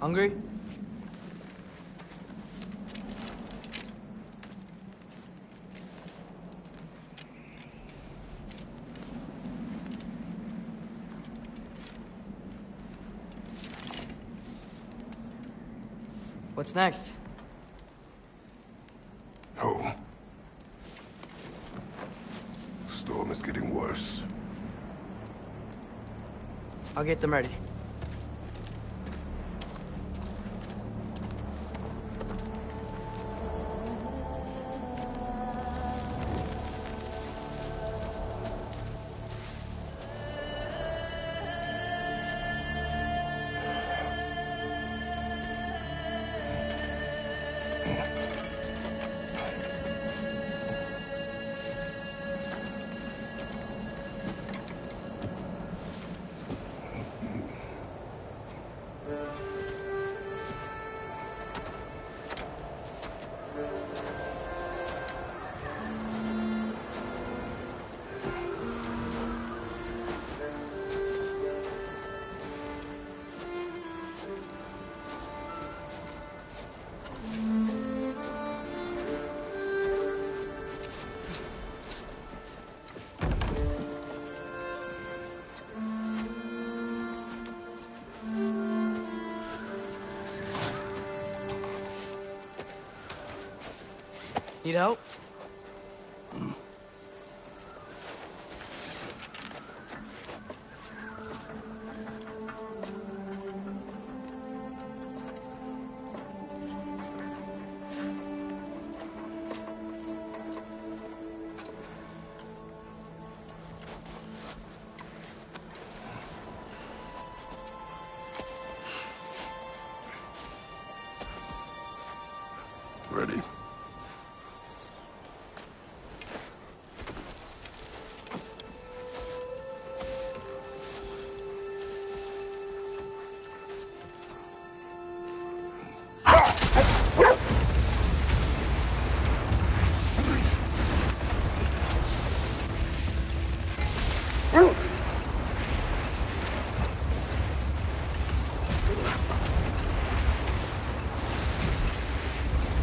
Hungry? What's next? Home. Storm is getting worse. I'll get them ready. Need help? Ready?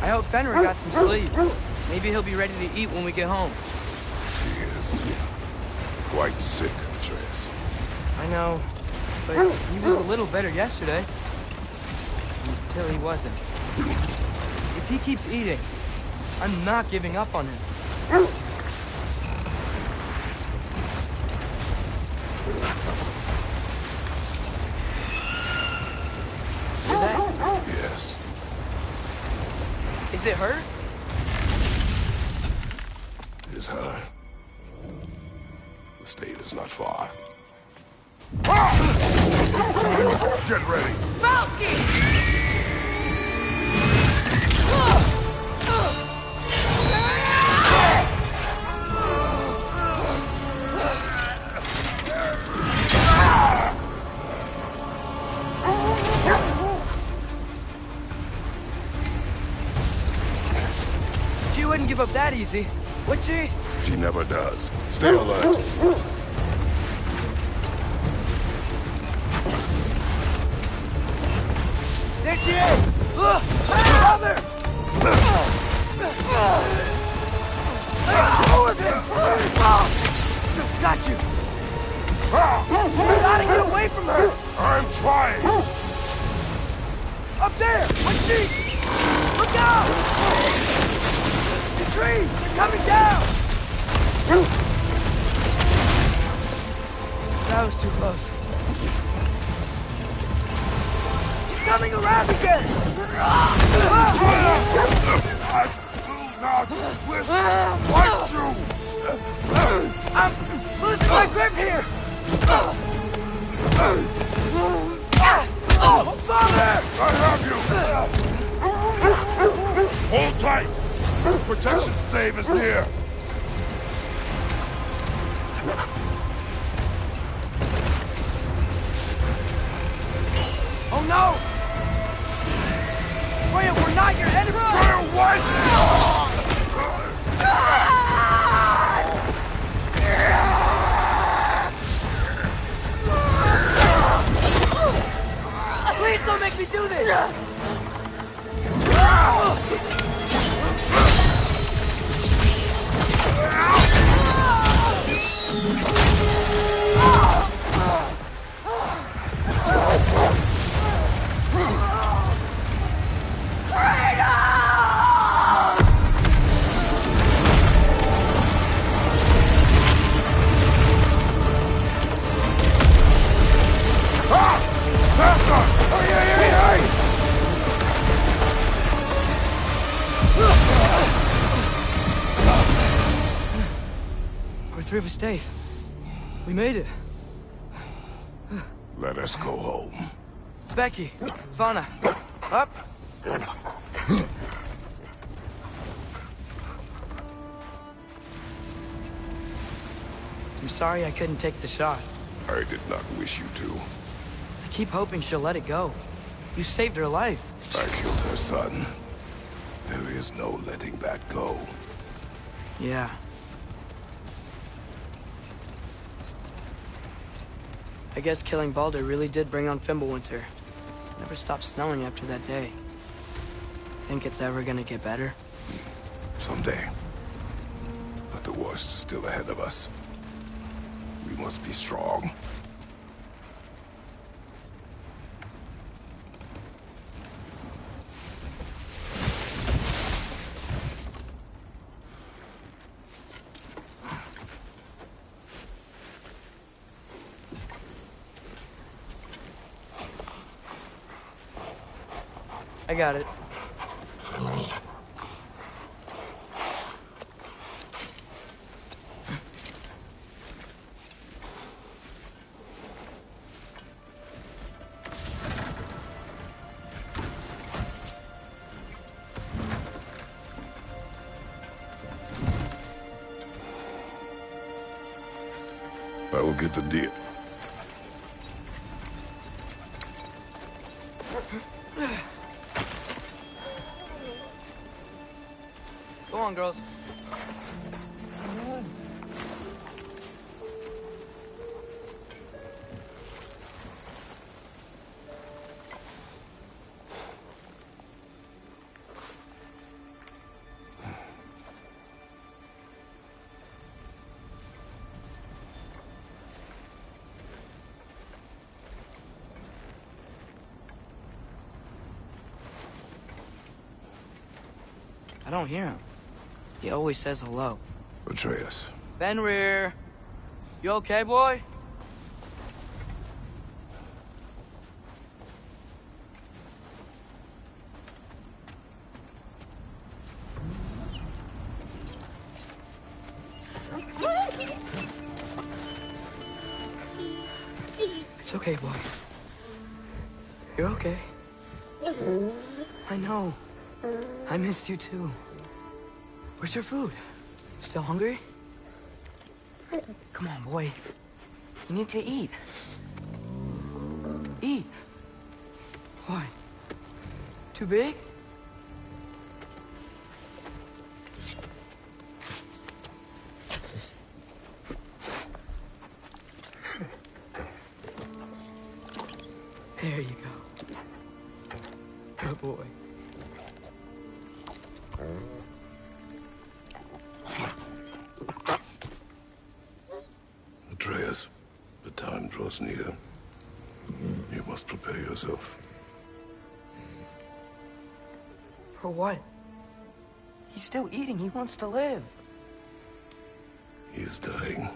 I hope Fenrir got some sleep. Maybe he'll be ready to eat when we get home. He is quite sick, Atreus. I know, but he was a little better yesterday. Until he wasn't. If he keeps eating, I'm not giving up on him. Hear that? Yes. Is it hurt? It is her. The state is not far. Get ready! Falcon! She wouldn't give up that easy, would she? She never does. Stay alert. There she is! Brother! Let go of him! Got you! You gotta get away from her! I'm trying! Up there! What's she? Look out! The trees! They're coming down! That was too close. She's coming around again! I do not fight you! I'm losing my grip here! Father! I have you! Hold tight! Protection stave is near! Oh no! Freya, we're not your enemy! Freya, what? Please don't make make me do this! We're three of us safe. We made it. Let us go home. It's Becky. Svana. Up. I'm sorry I couldn't take the shot. I did not wish you to. I keep hoping she'll let it go. You saved her life. I killed her son. There is no letting that go. Yeah. I guess killing Baldur really did bring on Fimbulwinter. Never stopped snowing after that day. Think it's ever gonna get better? Someday. But the worst is still ahead of us. We must be strong. I got it. I will get the deal. Go on, girls. I don't hear him. He always says hello. Atreus. Fenrir! You okay, boy? It's okay, boy. You're okay. I know. I missed you too. Where's your food? Still hungry? Come on, boy. You need to eat. Eat. What? Too big? There you go. Good boy. Atreus, the time draws near. You must prepare yourself. For what? He's still eating. He wants to live. He is dying.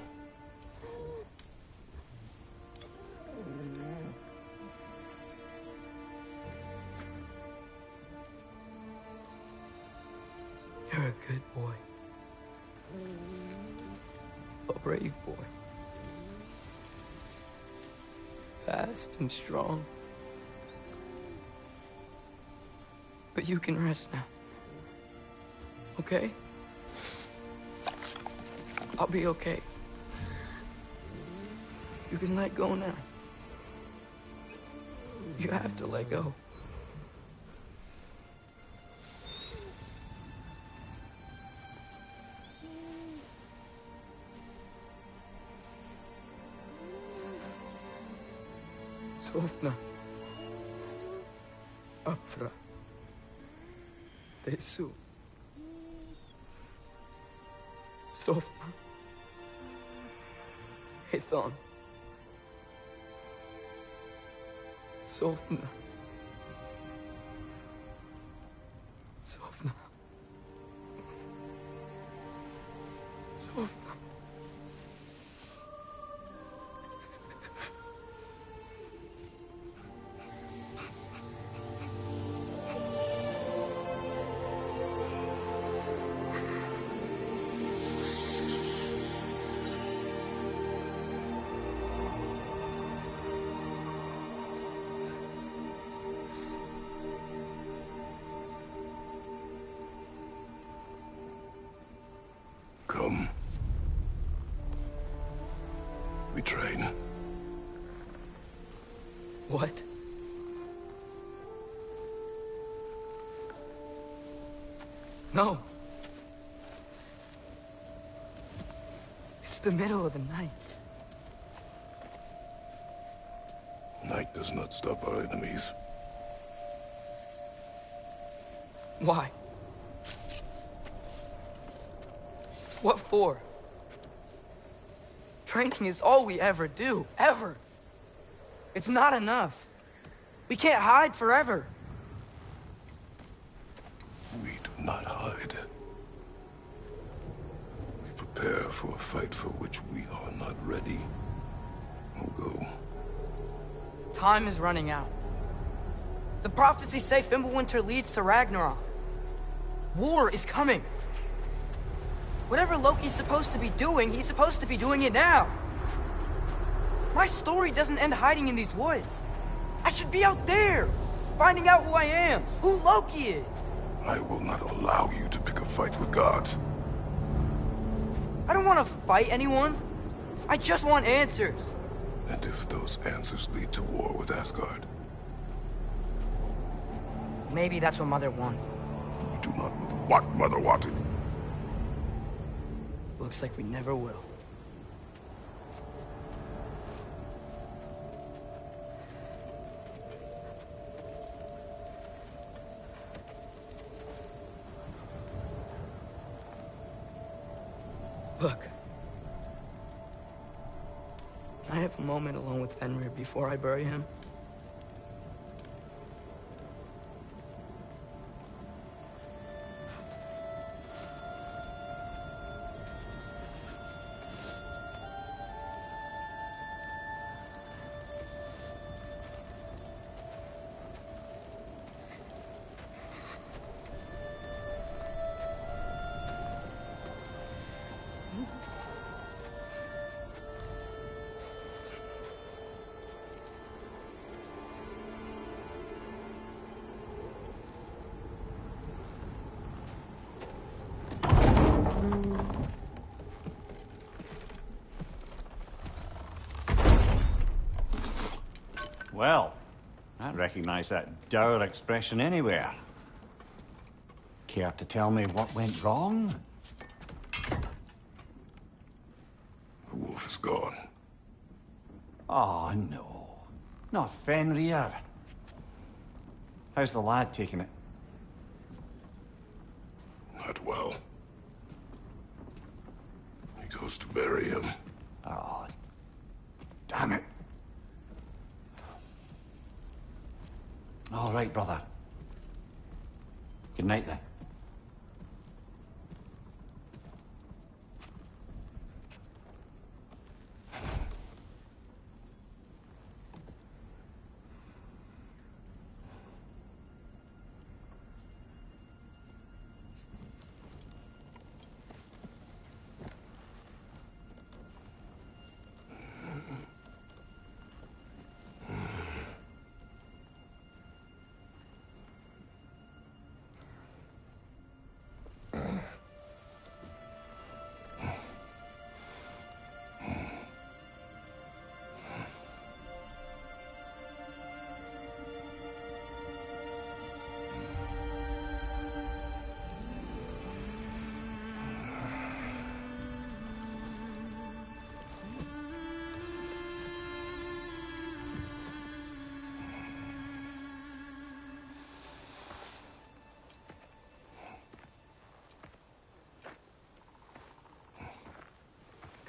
You're a good boy. A brave boy. Fast and strong. But you can rest now. Okay? I'll be okay. You can let go now. You have to let go. Sofna. Afra. Tesu. Sofna. Ethon. Sofna. Sofna. Sofna. Come. We train. What? No. It's the middle of the night. Night does not stop our enemies. Why? What for? Training is all we ever do, ever. It's not enough. We can't hide forever. We do not hide. We prepare for a fight for which we are not ready. We'll go. Time is running out. The prophecies say Fimbulwinter leads to Ragnarok. War is coming. Whatever Loki's supposed to be doing, he's supposed to be doing it now. My story doesn't end hiding in these woods. I should be out there, finding out who I am, who Loki is. I will not allow you to pick a fight with gods. I don't want to fight anyone. I just want answers. And if those answers lead to war with Asgard? Maybe that's what Mother wanted. We do not know what Mother wanted. Looks like we never will. Look. Can I have a moment alone with Fenrir before I bury him? Well, I recognize that dour expression anywhere. Care to tell me what went wrong? The wolf is gone. Oh, no. Not Fenrir. How's the lad taking it? Not well. He goes to bury him. Oh, damn it. All right, brother. Good night, then.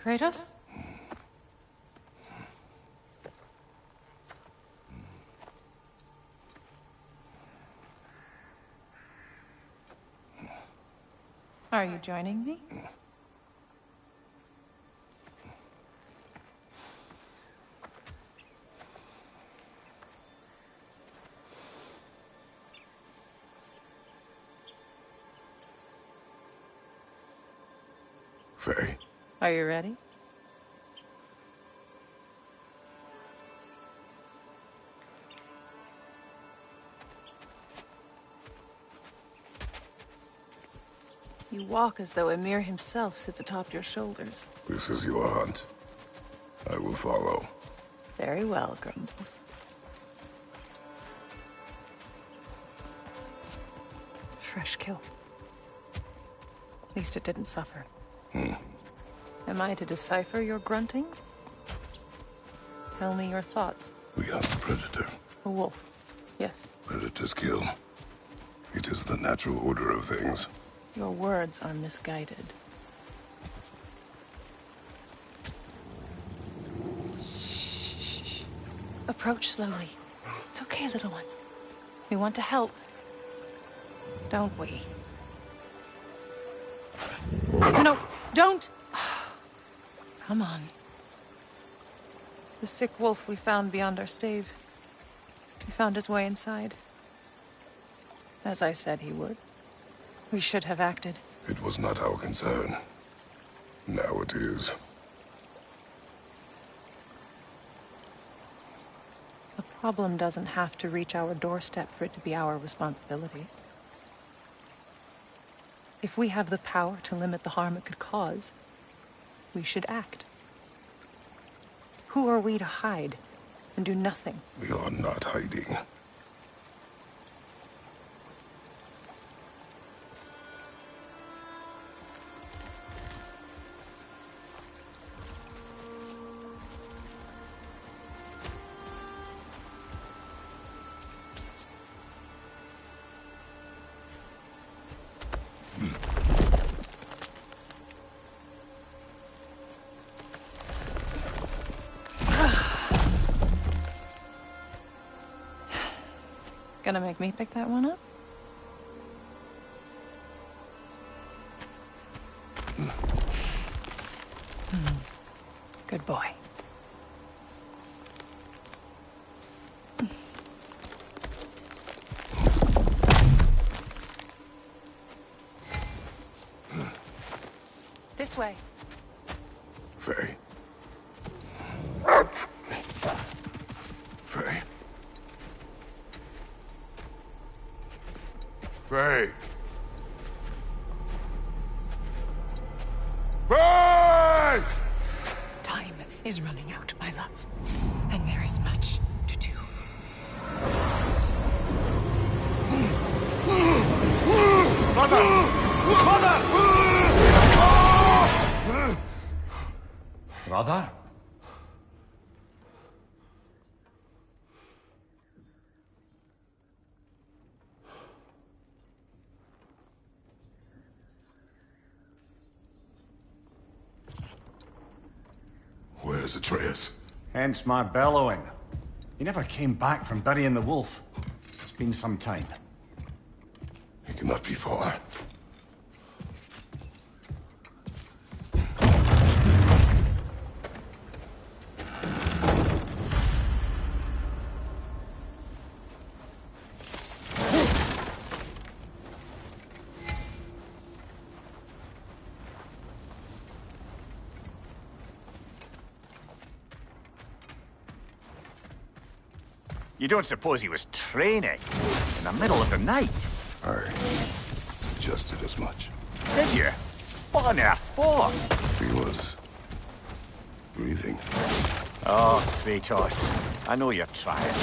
Kratos? Are you joining me? Faye. Are you ready? You walk as though Emir himself sits atop your shoulders. This is your hunt. I will follow. Very well, Grumbles. Fresh kill. At least it didn't suffer. Am I to decipher your grunting? Tell me your thoughts. We hunt the predator. A wolf. Yes. Predators kill. It is the natural order of things. Your words are misguided. Shh. Approach slowly. It's okay, little one. We want to help. Don't we? No, don't! Come on. The sick wolf we found beyond our stave. He found his way inside. As I said he would. We should have acted. It was not our concern. Now it is. The problem doesn't have to reach our doorstep for it to be our responsibility. If we have the power to limit the harm it could cause, we should act. Who are we to hide and do nothing? We are not hiding. Gonna make me pick that one up? Good boy. This way. Faye. Faye. Faye. Faye! Time is running out, my love. And there is much to do. Mother! Mother! Brother? Where's Atreus? Hence my bellowing. He never came back from burying the wolf. It's been some time. He cannot be far. You don't suppose he was training in the middle of the night? I suggested as much. Did you? What on earth for? He was breathing. Oh, Kratos. I know you're trying.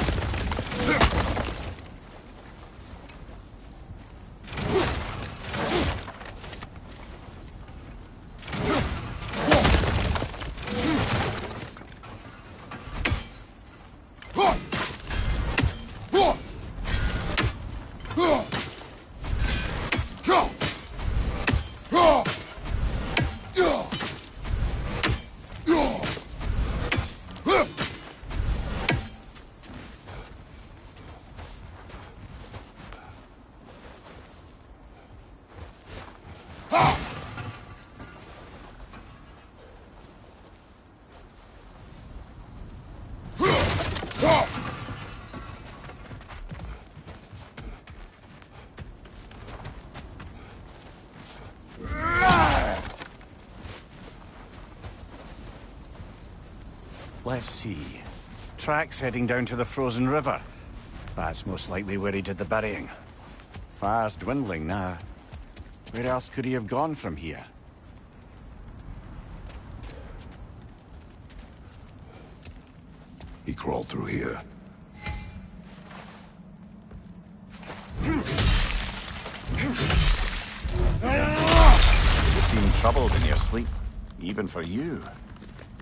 Let's see. Tracks heading down to the frozen river. That's most likely where he did the burying. Fire's dwindling now. Where else could he have gone from here? He crawled through here. You seem troubled in your sleep. Even for you.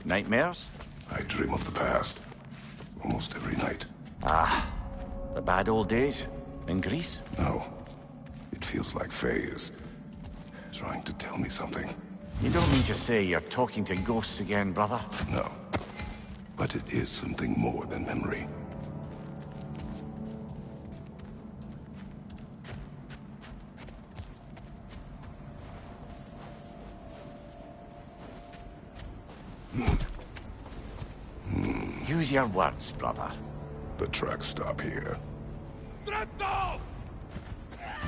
Nightmares? I dream of the past. Almost every night. Ah, the bad old days? In Greece? No. It feels like Faye is trying to tell me something. You don't mean to say you're talking to ghosts again, brother? No. But it is something more than memory. Use your words, brother. The tracks stop here.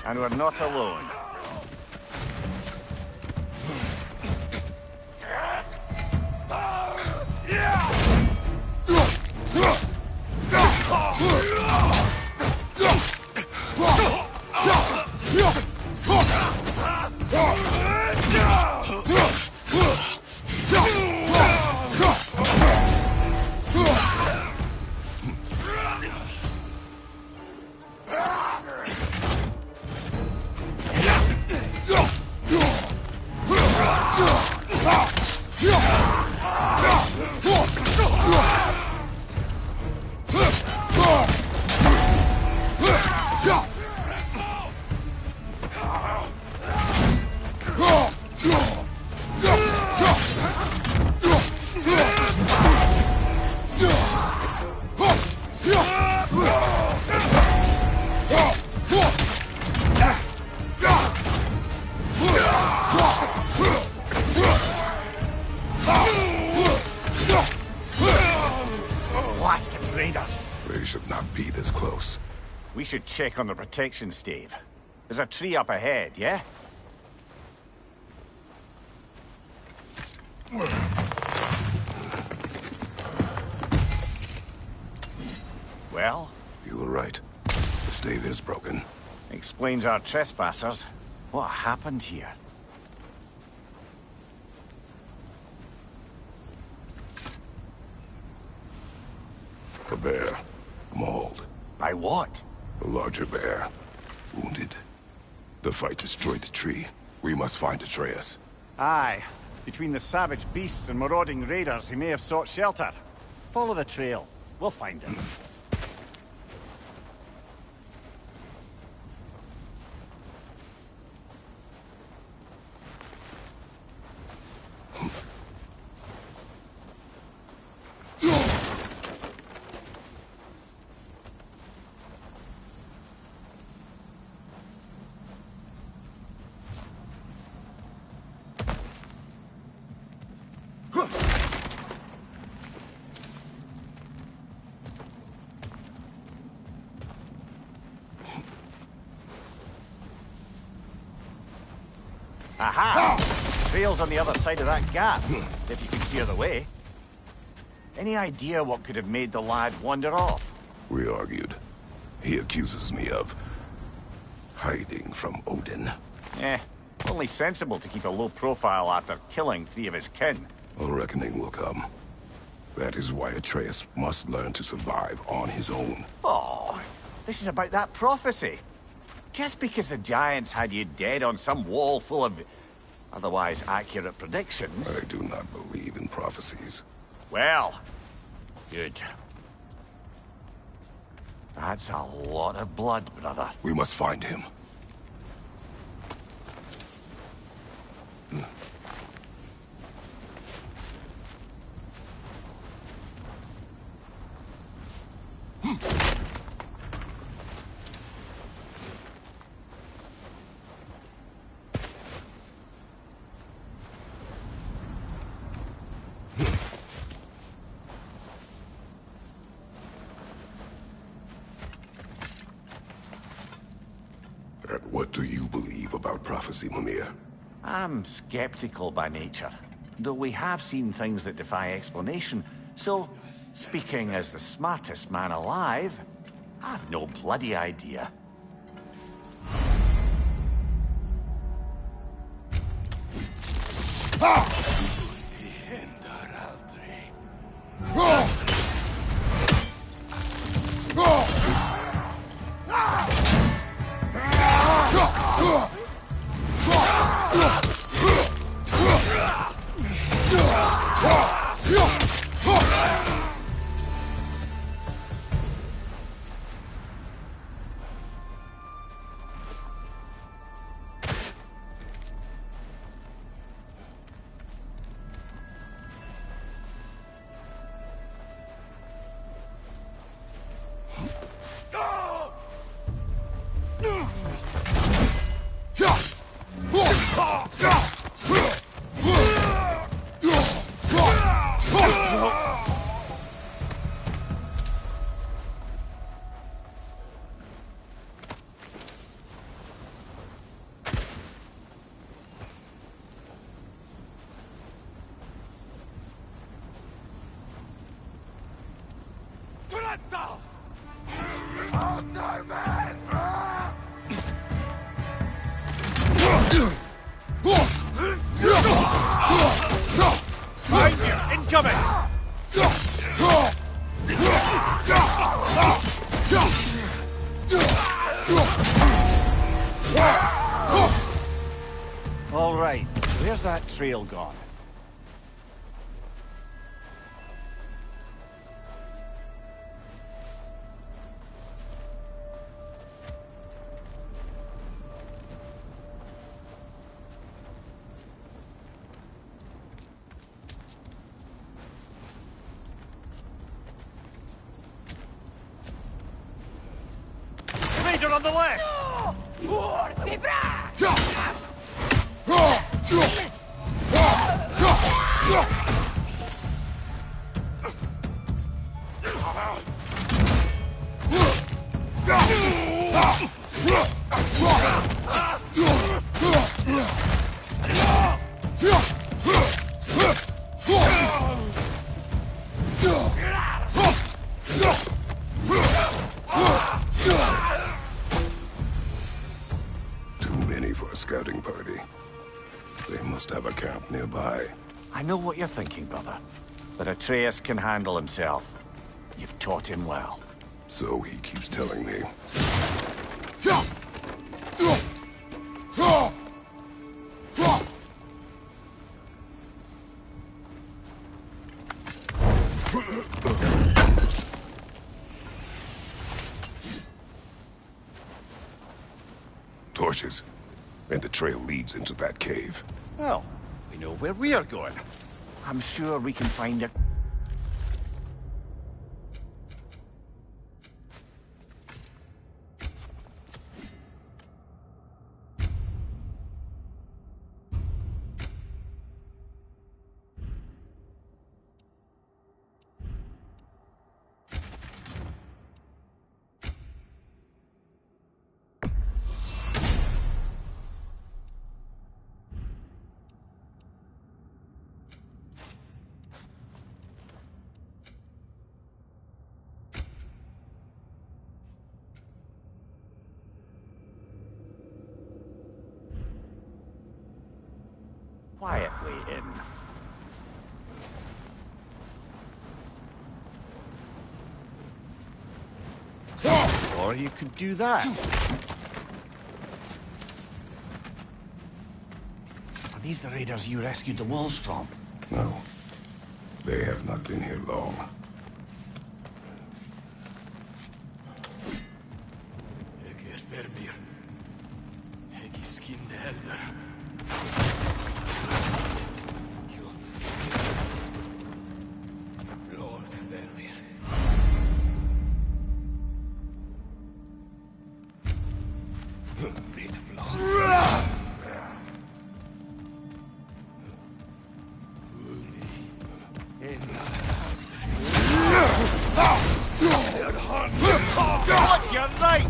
And we're not alone. They should not be this close. We should check on the protection stave. There's a tree up ahead, yeah? Well? You were right. The stave is broken. Explains our trespassers. What happened here? A bear. Mauled. By what? A larger bear. Wounded. The fight destroyed the tree. We must find Atreus. Aye. Between the savage beasts and marauding raiders, he may have sought shelter. Follow the trail. We'll find him. Aha! Trail's on the other side of that gap, if you can clear the way. Any idea what could have made the lad wander off? We argued. He accuses me of hiding from Odin. Only sensible to keep a low profile after killing 3 of his kin. A reckoning will come. That is why Atreus must learn to survive on his own. Oh, this is about that prophecy. Just because the giants had you dead on some wall full of otherwise accurate predictions... I do not believe in prophecies. Well, good. That's a lot of blood, brother. We must find him. What do you believe about prophecy, Mimir? I'm skeptical by nature, though we have seen things that defy explanation. So, speaking as the smartest man alive, I've no bloody idea. All right, where's that trail gone? Raider on the left! Too many for a scouting party. They must have a camp nearby. I know what you're thinking, brother. But Atreus can handle himself. You've taught him well. So he keeps telling me. Torches. And the trail leads into that cave. Well, we know where we are going. I'm sure we can find it. Quietly in. Or you could do that. Are these the raiders you rescued the wolves from? No. They have not been here long. What's your right?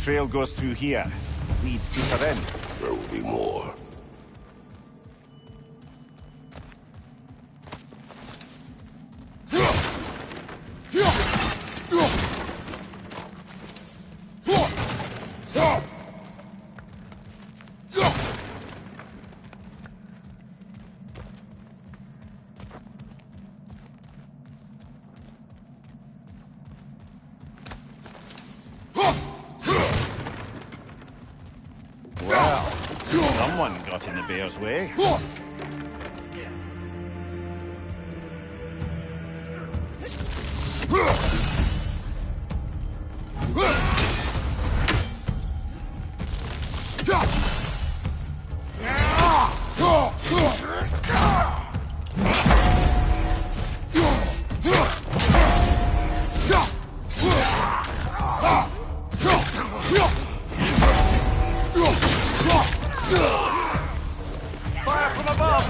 trail goes through here. Leads deeper in. There will be more. Well, someone got in the bear's way. Fire from above!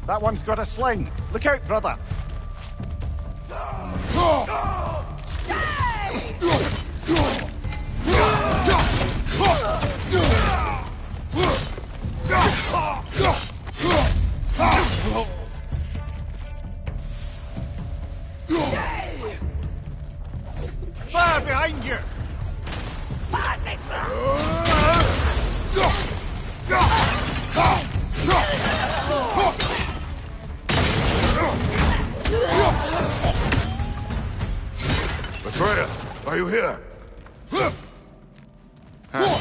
That one's got a sling. Look out, brother. Fire behind you! Atreus, are you here? Huh.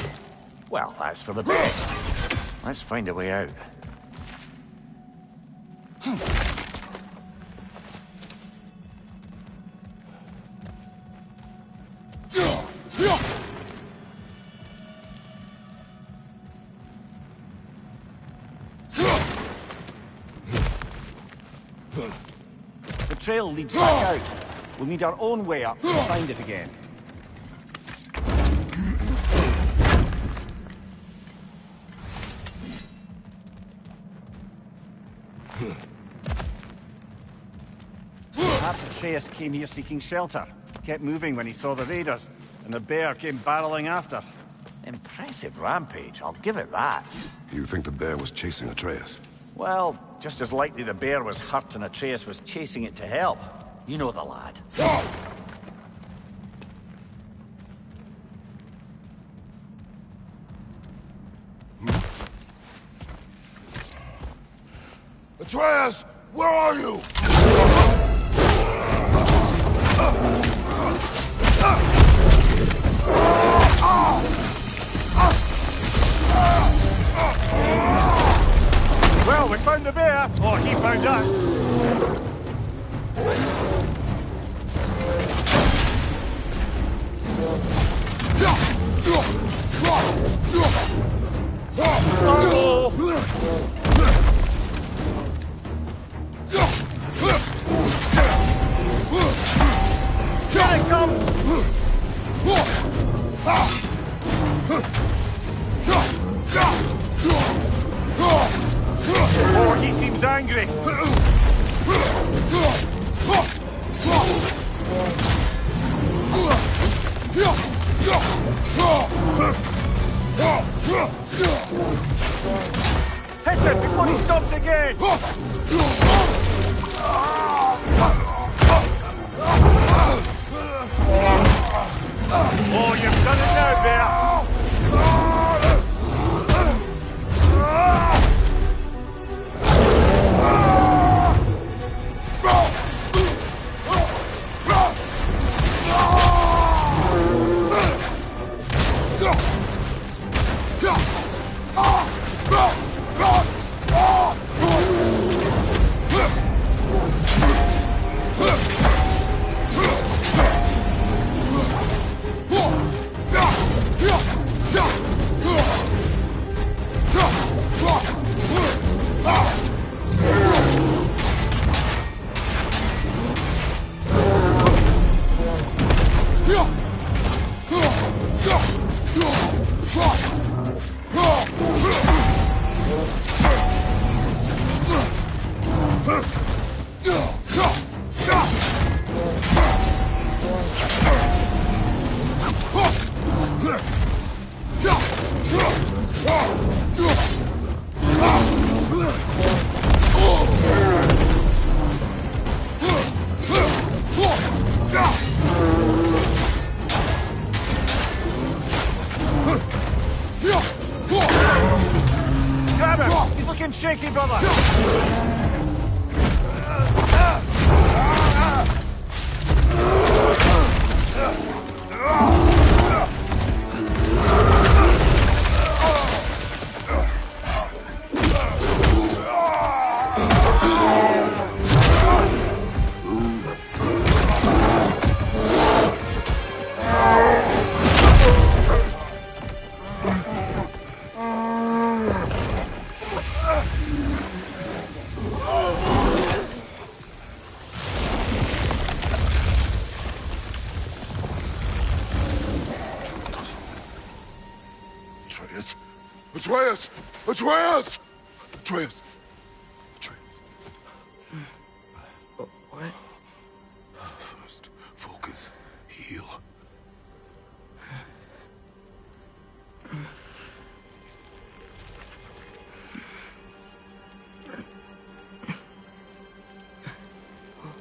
Well, that's for the best. Let's find a way out. The trail leads back out. We'll need our own way up to find it again. Perhaps Atreus came here seeking shelter. Kept moving when he saw the raiders, and the bear came barreling after. Impressive rampage, I'll give it that. You think the bear was chasing Atreus? Well, just as likely the bear was hurt and Atreus was chasing it to help. You know the lad. Atreus, where are you? Well, we found the bear, or he found us. Here it comes! Oh, he seems angry. Hit it before he stops again! Oh, you've done it now, bear! Grab him! He's looking shaky, brother! Atreus! Atreus! Atreus! Atreus! What? First, focus. Heal.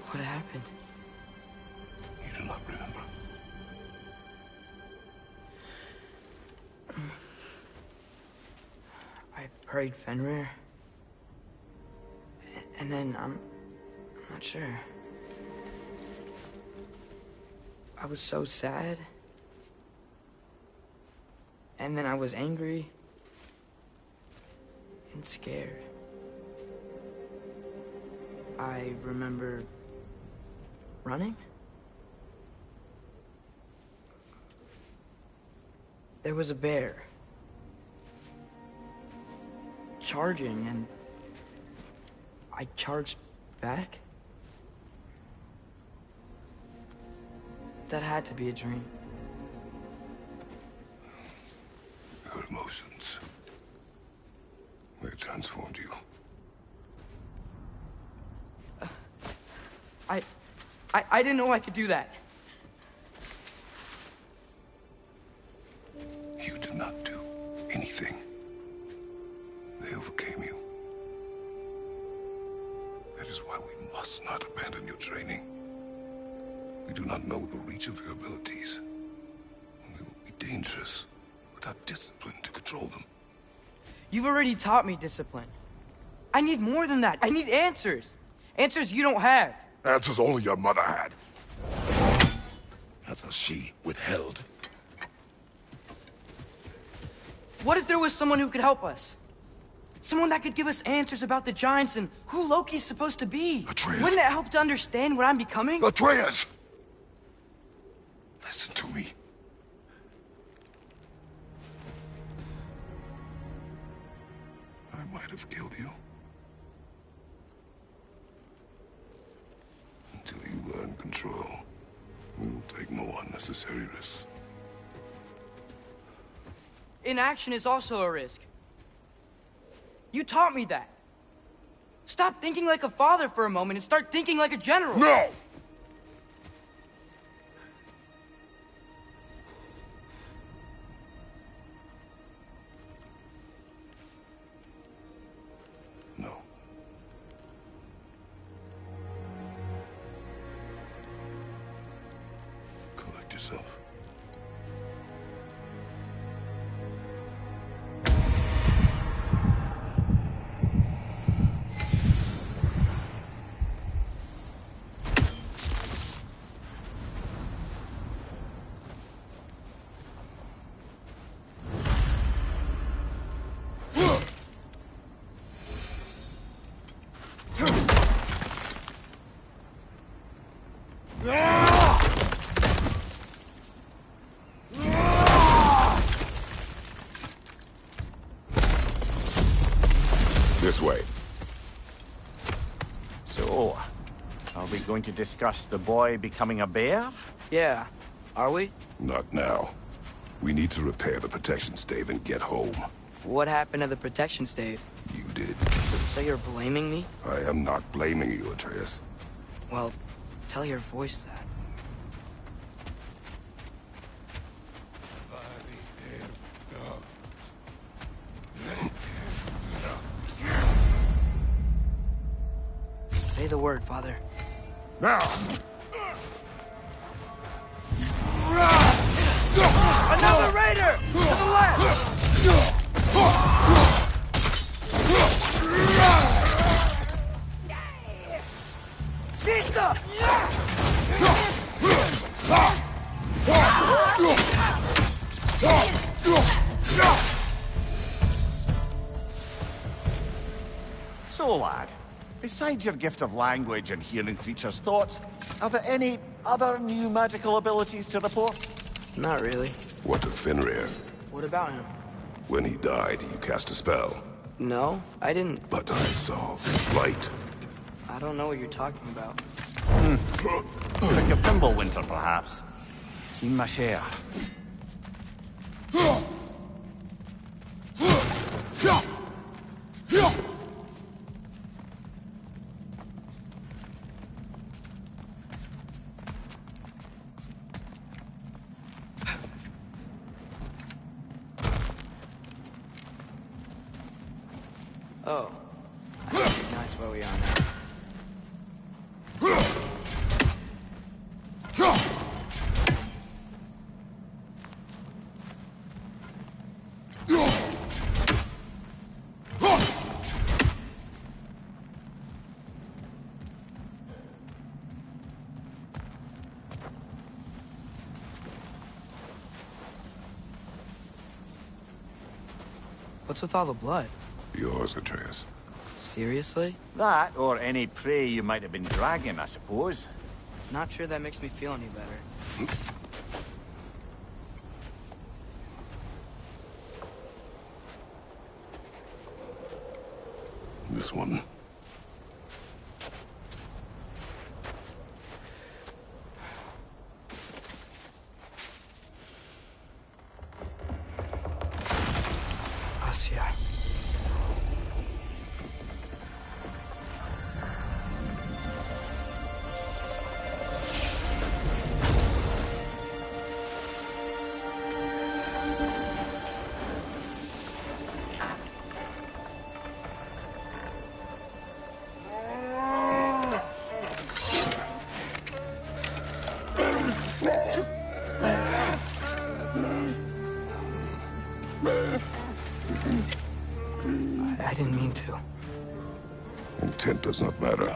What happened? You do not remember. I prayed Fenrir. And then I'm not sure. I was so sad. And then I was angry. And scared. I remember running. There was a bear. Charging, and I charged back. That had to be a dream. Your emotions. They transformed you. I didn't know I could do that. You did not do anything. They overcame you. That is why we must not abandon your training. We do not know the reach of your abilities. They will be dangerous without discipline to control them. You've already taught me discipline. I need more than that. I need answers. Answers you don't have. Answers only your mother had. Answers she withheld. What if there was someone who could help us? Someone that could give us answers about the giants and who Loki's supposed to be. Atreus. Wouldn't it help to understand what I'm becoming? Atreus! Listen to me. I might have killed you. Until you learn control, we will take no unnecessary risks. Inaction is also a risk. You taught me that. Stop thinking like a father for a moment and start thinking like a general. No! No. Collect yourself. This way. So, are we going to discuss the boy becoming a bear? Yeah. Are we? Not now. We need to repair the protection stave and get home. What happened to the protection stave? You did. So you're blaming me? I am not blaming you, Atreus. Well, tell your voice that. the word, Father. Now! Another raider! To the left! Vista! So, lad, besides your gift of language and hearing creatures' thoughts, are there any other new magical abilities to report? Not really. What of Fenrir? What about him? When he died, you cast a spell. No, I didn't. But I saw light. I don't know what you're talking about. Like a Winter, perhaps. Seen my share. Oh. I recognize where we are now. What's with all the blood? Yours, Atreus. Seriously? That, or any prey you might have been dragging, I suppose. Not sure that makes me feel any better. This one. Asya. I didn't mean to. Intent does not matter.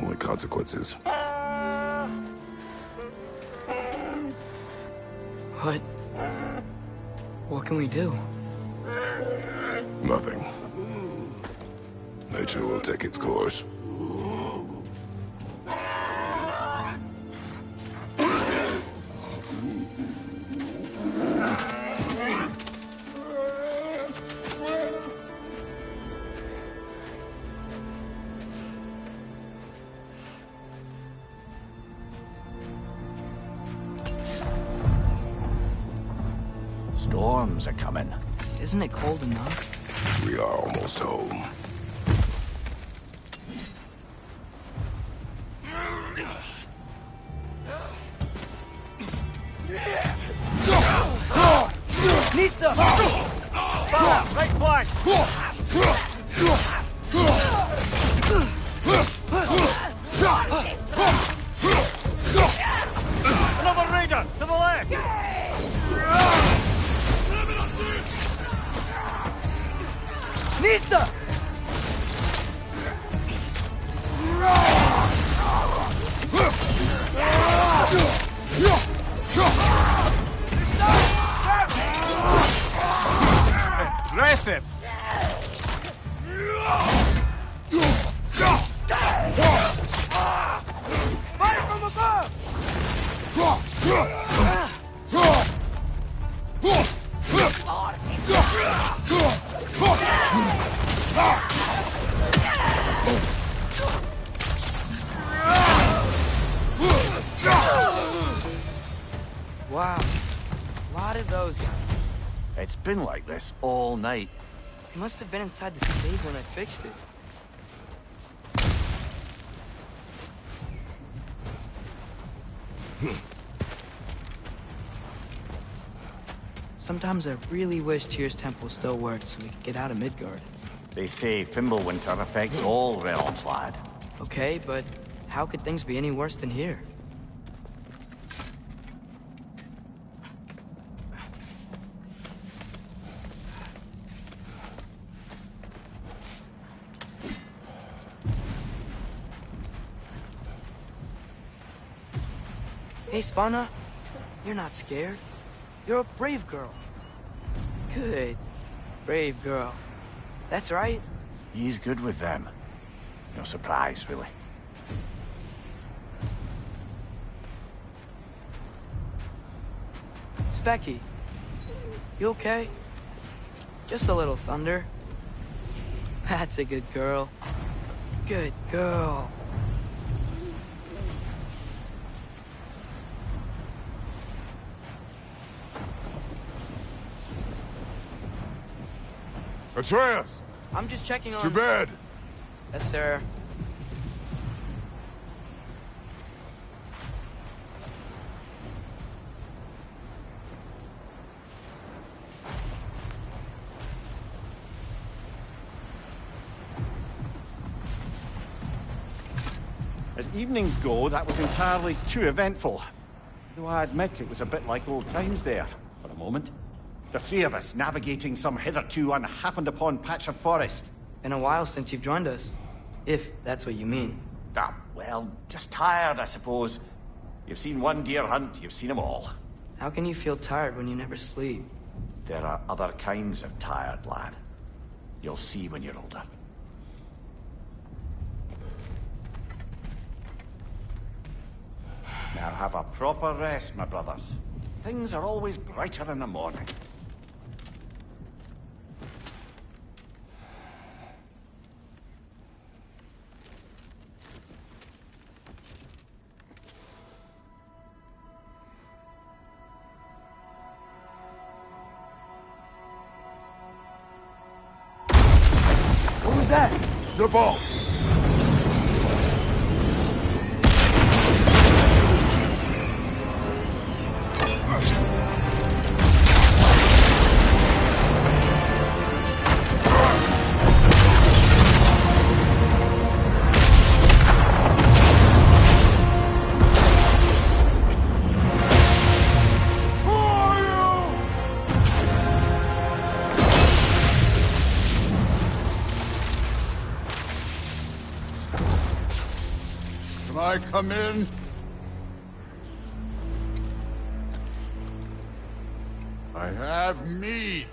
Only consequences. What can we do? Nothing. Nature will take its course. Storms are coming. Isn't it cold enough? We are almost home. Nista! Right flank! Another raider to the left! Nista! Impressive! Fire from above! Wow. A lot of those guys. It's been like this all night. He must have been inside the stave when I fixed it. Sometimes I really wish Tyr's temple still worked so we could get out of Midgard. They say Fimbulwinter affects all realms, lad. Okay, but how could things be any worse than here? Hey, Svanna, you're not scared. You're a brave girl. Good. Brave girl. That's right. He's good with them. No surprise, really. Specky, you okay? Just a little thunder. That's a good girl. Good girl. Atreus! I'm just checking on... To bed! Yes, sir. As evenings go, that was entirely too eventful. Though I admit it was a bit like old times there, for a moment. The three of us navigating some hitherto unhappened-upon patch of forest. Been a while since you've joined us. If that's what you mean. Ah, well, just tired, I suppose. You've seen one deer hunt, you've seen them all. How can you feel tired when you never sleep? There are other kinds of tired, lad. You'll see when you're older. Now have a proper rest, my brothers. Things are always brighter in the morning. What was that? The ball! Can I come in? I have mead.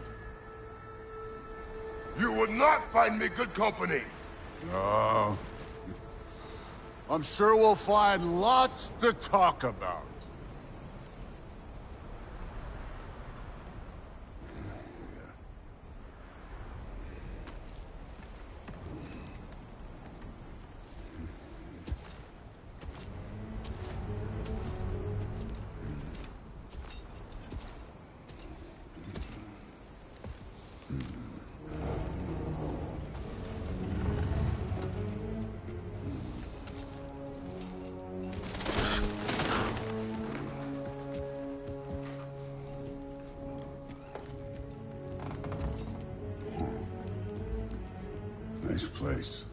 You would not find me good company. No. I'm sure we'll find lots to talk about. Nice place.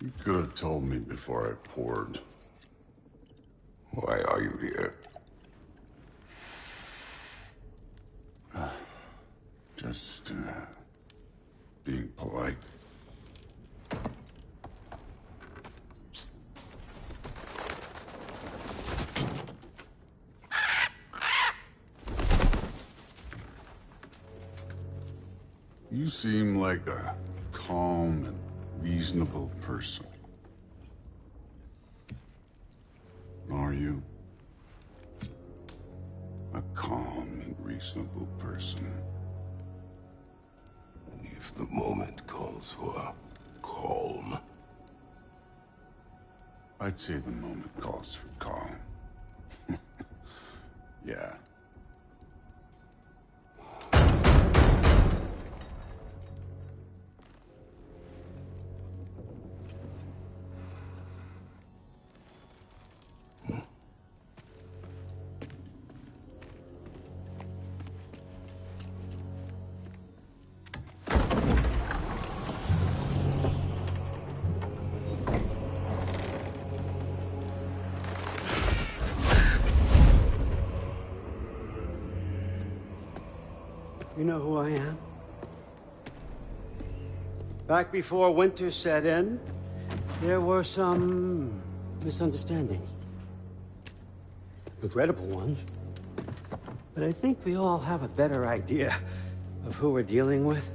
You could have told me before I poured. Why are you here? Just, being polite. You seem like a calm and reasonable person. Are you? A calm and reasonable person. If the moment calls for calm. I'd say the moment calls for calm. Yeah. You know who I am? Back before winter set in, there were some misunderstandings. Regrettable ones. But I think we all have a better idea of who we're dealing with.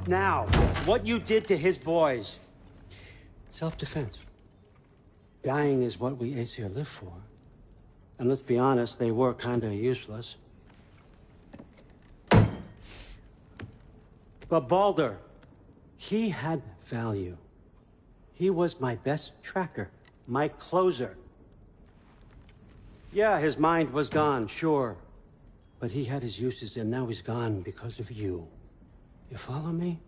Now, what you did to his boys. Self-defense. Dying is what we Aesir live for. And let's be honest, they were kinda useless. But Baldur, he had value. He was my best tracker, my closer. Yeah, his mind was gone, sure. But he had his uses, and now he's gone because of you. You follow me?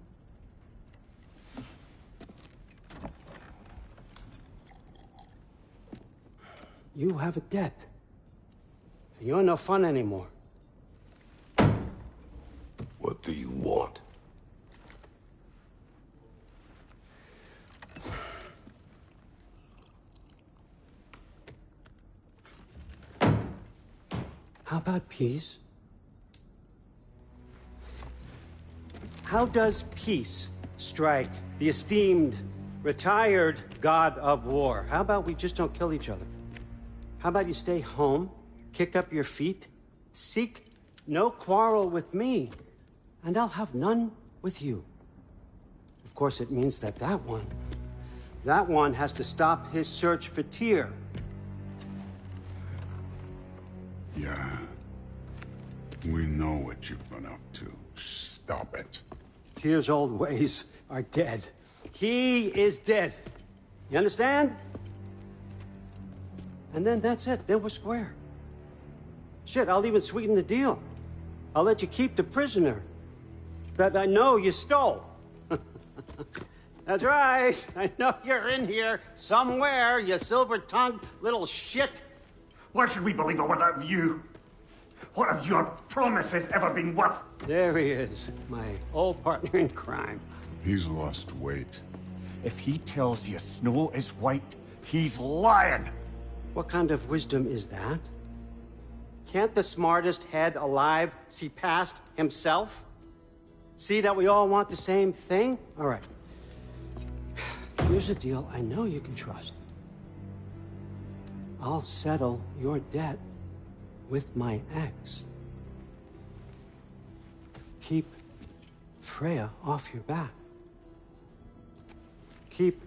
You have a debt. You're no fun anymore. What do you want? How about peace? How does peace strike the esteemed, retired god of war? How about we just don't kill each other? How about you stay home, kick up your feet, seek no quarrel with me, and I'll have none with you. Of course, it means that that one has to stop his search for Tyr. Yeah. We know what you've been up to. Stop it. Tyr's old ways are dead. He is dead. You understand? And then that's it. Then we're square. Shit, I'll even sweeten the deal. I'll let you keep the prisoner that I know you stole. That's right. I know you're in here somewhere, you silver-tongued little shit. Why should we believe a word out of you? What have your promises ever been worth? There he is, my old partner in crime. He's lost weight. If he tells you snow is white, he's lying. What kind of wisdom is that? Can't the smartest head alive see past himself? See that we all want the same thing? All right. Here's a deal I know you can trust. I'll settle your debt with my ex. Keep Freya off your back. Keep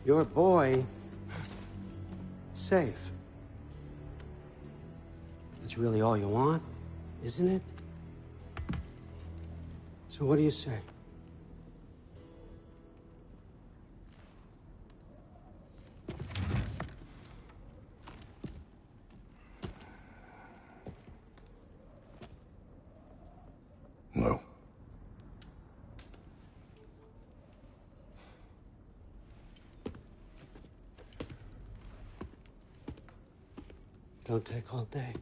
your boy safe. That's really all you want, isn't it? So what do you say? No. Don't take all day.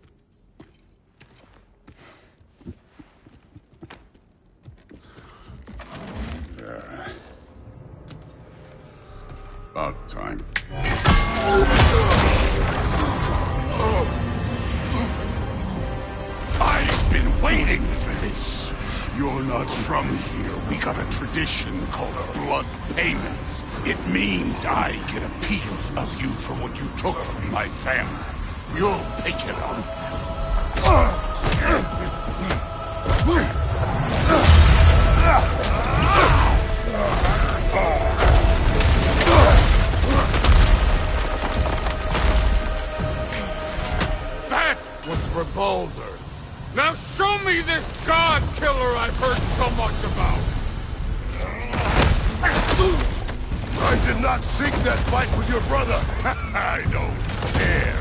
About time. I've been waiting for this. You're not from here. We got a tradition called blood payments. It means I get a piece of you for what you took from my family. You'll pick it up. That was Revolver. Now show me this god killer I've heard so much about! I did not seek that fight with your brother. I don't care.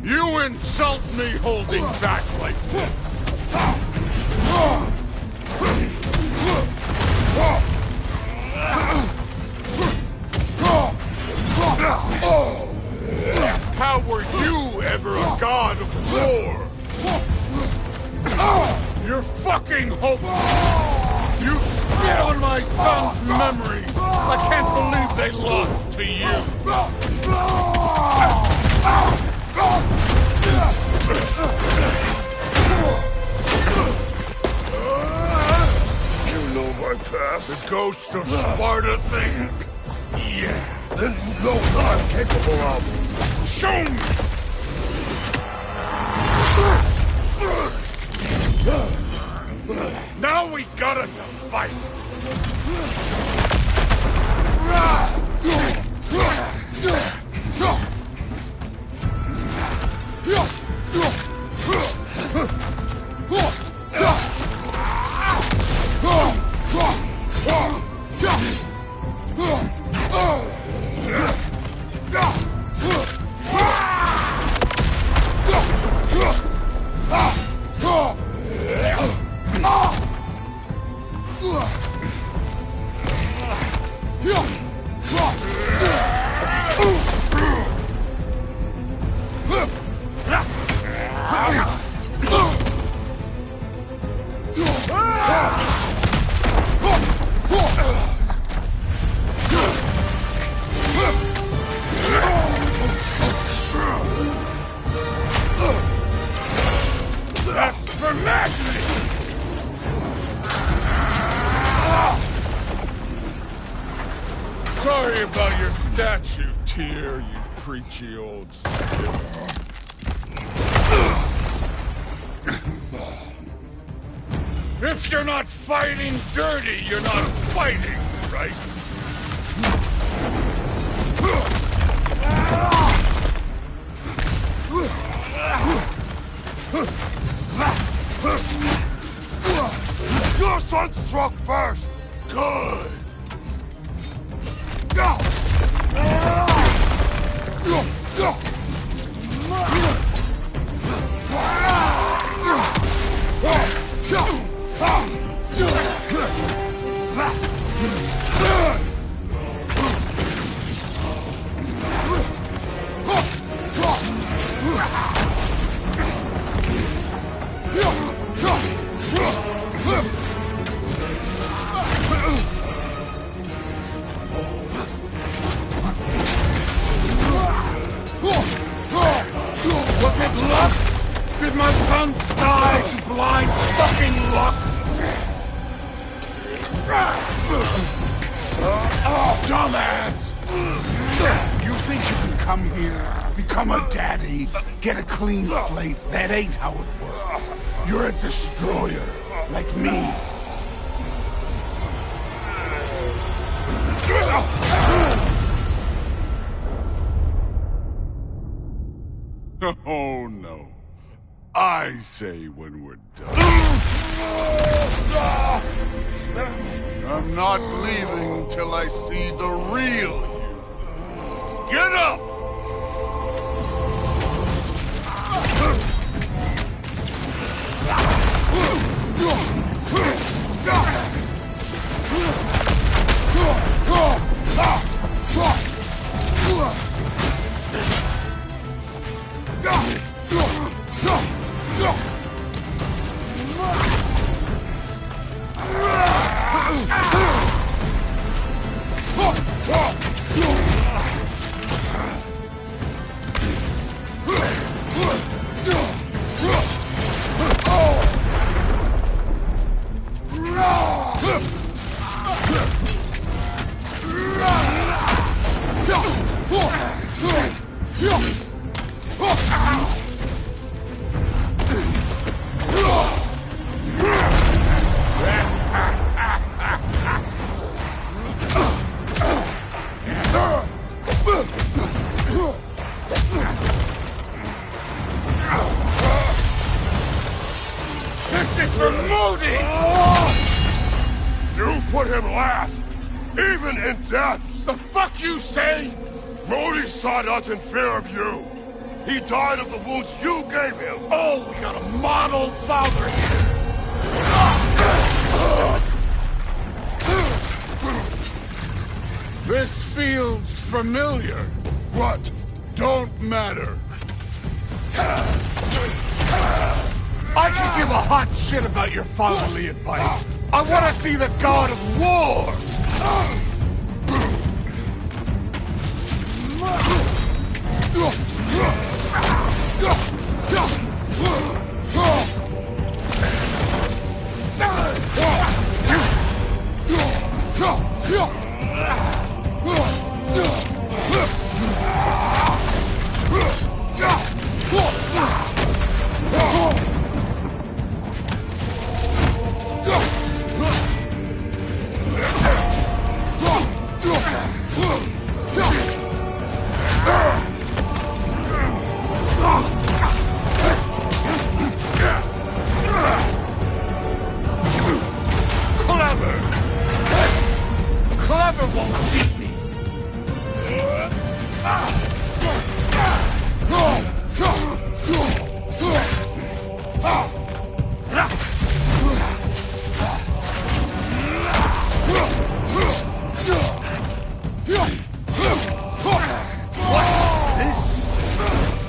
You insult me holding back like this! How were you ever a god of war? You're fucking hopeless! You spit on my son's memories! I can't believe they lost to you! You know my past. The ghost of Sparta thing? Yeah. Then you know what I'm capable of. Show me! Now we got us a fight! That's for madness! Sorry about your statue, Tyr, you preachy old stiff. If you're not fighting dirty, you're not fighting, right? Your son struck first. Good. Was it luck? Did my son die to blind fucking luck? Dumbass! You think you can come here, become a daddy, get a clean slate? That ain't how it works. You're a destroyer, like me. Oh, no. I say when we're done. I'm not leaving till I see the real you. Get up! Modi! You put him last, even in death! The fuck you say? Modi sought us in fear of you. He died of the wounds you gave him. Oh, we got a model father here. This feels familiar. What? Don't matter. I can give a hot shit about your fatherly advice. I want to see the god of war! Clever won't beat me!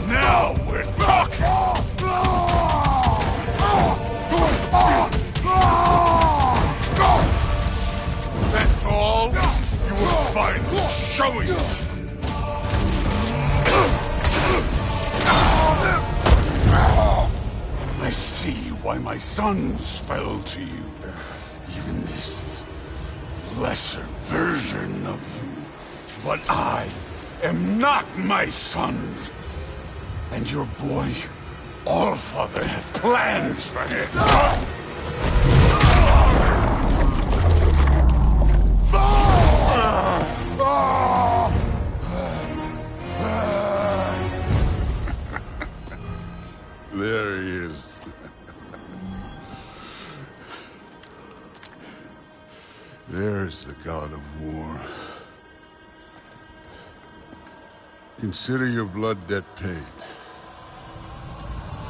Now we're talking! That's all? You will find showing! I see why my sons fell to you. Even this lesser version of you. But I am not my sons. And your boy, Allfather, has plans for him. There he is. There's the god of war. Consider your blood debt paid.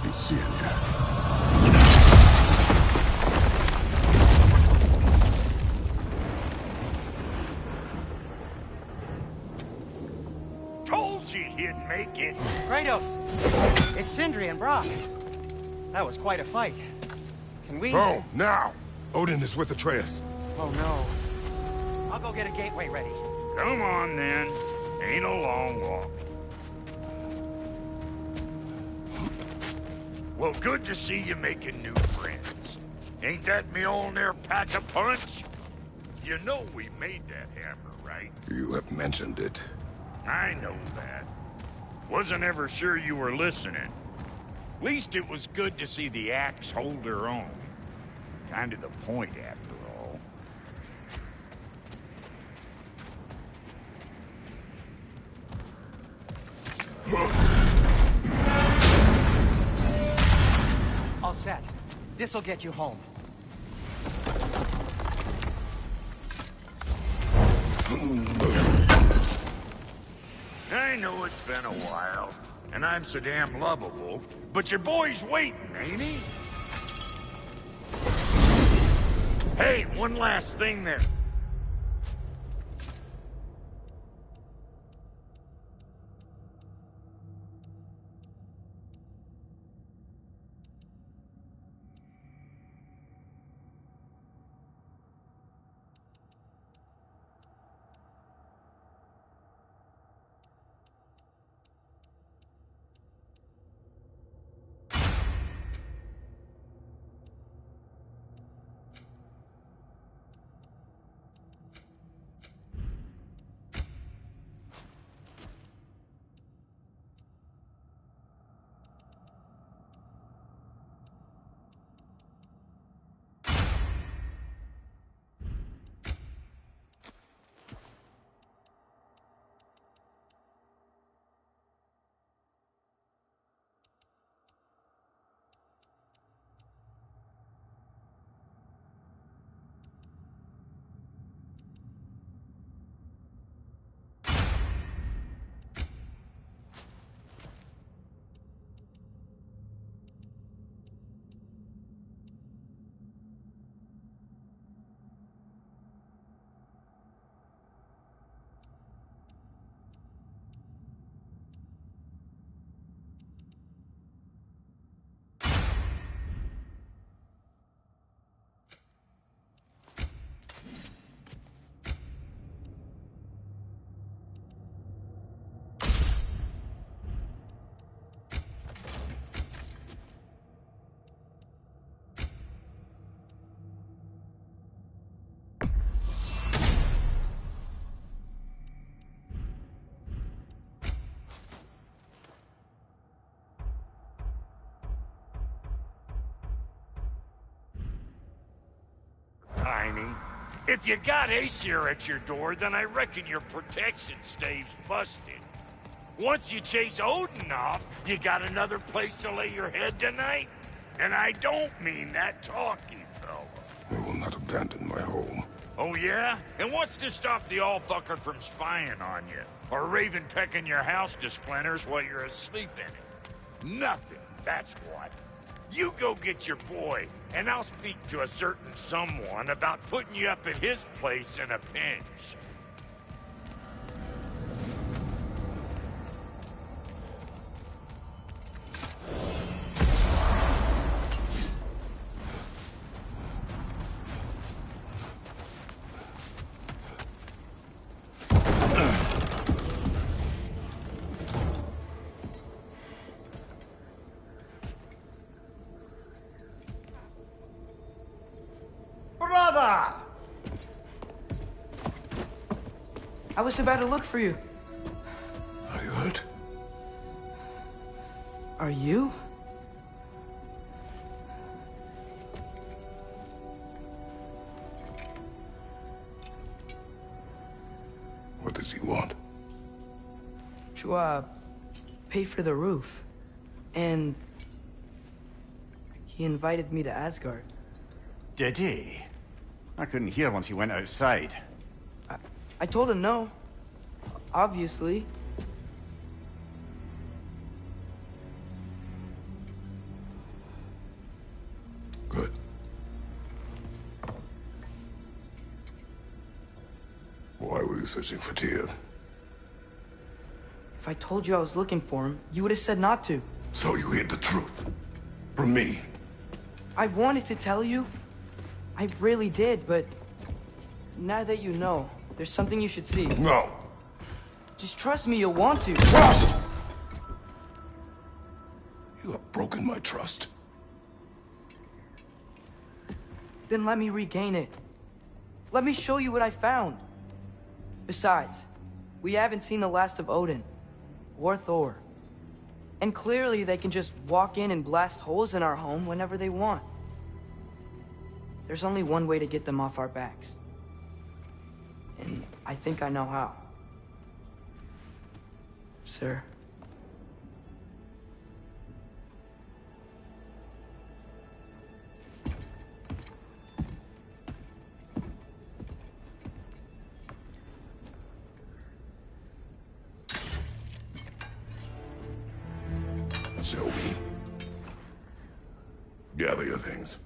Be seeing ya. Told you he'd make it. Kratos! It's Sindri and Brock. That was quite a fight. Can we... Oh, now! Odin is with Atreus. Oh, no. I'll go get a gateway ready. Come on, then. Ain't a long walk. Well, good to see you making new friends. Ain't that Mjolnir pack a punch? You know we made that hammer, right? You have mentioned it. I know that. Wasn't ever sure you were listening. Least it was good to see the axe hold her own. Kind of the point, after all. All set. This'll get you home. I know it's been a while, and I'm so damn lovable, but your boy's waiting, ain't he? Hey, one last thing there. If you got Aesir at your door, then I reckon your protection stave's busted. Once you chase Odin off, you got another place to lay your head tonight? And I don't mean that talky fella. I will not abandon my home. Oh yeah? And what's to stop the all-fucker from spying on you? Or Raven pecking your house to splinters while you're asleep in it? Nothing, that's what. You go get your boy, and I'll speak to a certain someone about putting you up at his place in a pinch. Brother! I was about to look for you. Are you hurt? Are you? What does he want? To, pay for the roof. And he invited me to Asgard. Did he? I couldn't hear once he went outside. I told him no. Obviously. Good. Why were you searching for Tyr? If I told you I was looking for him, you would have said not to. So you hid the truth. From me. I wanted to tell you. I really did, but now that you know, there's something you should see. No. Just trust me, you'll want to. Trust! You have broken my trust. Then let me regain it. Let me show you what I found. Besides, we haven't seen the last of Odin. Or Thor. And clearly they can just walk in and blast holes in our home whenever they want. There's only one way to get them off our backs. And I think I know how. Sir. Shall we? Gather your things.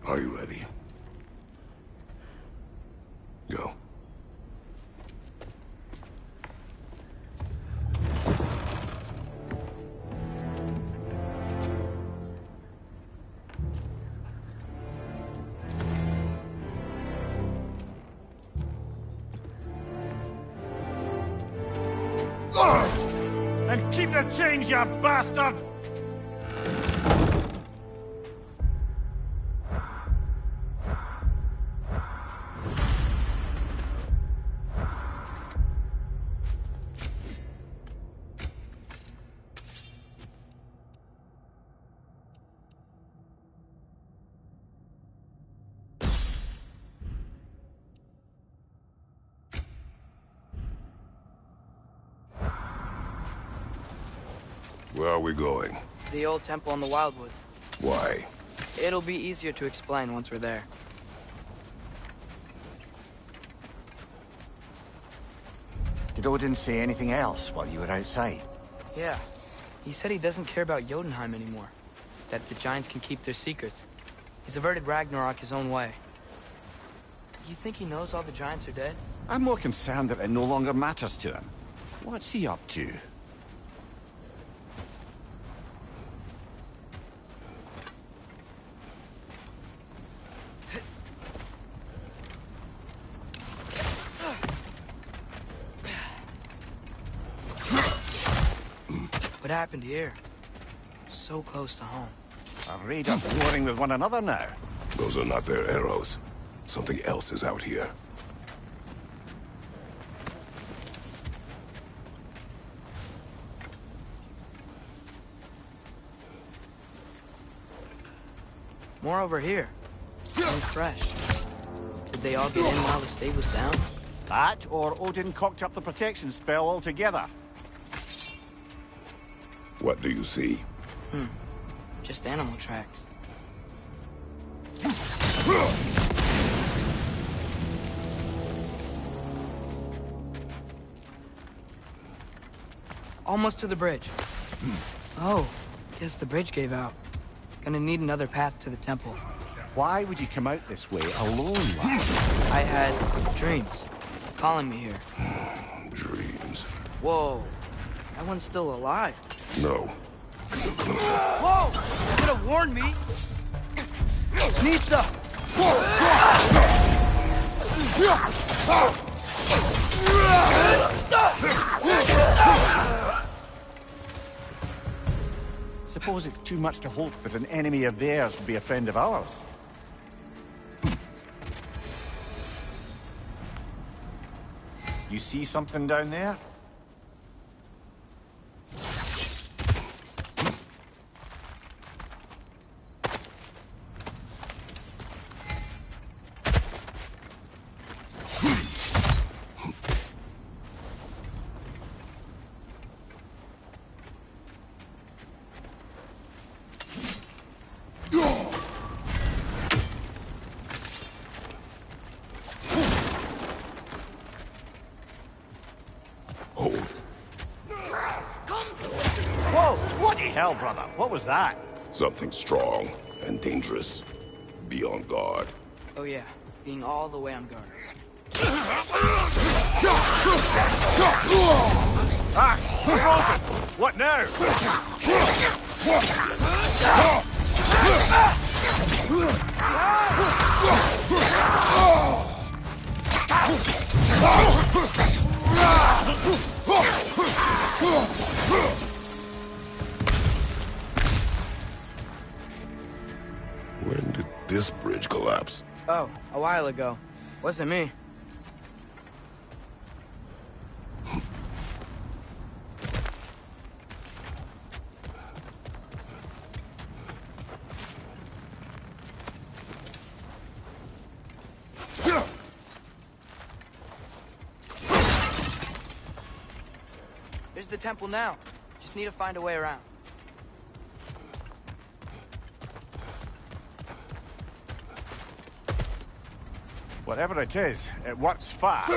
Are you ready? Go. And keep the change, you bastard! Where are we going? The old temple in the Wildwoods. Why? It'll be easier to explain once we're there. Did Odin say anything else while you were outside? Yeah. He said he doesn't care about Jotunheim anymore. That the Giants can keep their secrets. He's averted Ragnarok his own way. You think he knows all the Giants are dead? I'm more concerned that it no longer matters to him. What's he up to? What happened here? So close to home. Are raiders warring with one another now? Those are not their arrows. Something else is out here. More over here. And fresh. Did they all get in while the stave was down? That, or Odin cocked up the protection spell altogether. What do you see? Just animal tracks. Almost to the bridge. Oh, guess the bridge gave out. Gonna need another path to the temple. Why would you come out this way alone, lad? I had dreams calling me here. Dreams. Whoa, that one's still alive. No. Whoa! You could have warned me! Nisa! Suppose it's too much to hope that an enemy of theirs would be a friend of ours. You see something down there? Hell, brother, what was that? Something strong and dangerous. Be on guard. Oh yeah, being all the way on guard. Frozen! What now? When did this bridge collapse? Oh, a while ago. Wasn't me. There's the temple now. Just need to find a way around. Whatever it is, it works fast.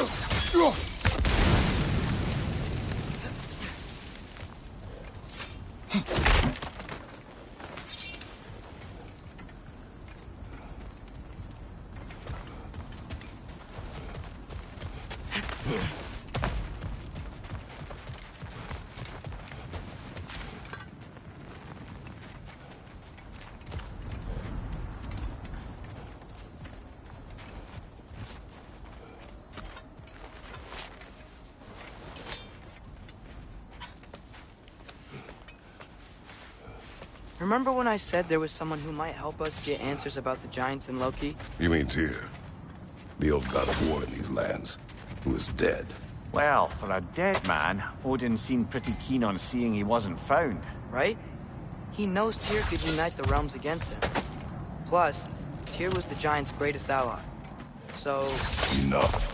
Remember when I said there was someone who might help us get answers about the giants and Loki? You mean Tyr? The old god of war in these lands, who is dead. Well, for a dead man, Odin seemed pretty keen on seeing he wasn't found. Right? He knows Tyr could unite the realms against him. Plus, Tyr was the giants' greatest ally. So... Enough.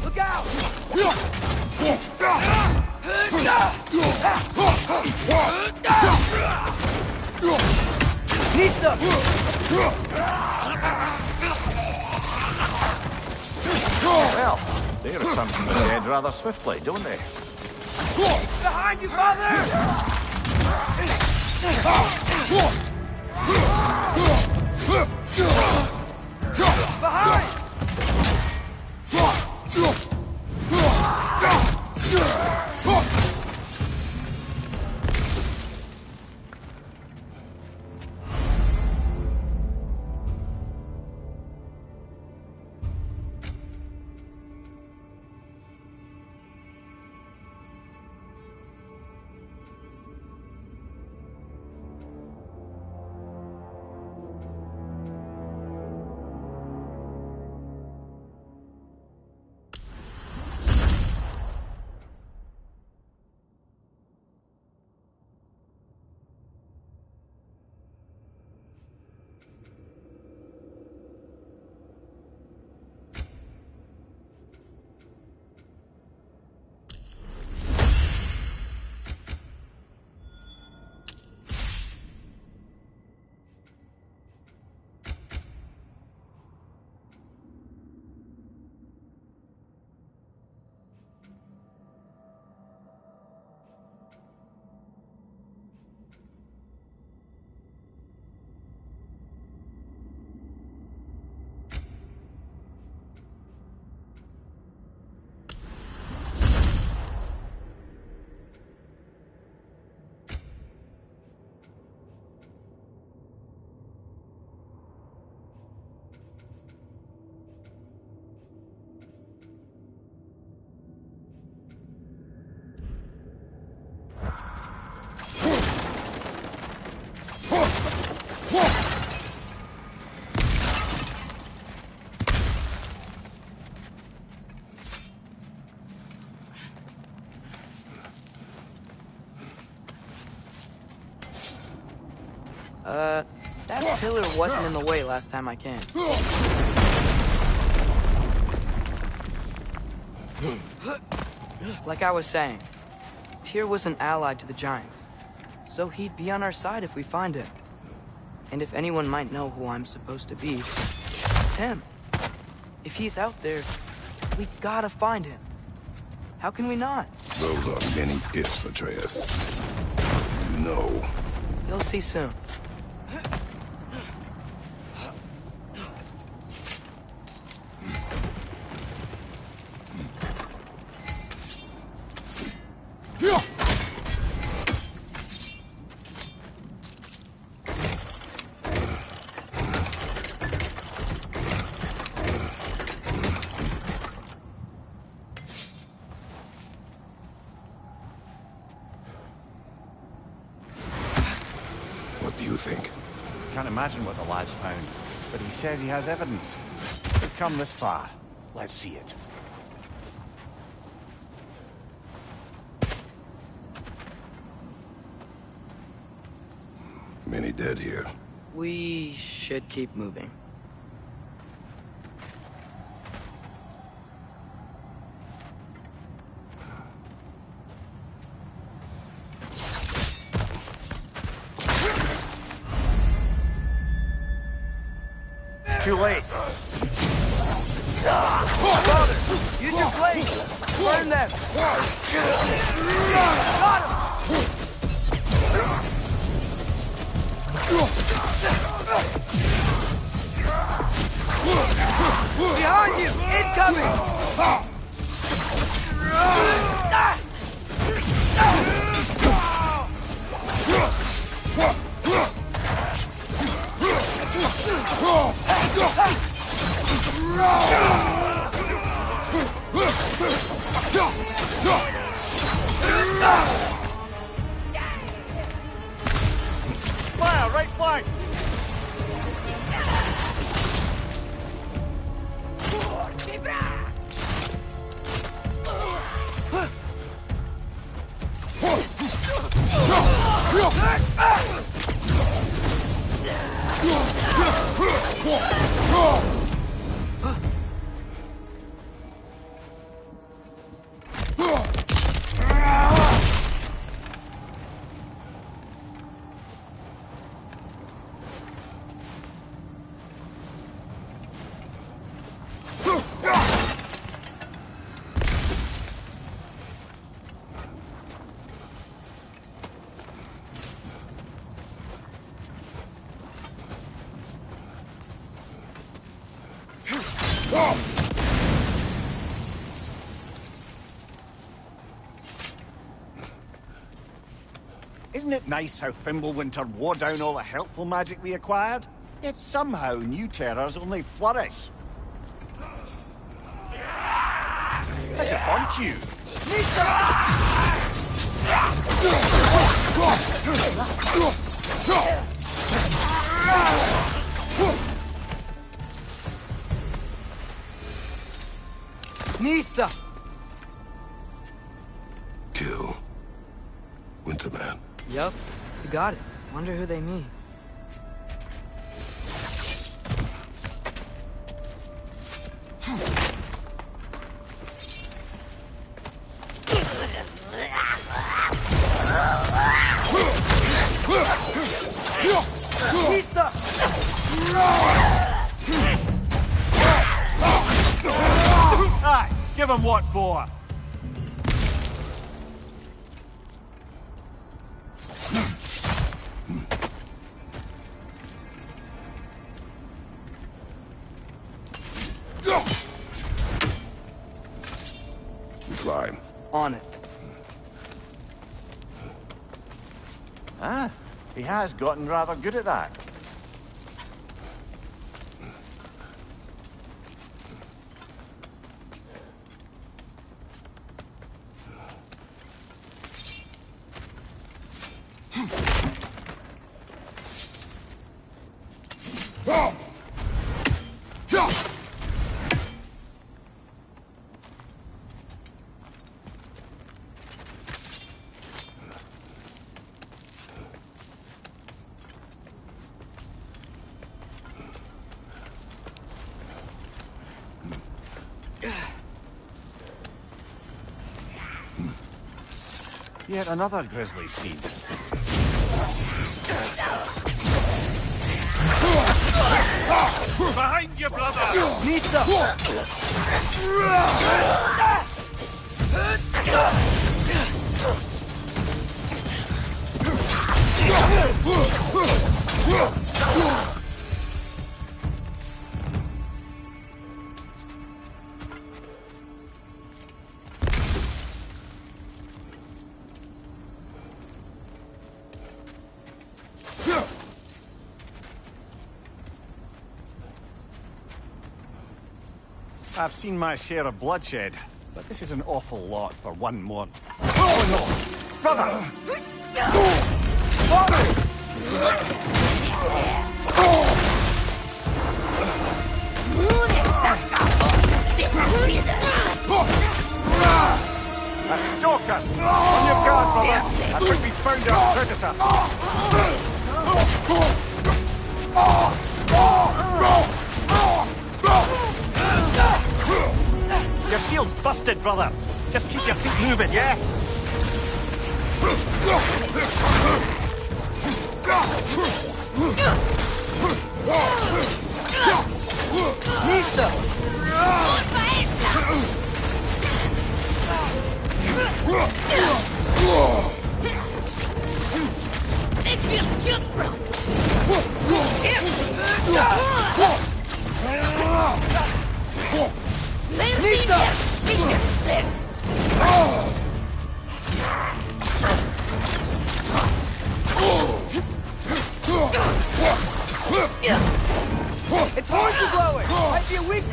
Look out! Nista! Well, they're something the dead rather swiftly, don't they? Behind you, father! Behind! That pillar wasn't in the way last time I came. Like I was saying, Tyr was an ally to the giants, so he'd be on our side if we find him. And if anyone might know who I'm supposed to be, it's him. If he's out there, we gotta find him. How can we not? Those are many ifs, Atreus. You know. You'll see soon. What do you think? Can't imagine what the lad's found, but he says he has evidence. We've come this far. Let's see it. Many dead here. We should keep moving. Too late. Father, use your blade! Burn them! Got him! Behind you! Incoming! Fire, right flank! Isn't it nice how Fimbulwinter wore down all the helpful magic we acquired? Yet somehow new terrors only flourish. That's a fun cue. Nista! Kill Winterman. Yup, you got it. Wonder who they mean. Nista! Aye, give him what for. We climb. On it. Ah, he has gotten rather good at that. Yet another grisly scene. Behind you, brother! Nista! I've seen my share of bloodshed, but this is an awful lot for one more. Oh no! Brother! A stalker! On your guard, brother! I think we found our predator! Your shield's busted, brother! Just keep your feet moving, yeah? Its horns are glowing! Might be a weak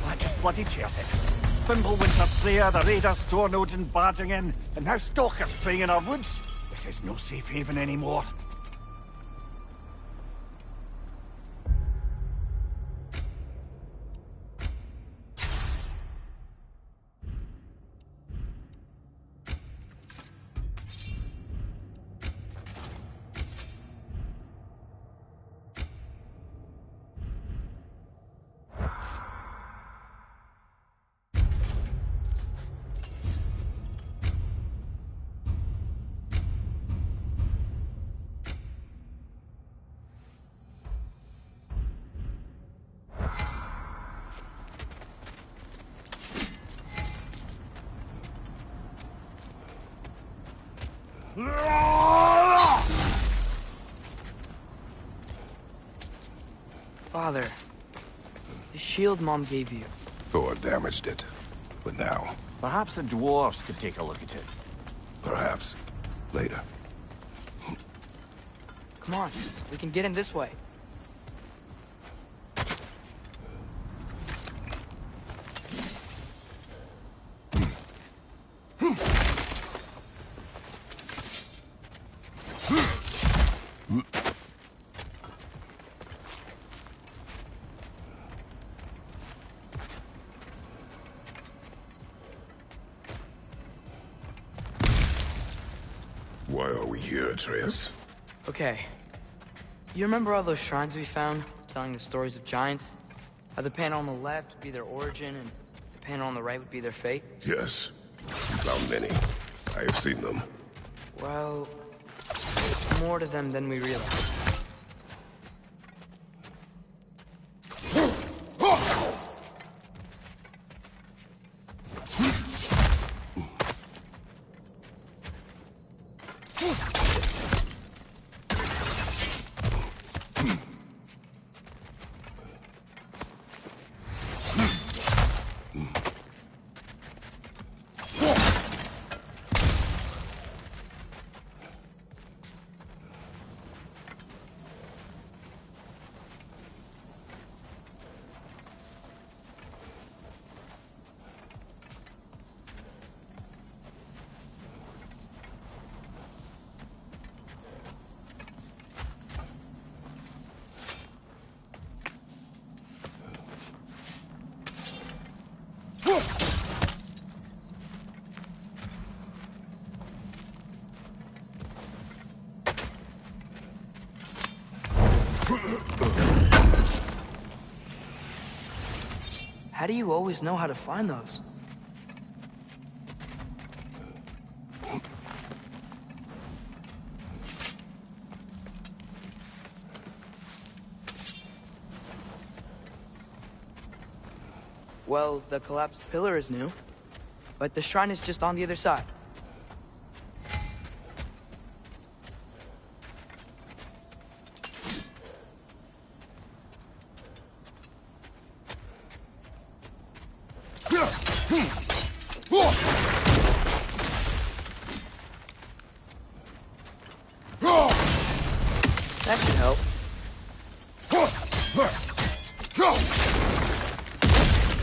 That just bloody tears it. Fimbulwinter's there, the raiders storm Odin barging in, and now stalkers preying in our woods. This is no safe haven anymore. Father, the shield Mom gave you. Thor damaged it. But now, Perhaps the dwarves could take a look at it. perhaps, later. Come on, we can get in this way. Why are we here, Atreus? Okay. You remember all those shrines we found, telling the stories of giants? How the panel on the left would be their origin, and the panel on the right would be their fate? Yes. We found many. I have seen them. Well, there's more to them than we realize. How do you always know how to find those? Well, the collapsed pillar is new, but the shrine is just on the other side. That should help.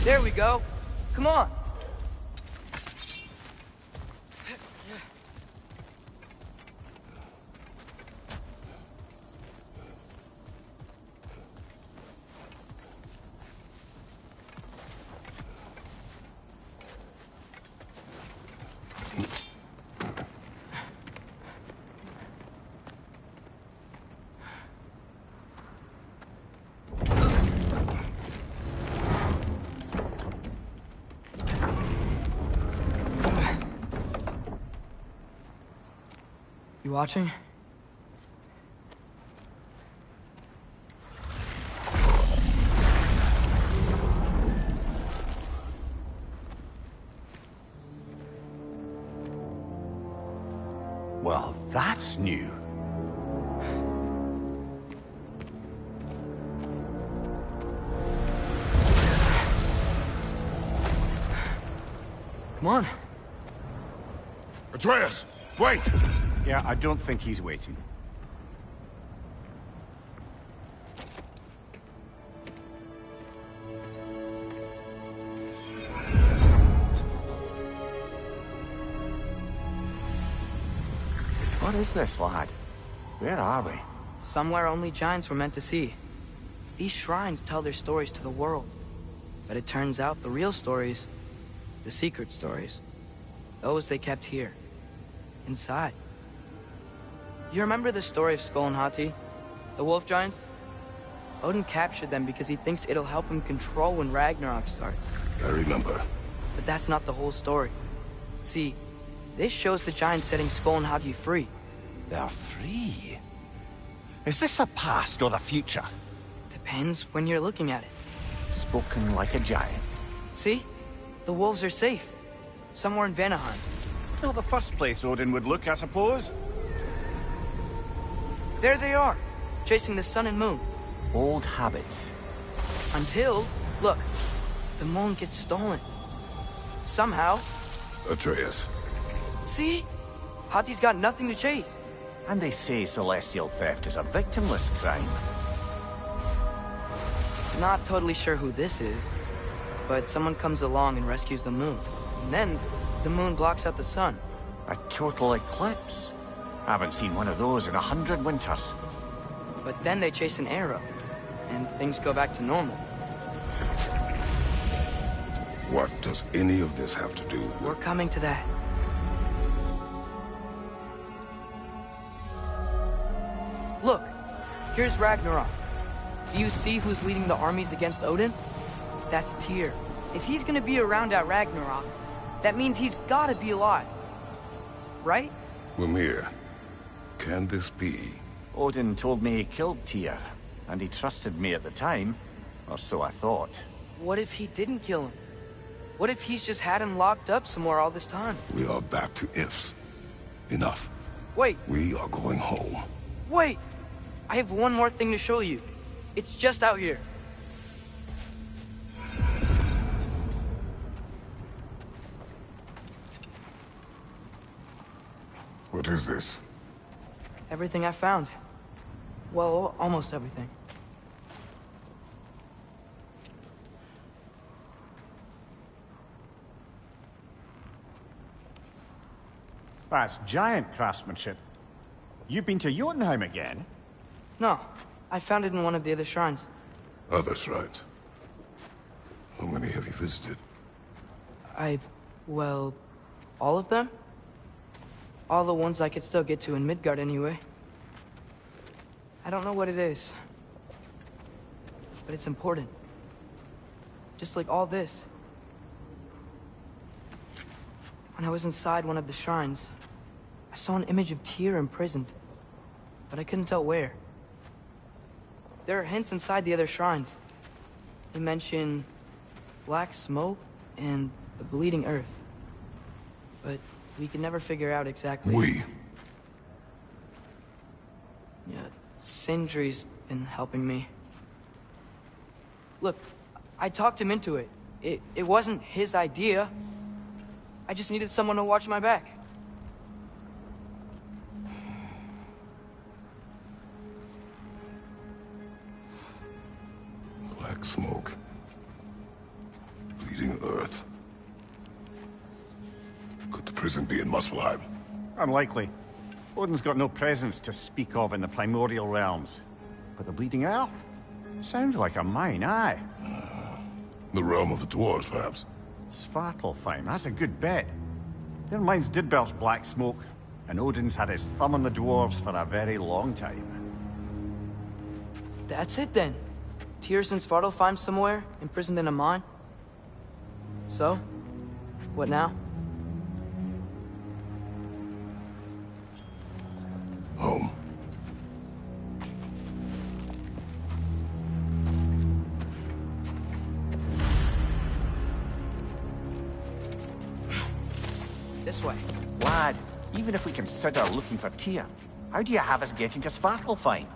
There we go. Come on. You watching? Well, that's new. Come on. Atreus, wait! Yeah, I don't think he's waiting. What is this, lad? Where are we? Somewhere only giants were meant to see. These shrines tell their stories to the world. But it turns out the real stories, the secret stories, those they kept here, inside. You remember the story of Skull and Hati, the wolf giants? Odin captured them because he thinks it'll help him control when Ragnarok starts. I remember. But that's not the whole story. See, this shows the giants setting Skull and Hati free. They're free. Is this the past or the future? Depends when you're looking at it. Spoken like a giant. See? The wolves are safe. Somewhere in Vanaheim. Not the first place Odin would look, I suppose. There they are, chasing the sun and moon. Old habits. Until, look, the moon gets stolen. Somehow. Atreus. See? Hati's got nothing to chase. And they say celestial theft is a victimless crime. Not totally sure who this is, but someone comes along and rescues the moon. And then, the moon blocks out the sun. A total eclipse. I haven't seen one of those in 100 winters. But then they chase an arrow, and things go back to normal. What does any of this have to do with... We're coming to that. Look, here's Ragnarok. Do you see who's leading the armies against Odin? That's Tyr. If he's gonna be around at Ragnarok, that means he's gotta be alive. Right? Mimir, can this be? Odin told me he killed Tyr, and he trusted me at the time, or so I thought. What if he didn't kill him? What if he's just had him locked up somewhere all this time? We are back to ifs. Enough. Wait, We are going home. wait! I have one more thing to show you. It's just out here. What is this? Everything I found. Well, almost everything. That's giant craftsmanship. You've been to Jotunheim again? No, I found it in one of the other shrines. Others, right? How many have you visited? Well, all of them? All the ones I could still get to in Midgard anyway. I don't know what it is. But it's important. Just like all this. When I was inside one of the shrines, I saw an image of Tyr imprisoned. But I couldn't tell where. There are hints inside the other shrines. They mention black smoke and the bleeding earth. But we could never figure out exactly. We. Yeah, Sindri's been helping me. Look, I talked him into it. It wasn't his idea. I just needed someone to watch my back. Black smoke. Bleeding earth. Could the prison be in Muspelheim? Unlikely. Odin's got no presence to speak of in the primordial realms. But the Bleeding Earth? Sounds like a mine, aye. The realm of the dwarves, perhaps? Svartalfheim, that's a good bet. Their mines did belch black smoke, and Odin's had his thumb on the dwarves for a very long time. That's it then. Tyr's in Svartalfheim somewhere, imprisoned in a mine. So, what now? this way. Lad, even if we consider looking for Tyr, how do you have us getting to Svartalfheim?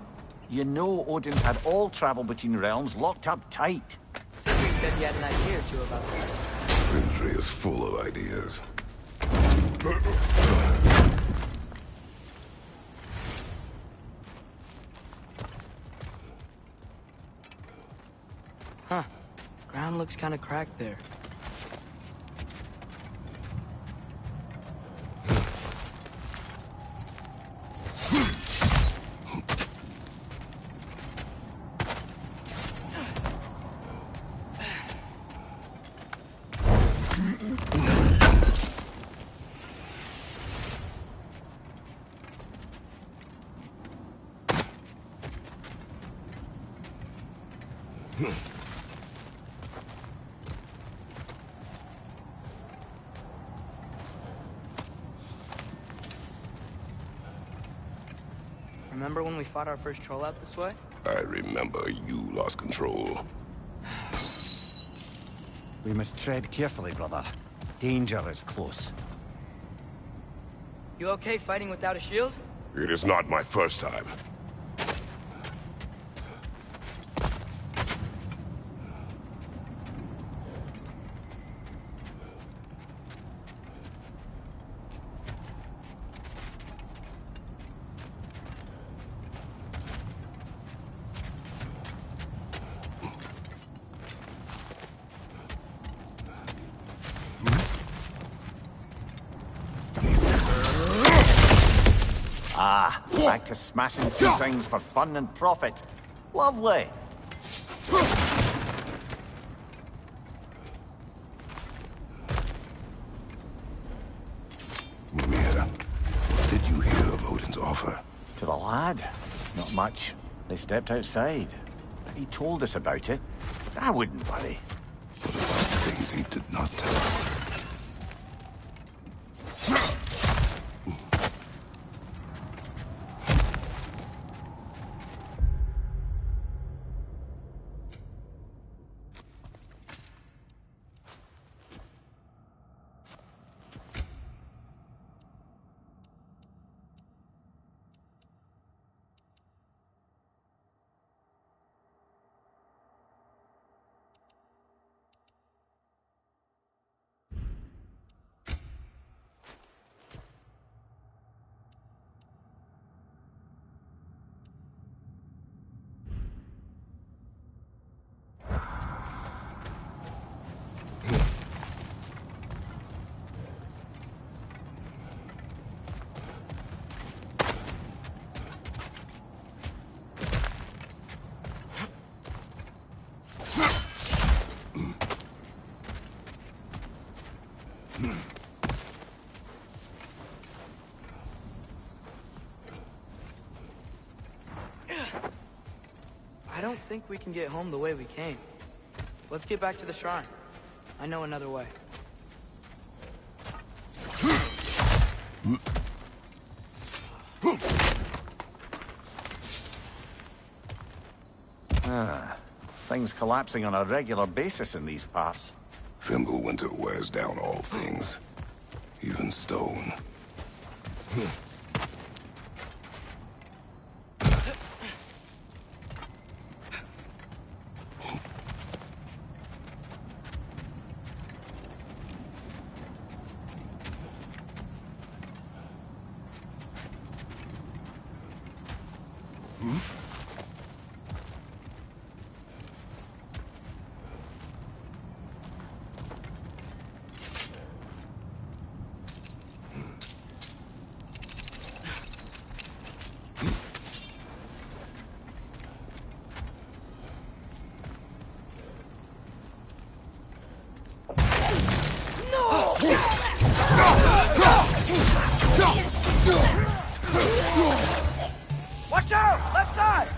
You know Odin's had all travel between realms locked up tight. Sindri said he had an idea or two about that. Sindri is full of ideas. Huh. Ground looks kind of cracked there. Remember when we fought our first troll out this way? I remember you lost control. We must tread carefully, brother. Danger is close. You okay fighting without a shield? It is not my first time. Back to smashing two things for fun and profit. Lovely. Mimir, what did you hear of Odin's offer? To the lad? Not much. They stepped outside. But he told us about it. I wouldn't worry. What about things he did not tell us? I don't think we can get home the way we came. Let's get back to the shrine. I know another way. Things collapsing on a regular basis in these parts. Fimbulwinter wears down all things, even stone. Watch out! Left side!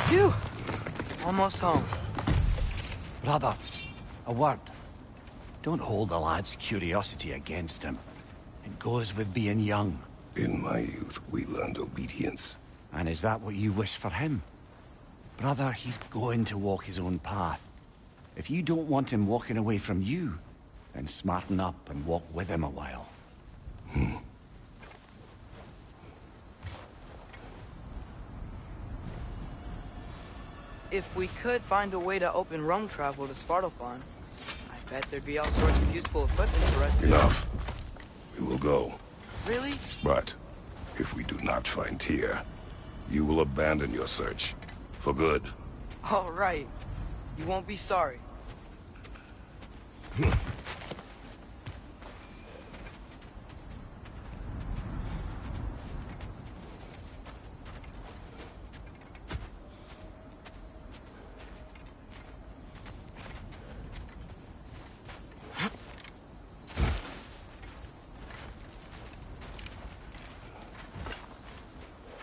Phew! Almost home. Brother, a word. Don't hold the lad's curiosity against him. It goes with being young. In my youth, we learned obedience. And is that what you wish for him? Brother, he's going to walk his own path. If you don't want him walking away from you, then smarten up and walk with him a while. If we could find a way to open realm travel to Svartalfheim, I bet there'd be all sorts of useful equipment for us to... Enough. We will go. Really? But if we do not find Tyr, you will abandon your search. For good. All right. You won't be sorry.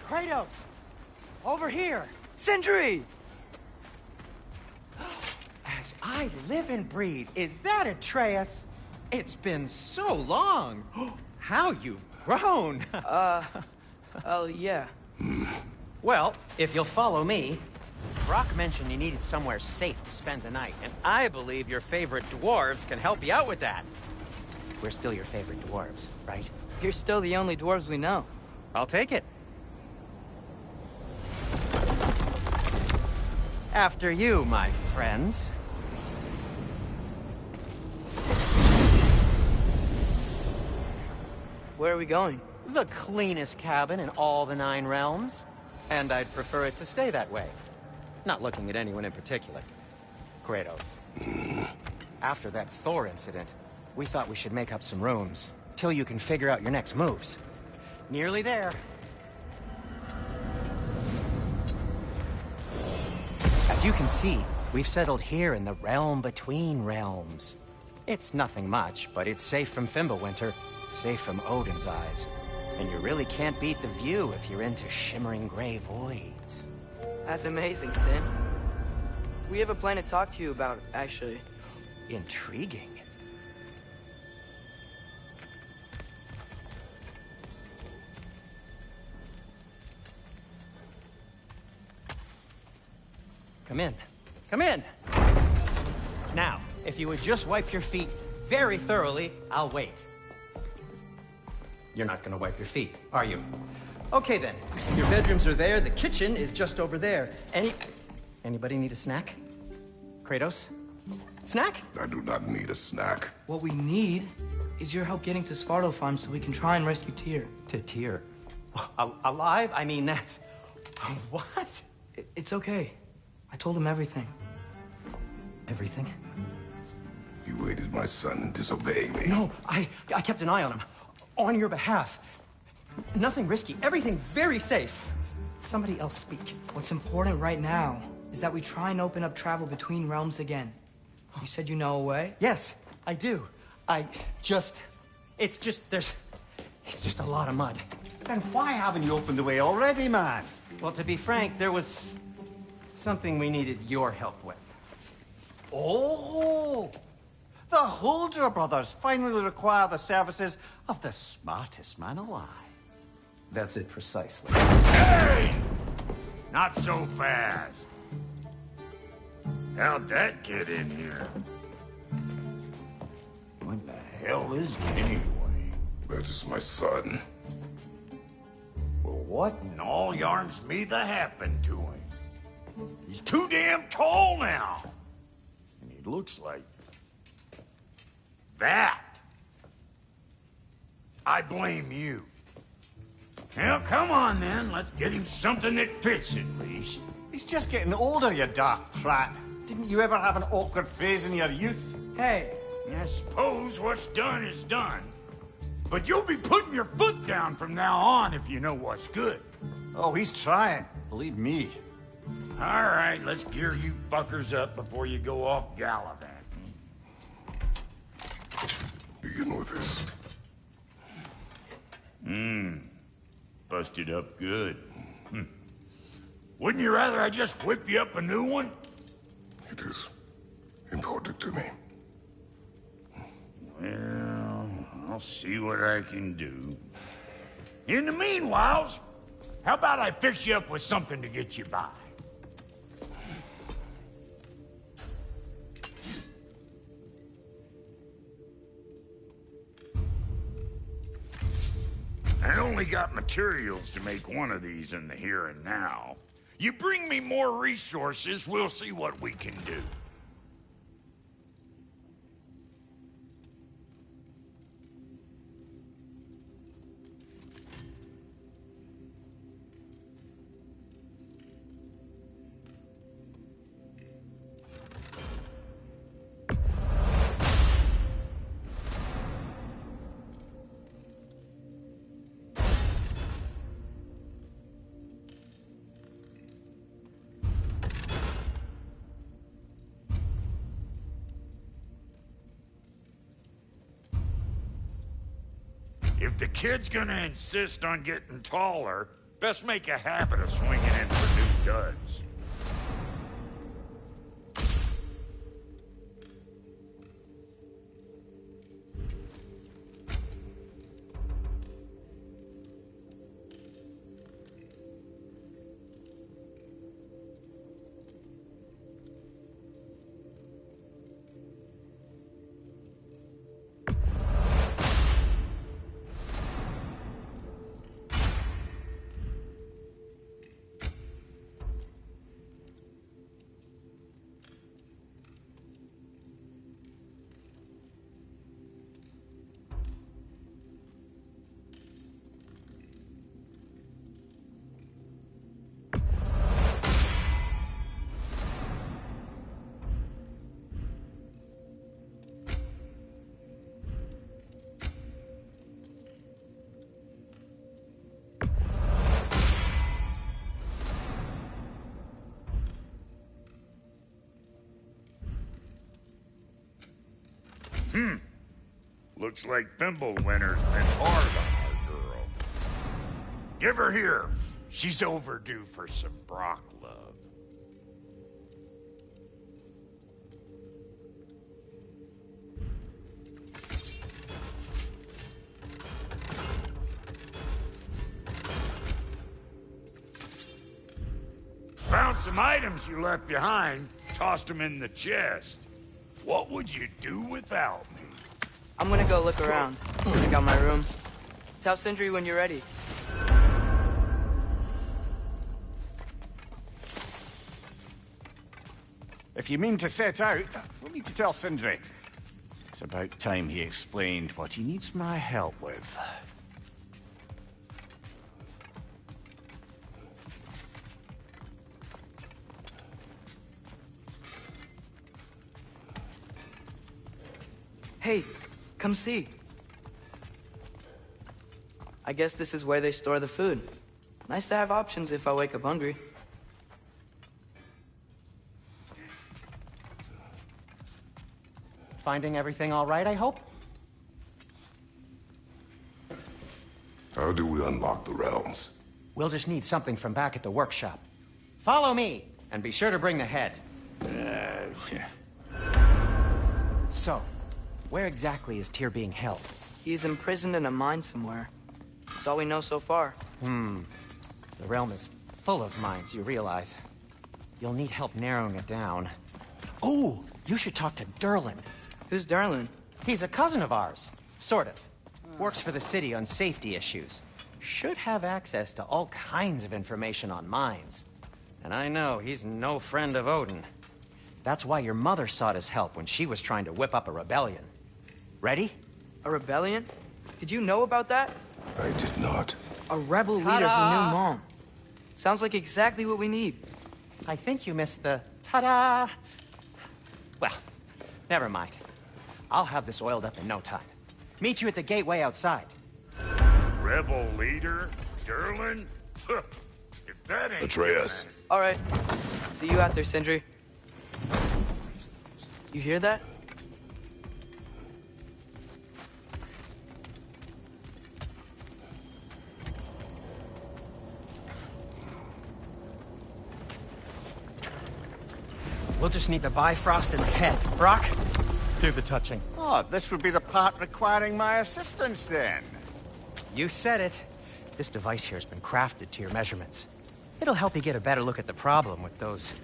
Kratos! Over here! Sindri! As I live and breathe, is that Atreus? It's been so long! How you've grown! Oh, yeah. Well, if you'll follow me, Brock mentioned you needed somewhere safe to spend the night, and I believe your favorite dwarves can help you out with that. We're still your favorite dwarves, right? You're still the only dwarves we know. I'll take it. After you, my friends. Where are we going? The cleanest cabin in all the 9 realms. And I'd prefer it to stay that way. Not looking at anyone in particular. Kratos. After that Thor incident, we thought we should make up some rooms, till you can figure out your next moves. Nearly there. As you can see, we've settled here in the realm between realms. It's nothing much, but it's safe from Fimbulwinter, safe from Odin's eyes. And you really can't beat the view if you're into shimmering gray voids. That's amazing, Sin. We have a plan to talk to you about, actually. Intriguing. Come in. Come in! Now, if you would just wipe your feet very thoroughly, I'll wait. You're not gonna wipe your feet, are you? Okay then. Your bedrooms are there, the kitchen is just over there. Anybody need a snack? Kratos? Snack? I do not need a snack. What we need is your help getting to Svartalfheim so we can try and rescue Tyr. To Tyr? Alive? I mean, that's... What? It's okay. I told him everything. Everything? You aided my son in disobeying me. No, I kept an eye on him. On your behalf. Nothing risky. Everything very safe. Somebody else speak. What's important right now is that we try and open up travel between realms again. You said you know a way? Yes, I do. It's just a lot of mud. Then why haven't you opened the way already, man? Well, to be frank, there was something we needed your help with. Oh! The Holder brothers finally require the services of the smartest man alive. That's it precisely. Hey! Not so fast. How'd that get in here? hell is he anyway? That is my son. Well, what in all yarns me that happened to him? He's too damn tall now. And he looks like... that. I blame you. Well, come on then. Let's get him something that fits at least. He's just getting older, you daft prat. Didn't you ever have an awkward phase in your youth? Hey, I suppose what's done is done. But you'll be putting your foot down from now on if you know what's good. Oh, he's trying. Believe me. All right, let's gear you fuckers up before you go off gallivanting. Begin with this. Busted up good. Wouldn't you rather I just whip you up a new one? It is important to me. Well, I'll see what I can do. In the meanwhile, how about I fix you up with something to get you by? I only got materials to make one of these in the here and now. You bring me more resources, we'll see what we can do. If the kid's gonna insist on getting taller, best make a habit of swinging in for new duds. Looks like Thimblewinter's been hard on our girl. Give her here. She's overdue for some Brock love. Found some items you left behind, tossed them in the chest. What would you do without me? I'm gonna go look around. Check out my room. Tell Sindri when you're ready. If you mean to set out, we'll need to tell Sindri. It's about time he explained what he needs my help with. Hey, come see. I guess this is where they store the food. Nice to have options if I wake up hungry. Finding everything all right, I hope? How do we unlock the realms? We'll just need something from back at the workshop. Follow me, and be sure to bring the head. So, where exactly is Tyr being held? He's imprisoned in a mine somewhere. That's all we know so far. The realm is full of mines, you realize. You'll need help narrowing it down. Oh, you should talk to Durlin. Who's Darlin? He's a cousin of ours. Sort of. Works for the city on safety issues. Should have access to all kinds of information on mines. And I know he's no friend of Odin. That's why your mother sought his help when she was trying to whip up a rebellion. Ready? A rebellion? Did you know about that? I did not. A rebel leader who knew Mom. Sounds like exactly what we need. I think you missed the ta-da. Well, never mind. I'll have this oiled up in no time. Meet you at the gateway outside. Rebel leader? Durlin? If that ain't... Atreus. All right. See you out there, Sindri. You hear that? We'll just need the Bifrost in the head. Brock, do the touching. Oh, this would be the part requiring my assistance, then. You said it. This device here has been crafted to your measurements. It'll help you get a better look at the problem with those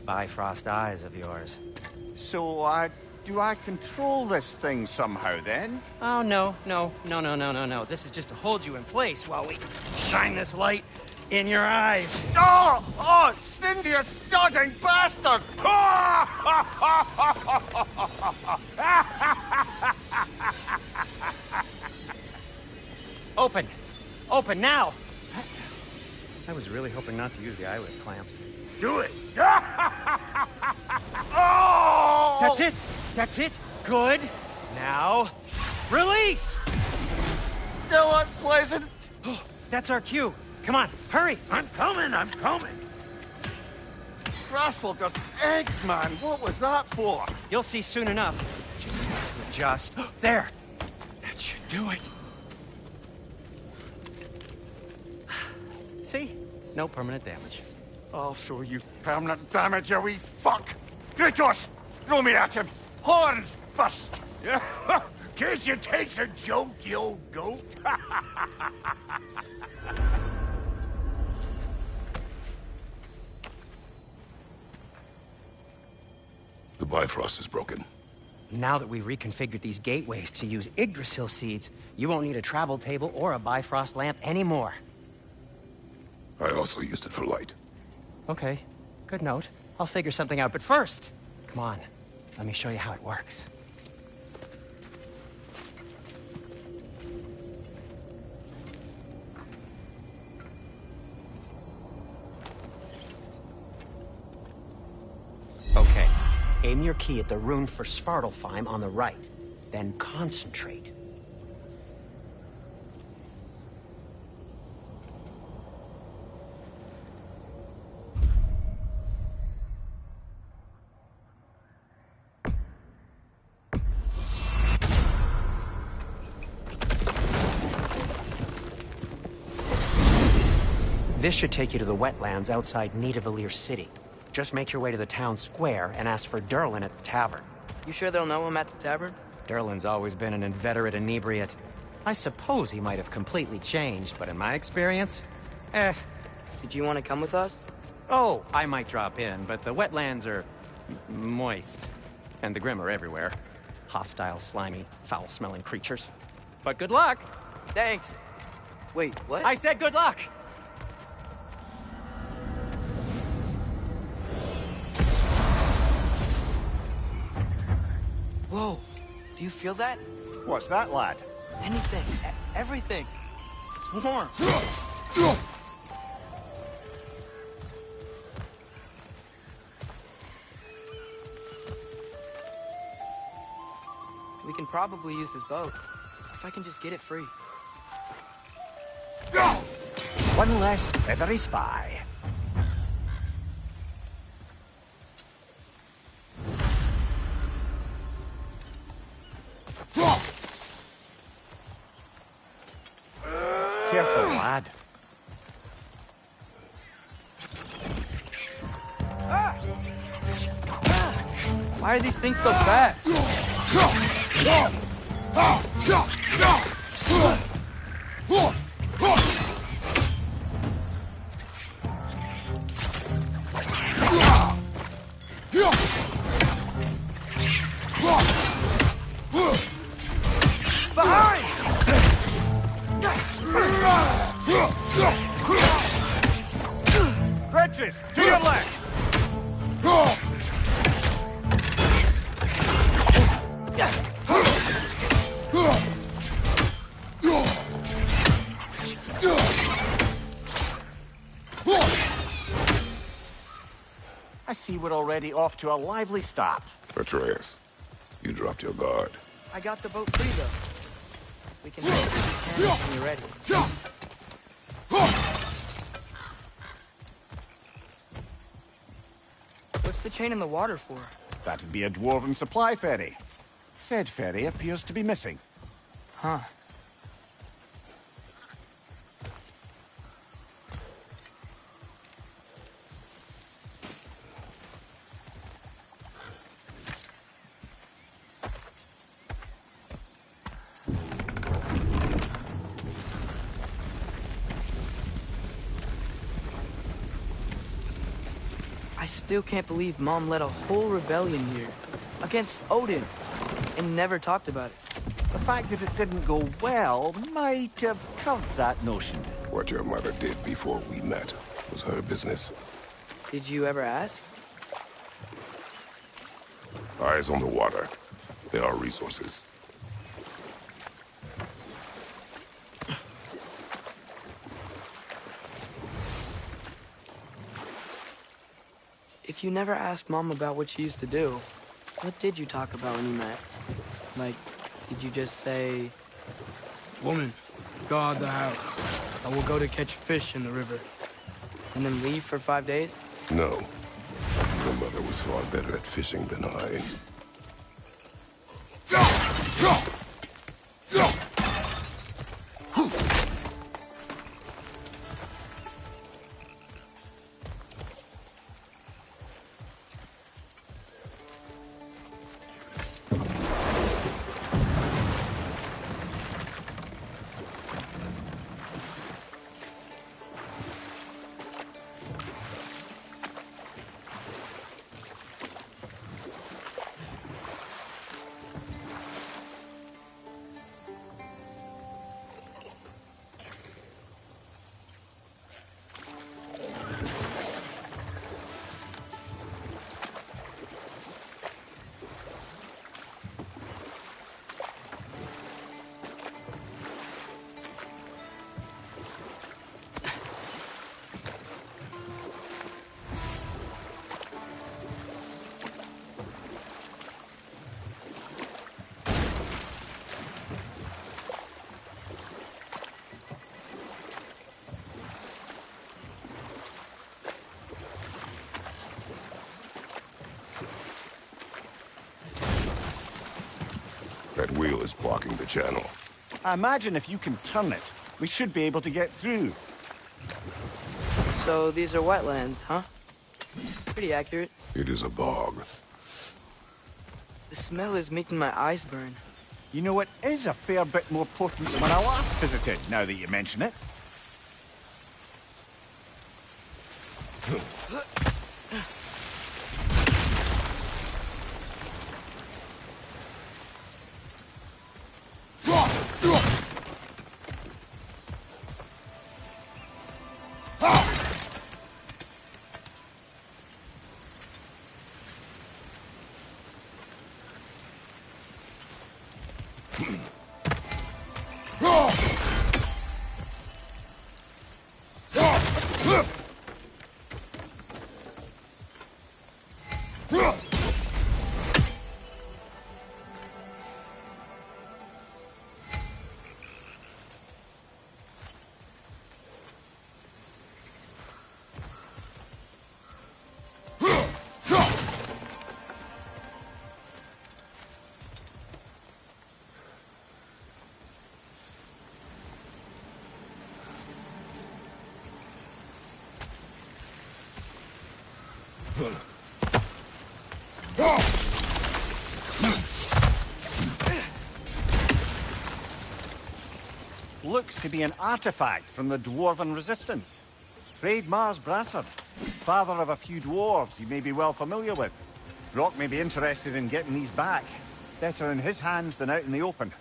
Bifrost eyes of yours. So, do I control this thing somehow, then? Oh, no. This is just to hold you in place while we shine this light in your eyes. Oh, Cindy, you sodding bastard! Open! Open now! I was really hoping not to use the eyelid clamps. Do it! Oh! That's it! That's it! Good! Now, release! Still unpleasant. That's our cue. Come on, hurry! I'm coming! Grassfalker's eggs, man. What was that for? You'll see soon enough. Just have to adjust. There! That should do it. See? No permanent damage. I'll show you permanent damage, you wee fuck! Kratos! Throw me at him! Horns first! Yeah. Guess you takes a joke, you old goat. The Bifrost is broken. Now that we've reconfigured these gateways to use Yggdrasil seeds, you won't need a travel table or a Bifrost lamp anymore. I also used it for light. Okay, good note. I'll figure something out, but first, come on, let me show you how it works. Okay, aim your key at the rune for Svartalfheim on the right, then concentrate. This should take you to the wetlands outside Nidavellir City. Just make your way to the town square and ask for Durlin at the tavern. You sure they'll know him at the tavern? Durlin's always been an inveterate inebriate. I suppose he might have completely changed, but in my experience, Did you want to come with us? Oh, I might drop in, but the wetlands are moist. And the Grim are everywhere. Hostile, slimy, foul-smelling creatures. But good luck! Thanks. Wait, what? I said good luck! Whoa, do you feel that? What's that, lad? Anything, everything. It's warm. We can probably use his boat. If I can just get it free. One less feathery spy. Careful, lad. Why are these things so fast? Behind! see we're already off to a lively start. Atreus, you dropped your guard. I got the boat free, though. We can head to the cannon when you're ready. What's the chain in the water for? That'd be a dwarven supply ferry. Said ferry appears to be missing. Huh. I still can't believe Mom led a whole rebellion here. Against Odin. And never talked about it. The fact that it didn't go well might have curbed that notion. What your mother did before we met was her business. Did you ever ask? Eyes on the water. There are resources. If you never asked Mom about what she used to do, what did you talk about when you met? Like, did you just say, "Woman, guard the house. I will go to catch fish in the river," and then leave for 5 days? No. Your mother was far better at fishing than I. That wheel is blocking the channel. I imagine if you can turn it, we should be able to get through. So these are wetlands, huh? Pretty accurate. It is a bog. The smell is making my eyes burn. You know, it is a fair bit more potent than when I last visited, now that you mention it. Looks to be an artifact from the Dwarven Resistance. Mars Brassard, father of a few dwarves you may be well familiar with. Rock may be interested in getting these back. Better in his hands than out in the open.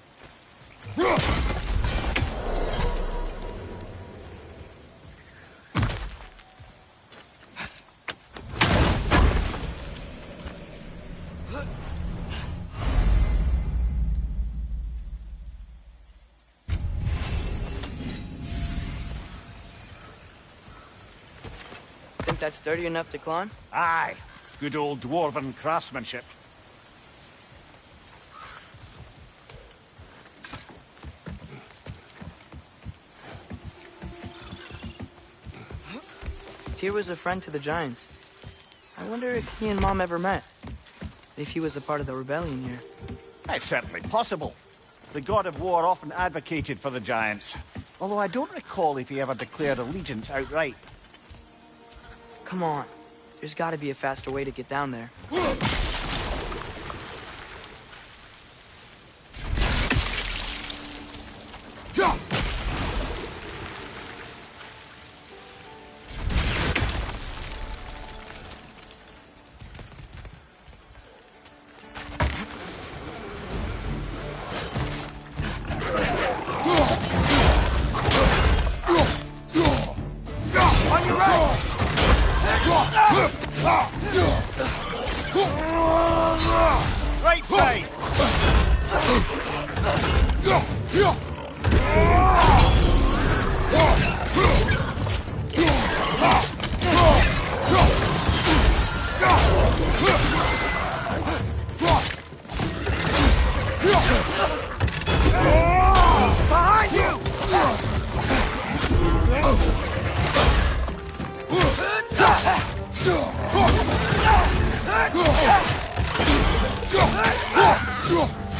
Think that's sturdy enough to climb? Aye. good old dwarven craftsmanship. Tyr was a friend to the Giants. I wonder if he and Mom ever met. If he was a part of the rebellion here. It's certainly possible. The god of war often advocated for the Giants. Although I don't recall if he ever declared allegiance outright. Come on. There's gotta be a faster way to get down there. Right side! Behind you!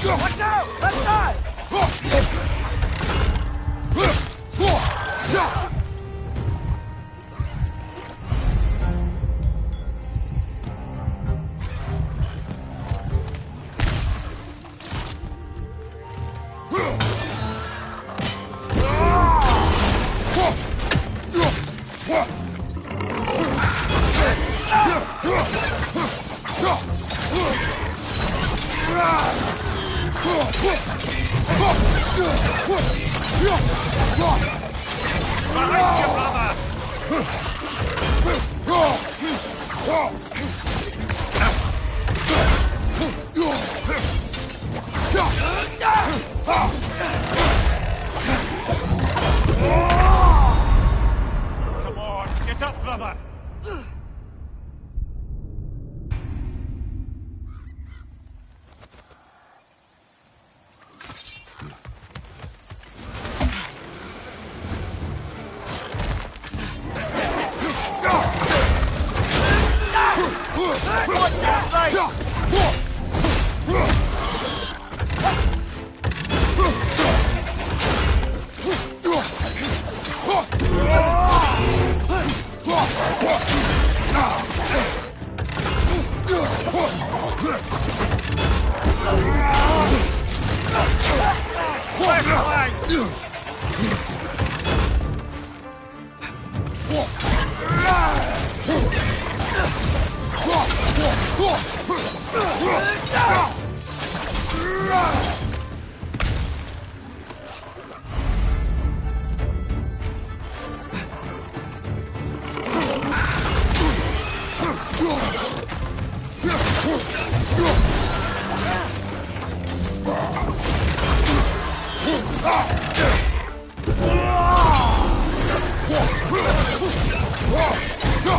Watch out! Left side! Come on, get up, brother!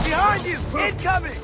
Behind you! Incoming!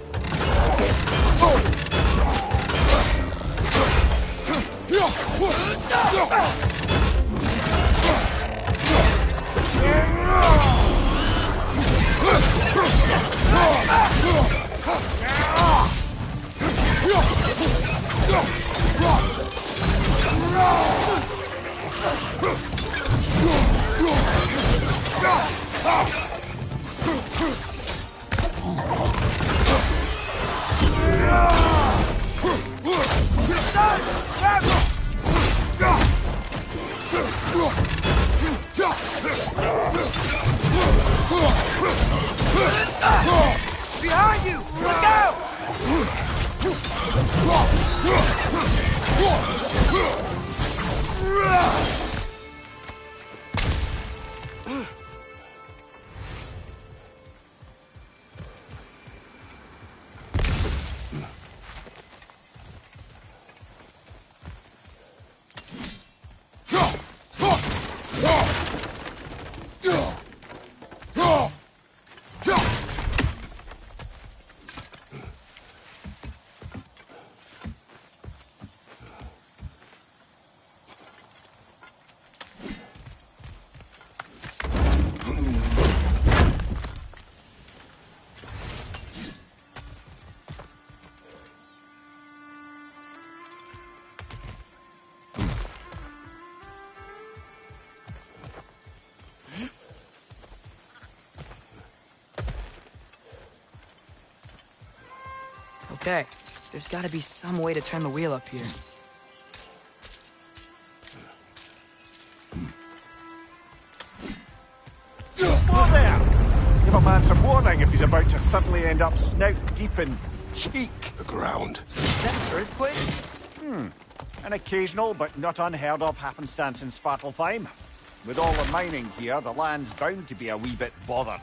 Okay, there's gotta be some way to turn the wheel up here. Whoa there! Give a man some warning if he's about to suddenly end up snout deep in cheek. The ground. Is that an earthquake? An occasional but not unheard of happenstance in Svartalfheim. With all the mining here, the land's bound to be a wee bit bothered.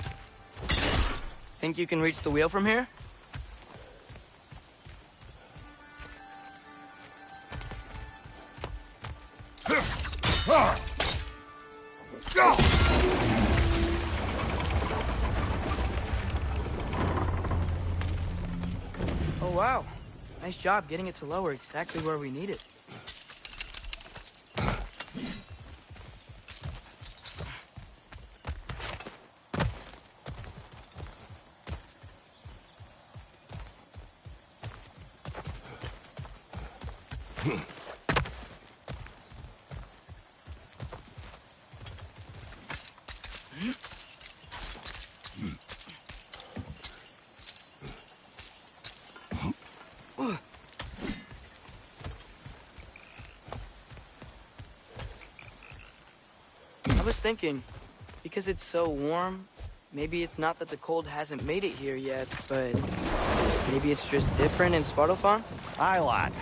Think you can reach the wheel from here? Oh wow. Nice job getting it to lower exactly where we need it. I was thinking, because it's so warm, maybe it's not that the cold hasn't made it here yet, but maybe it's just different in Svartalfheim? Aye, lad.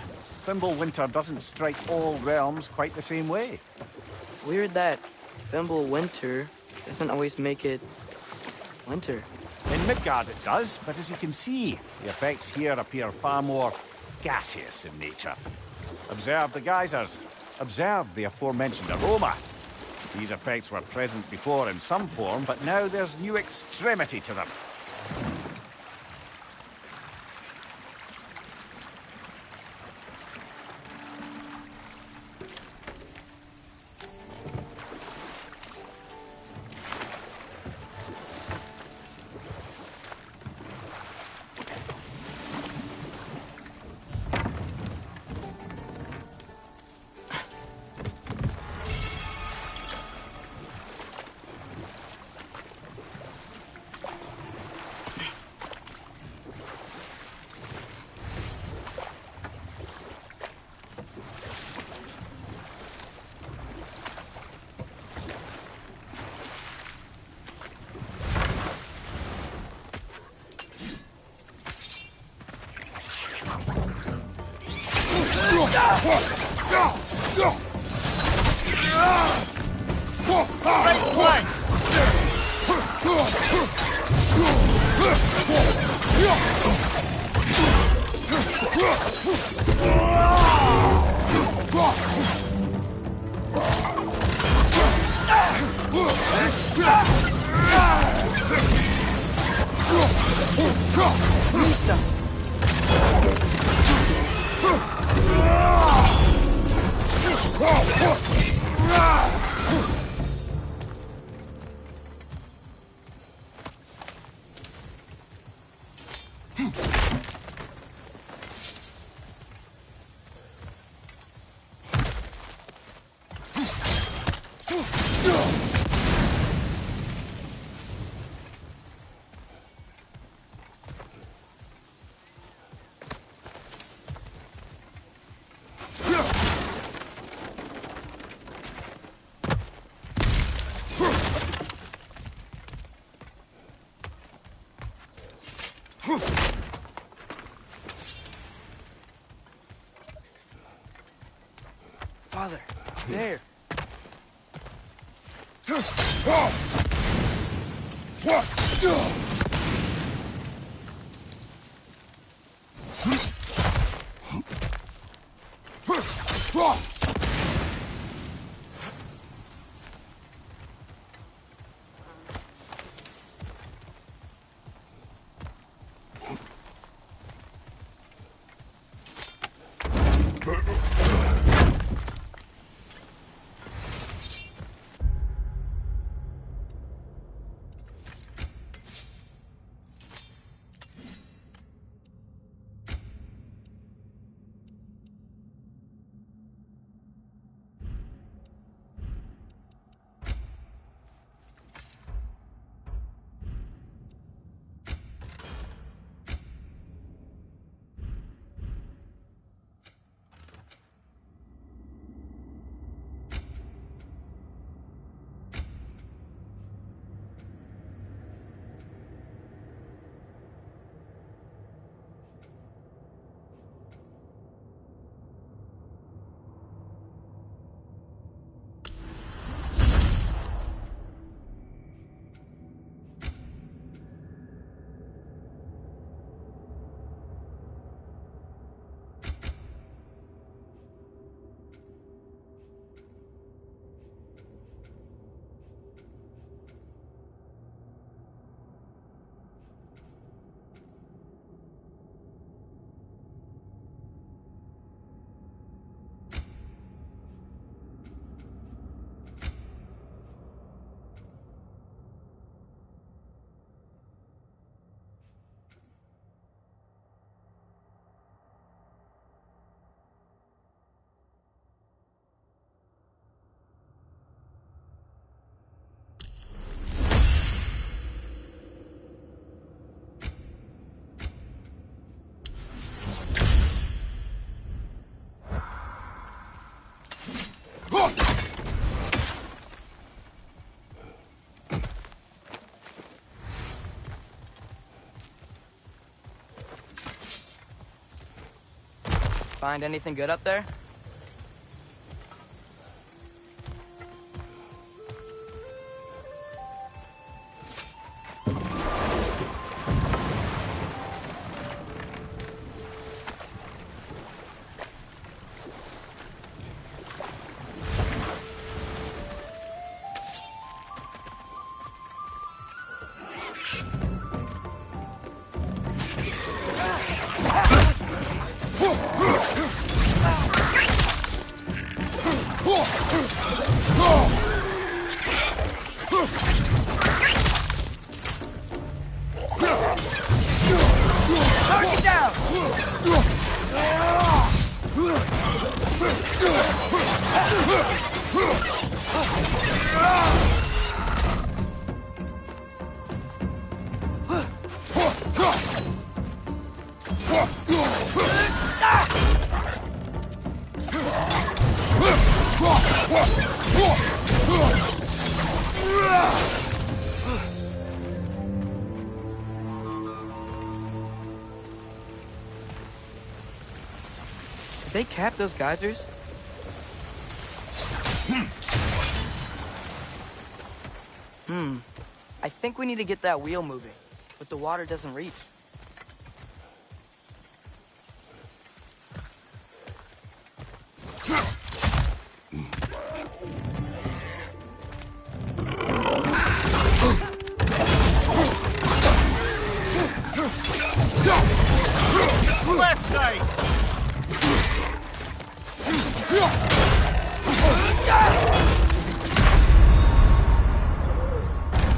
Winter doesn't strike all realms quite the same way. Weird that Winter doesn't always make it winter. In Midgard it does, but as you can see, the effects here appear far more gaseous in nature. Observe the geysers. Observe the aforementioned aroma. These effects were present before in some form, but now there's new extremity to them. Father, there. Find anything good up there? Target down! Did they cap those geysers? I think we need to get that wheel moving, but the water doesn't reach. Left side!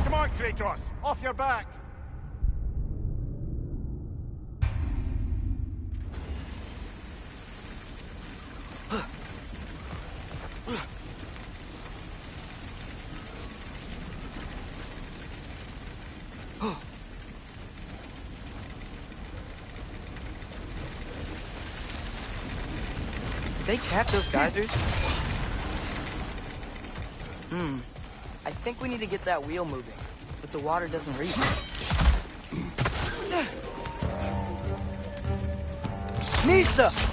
Come on, Kratos! Off your back! Did they cap those geysers? I think we need to get that wheel moving, but the water doesn't reach. Nista!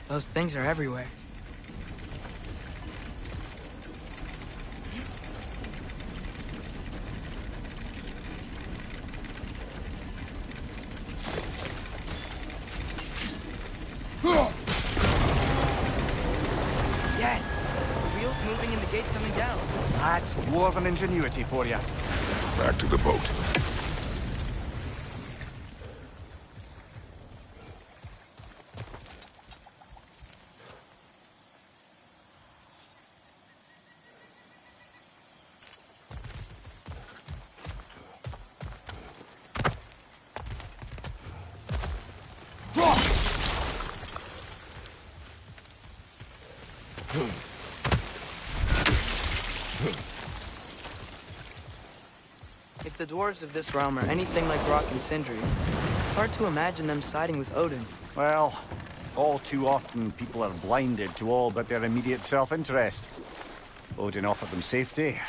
Those things are everywhere. Yes! The wheel's moving and the gate's coming down. That's dwarven ingenuity for you. Back to the boat. If the dwarves of this realm are anything like Rock and Sindri, it's hard to imagine them siding with Odin. Well, all too often people are blinded to all but their immediate self-interest. Odin offered them safety,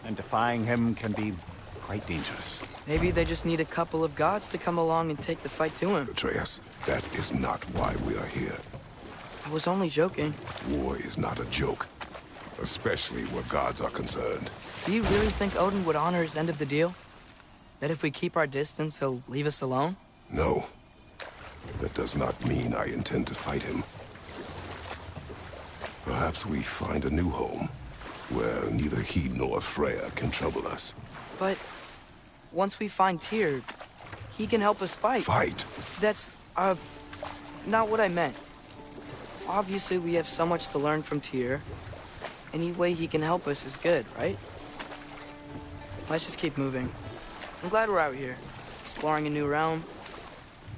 and defying him can be quite dangerous. Maybe they just need a couple of gods to come along and take the fight to him. Atreus, that is not why we are here. I was only joking. War is not a joke, especially where gods are concerned. Do you really think Odin would honor his end of the deal? That if we keep our distance, he'll leave us alone? No. That does not mean I intend to fight him. Perhaps we find a new home, where neither he nor Freya can trouble us. But once we find Tyr, he can help us fight. Fight? That's, not what I meant. Obviously, we have so much to learn from Tyr. Any way he can help us is good, right? Let's just keep moving. I'm glad we're out here, exploring a new realm.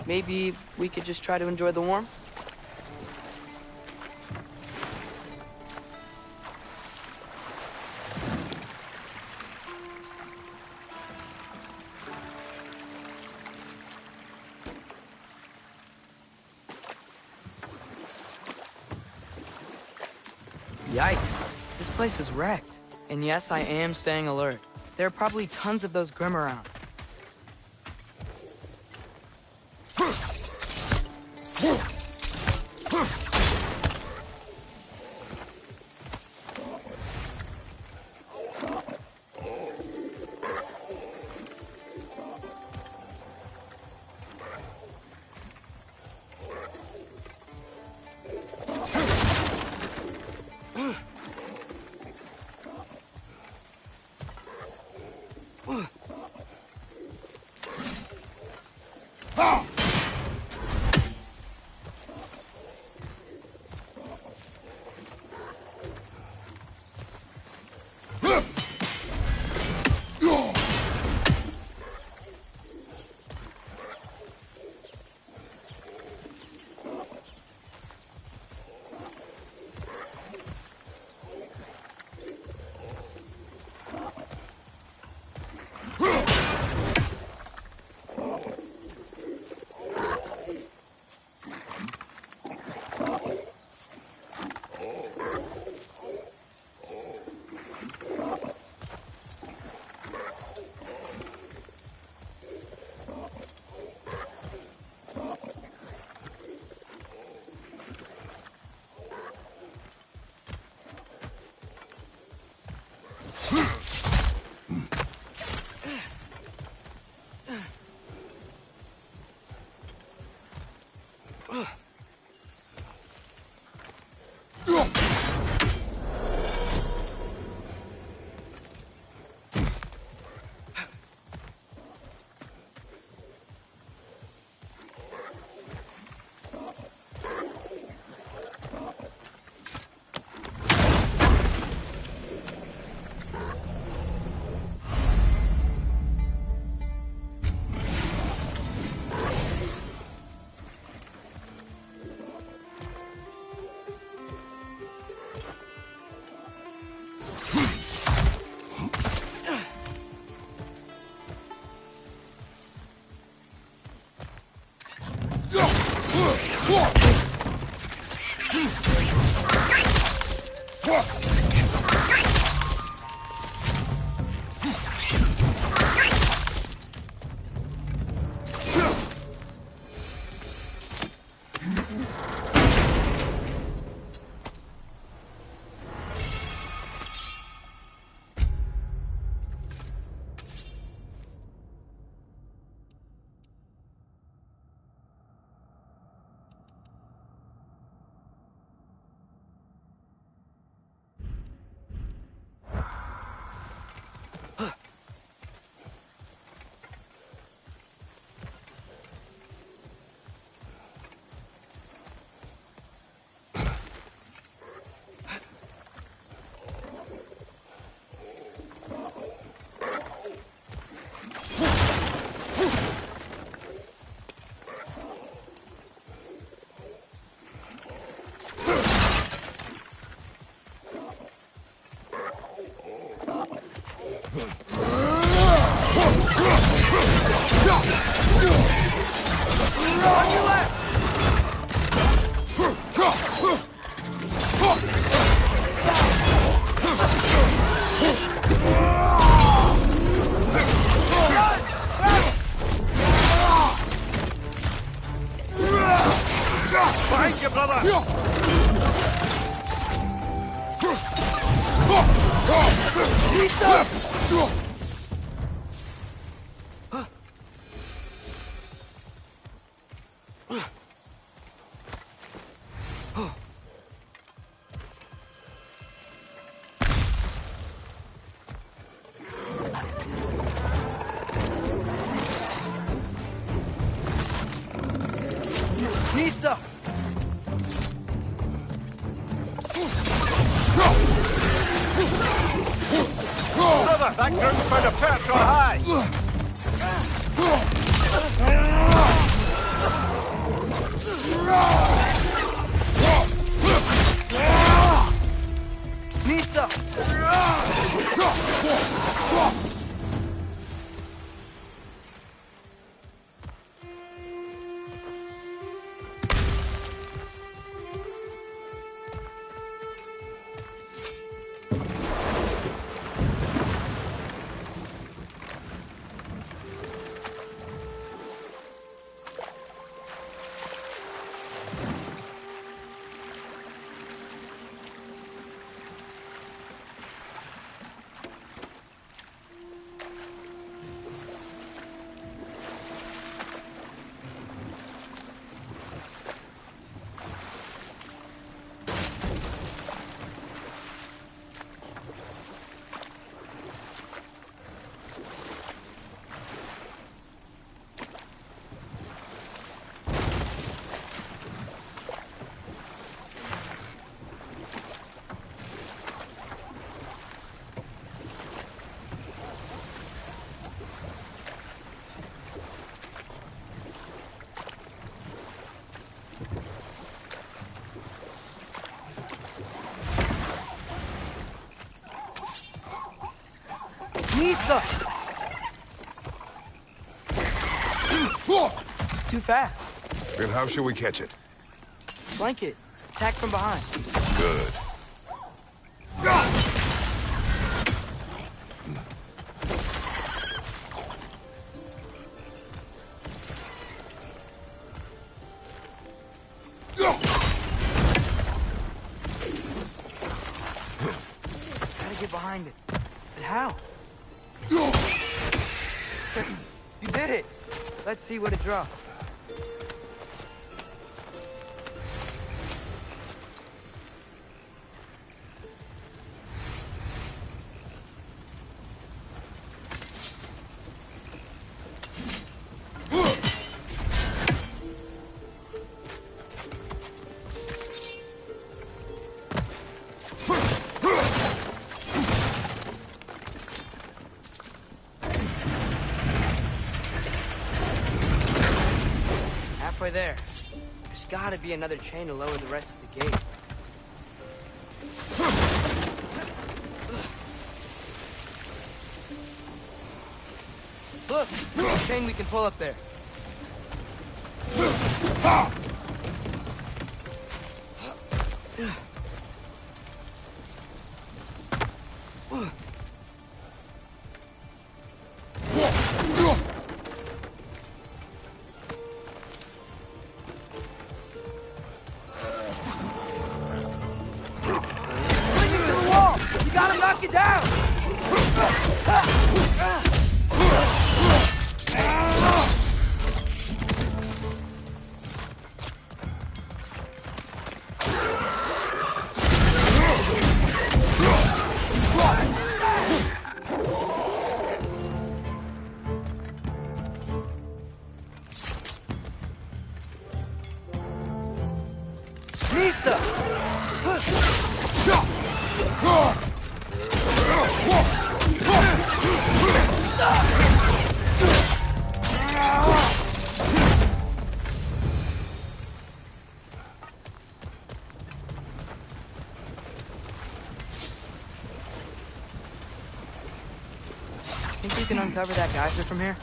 Maybe we could just try to enjoy the warmth? Yikes. This place is wrecked. And yes, I am staying alert. There are probably tons of those Grimm around. Behind you, brother! Nista! Brother, that group's found a perch on high! Nista! Mista! It's too fast. Then how shall we catch it? Flank it. Attack from behind. Good. Gotta get behind it. But how? You did it! Let's see what it dropped. Halfway there. There's gotta be another chain to lower the rest of the gate. Look! There's a chain we can pull up there. Knock it down! Mista! Think you can uncover that geyser from here?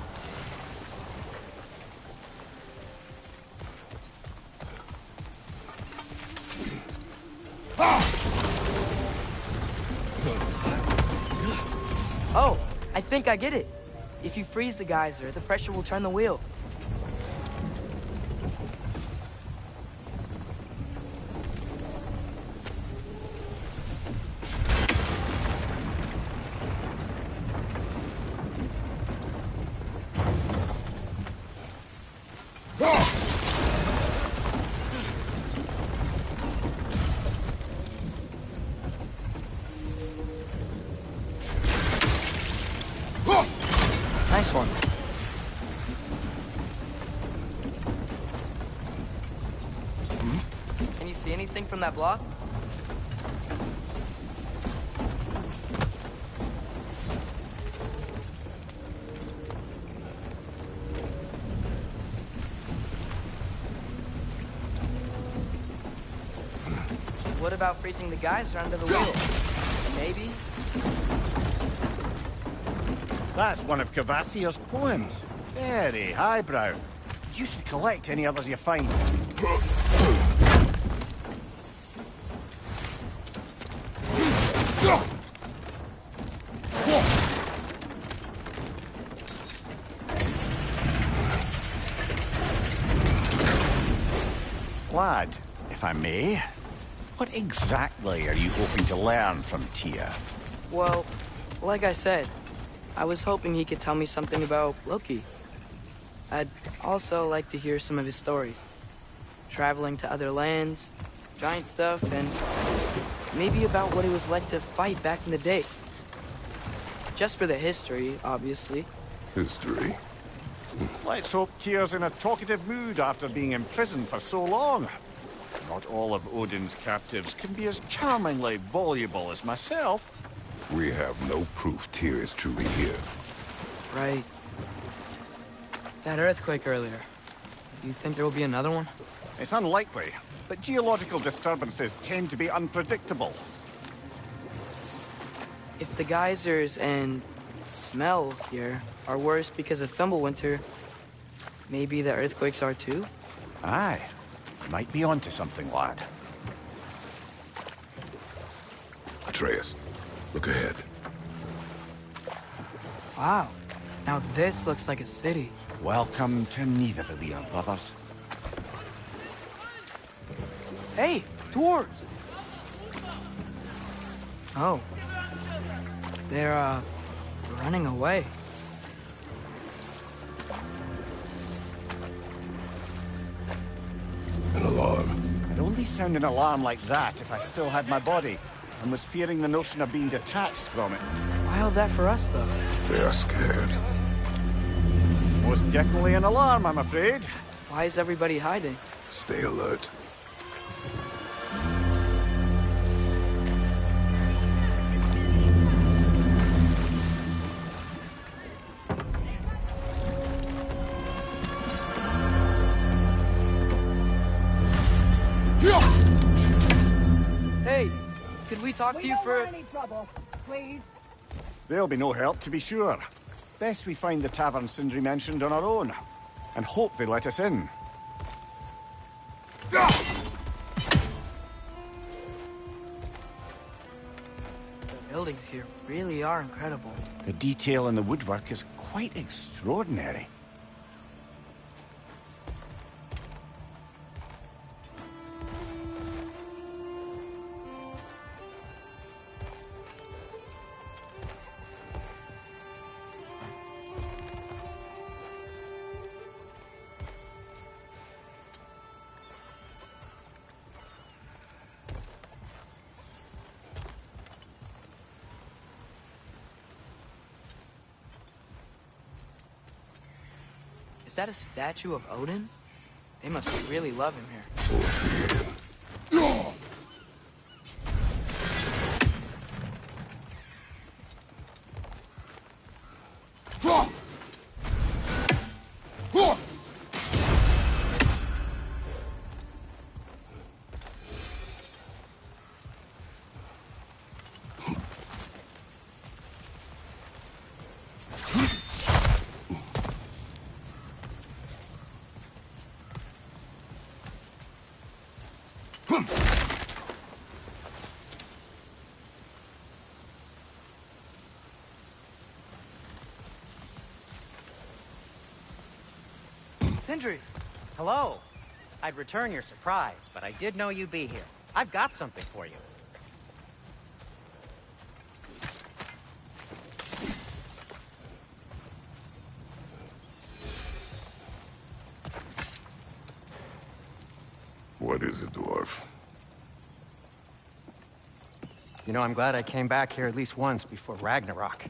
Oh, I think I get it. If you freeze the geyser, the pressure will turn the wheel. Nice one. Can you see anything from that block? What about freezing the geyser under the wheel? Maybe? That's one of Cavassier's poems. Very highbrow. You should collect any others you find. Lad, if I may, what exactly are you hoping to learn from Tyr? Well, like I said, I was hoping he could tell me something about Loki. I'd also like to hear some of his stories. Traveling to other lands, giant stuff, and maybe about what it was like to fight back in the day. Just for the history, obviously. History? Let's hope Tyr's in a talkative mood after being imprisoned for so long. Not all of Odin's captives can be as charmingly voluble as myself. We have no proof Tyr is truly here. Right. That earthquake earlier. You think there will be another one? It's unlikely, but geological disturbances tend to be unpredictable. If the geysers and smell here are worse because of Fimbulwinter, maybe the earthquakes are too? Aye. Might be onto something, lad. Atreus, look ahead. Wow. Now this looks like a city. Welcome to Nidavellir, brothers. Hey, dwarves! Oh. They're, running away. An alarm. I'd only sound an alarm like that if I still had my body, and was fearing the notion of being detached from it. Wild that for us, though. They are scared. Most definitely an alarm, I'm afraid. Why is everybody hiding? Stay alert. Hey, could we talk to you for... any trouble, please. There'll be no help, to be sure. Best we find the tavern Sindri mentioned on our own, and hope they let us in. The buildings here really are incredible. The detail in the woodwork is quite extraordinary. Is that a statue of Odin? They must really love him here. Sindri! Hello. I'd return your surprise, but I did know you'd be here. I've got something for you. What is it, dwarf? You know, I'm glad I came back here at least once before Ragnarok.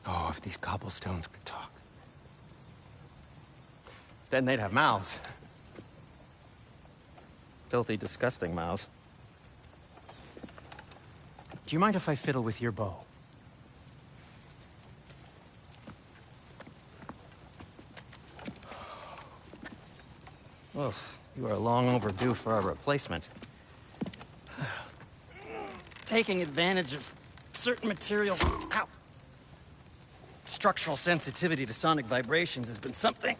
Oh, if these cobblestones could talk. Then they'd have mouths. Filthy, disgusting mouths. Do you mind if I fiddle with your bow? Oh, you are long overdue for a replacement. Taking advantage of certain materials. Ow! Structural sensitivity to sonic vibrations has been something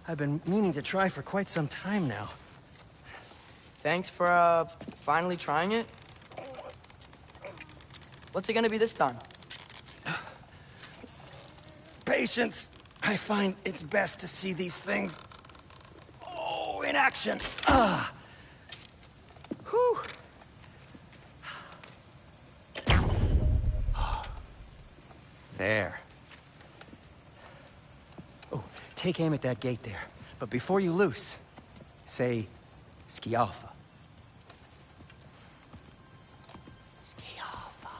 I've been meaning to try for quite some time now. Thanks for, finally trying it. What's it gonna be this time? Patience. I find it's best to see these things, in action. Whew. There. Oh, take aim at that gate there. But before you loose, say, Skialfa. Skialfa.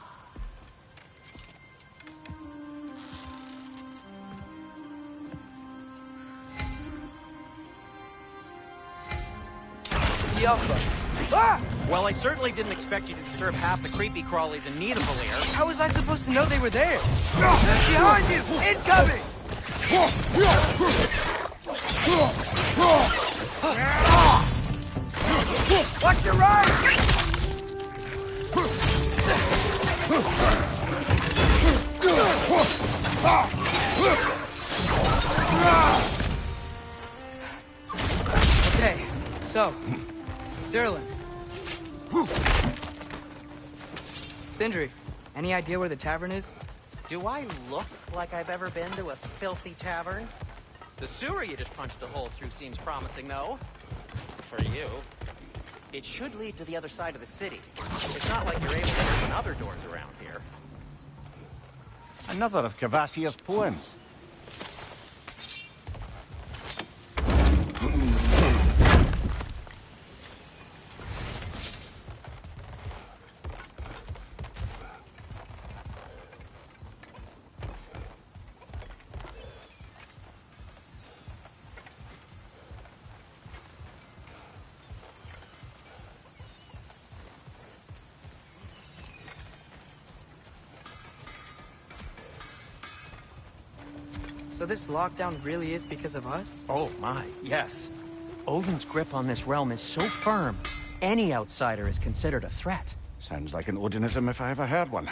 Skialfa. Ah! Well, I certainly didn't expect you to disturb half the creepy crawlies in Nidavellir. How was I supposed to know they were there? Behind you! Incoming! Watch your right! Okay, so, Derlin. Sindri, any idea where the tavern is? Do I look like I've ever been to a filthy tavern? The sewer you just punched a hole through seems promising, though. For you. It should lead to the other side of the city. It's not like you're able to open other doors around here. Another of Cavassier's poems. So this lockdown really is because of us? Oh my, yes. Odin's grip on this realm is so firm, any outsider is considered a threat. Sounds like an Odinism if I ever heard one.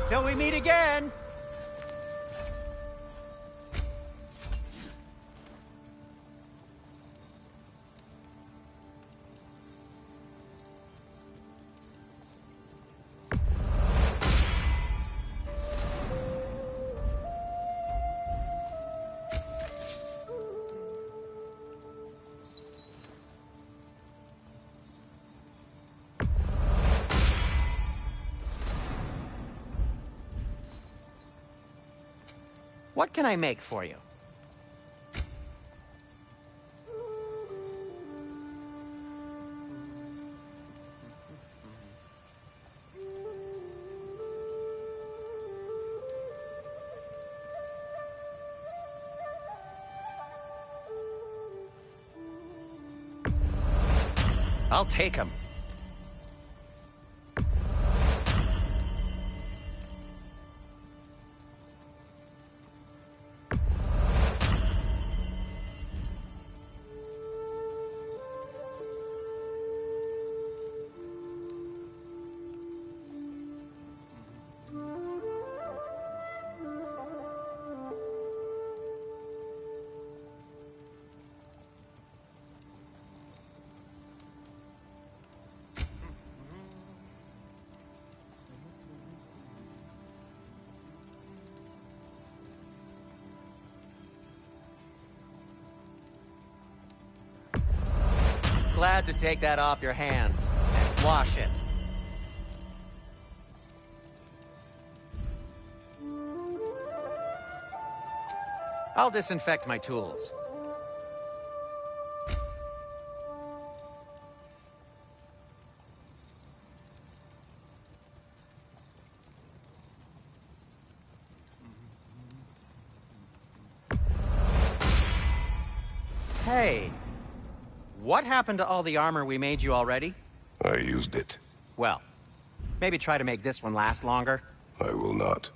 Till we meet again! What can I make for you? I'll take him. Glad to take that off your hands and wash it. I'll disinfect my tools. Hey. What happened to all the armor we made you already? I used it. Well, maybe try to make this one last longer. I will not.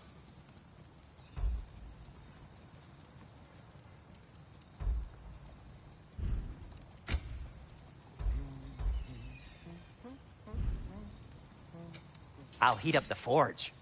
I'll heat up the forge.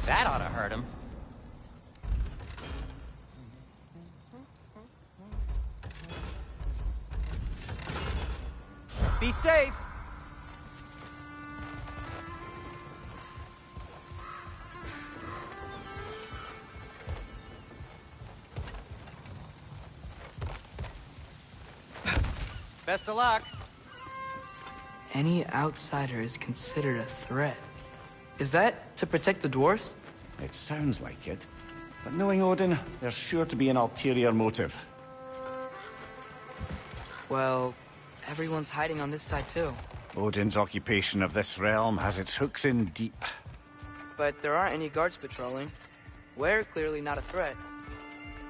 That ought to hurt him. Be safe! Best of luck. Any outsider is considered a threat. Is that to protect the dwarves? It sounds like it. But knowing Odin, there's sure to be an ulterior motive. Well, everyone's hiding on this side too. Odin's occupation of this realm has its hooks in deep. But there aren't any guards patrolling. We're clearly not a threat.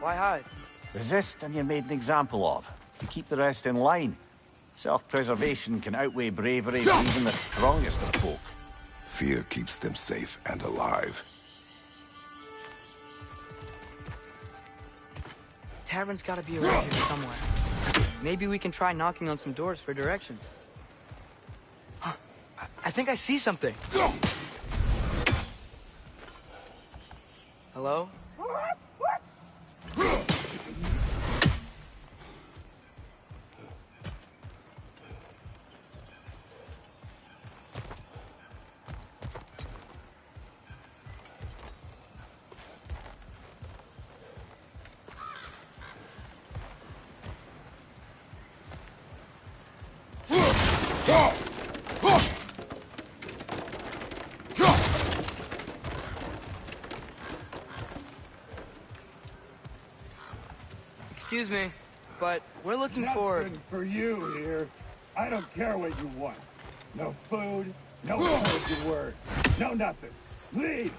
Why hide? Resist and you're made an example of. To keep the rest in line. Self-preservation can outweigh bravery for even the strongest of folk. Fear keeps them safe and alive. Tavern's gotta be around here somewhere. Maybe we can try knocking on some doors for directions. Huh. I think I see something. Hello? Excuse me, but we're looking for... Nothing for you here. I don't care what you want. No food, no spoken word, no nothing. Leave!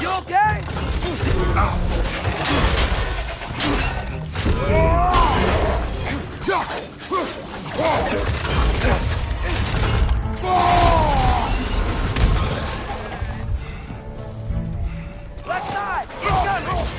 You okay? Left side! Incoming!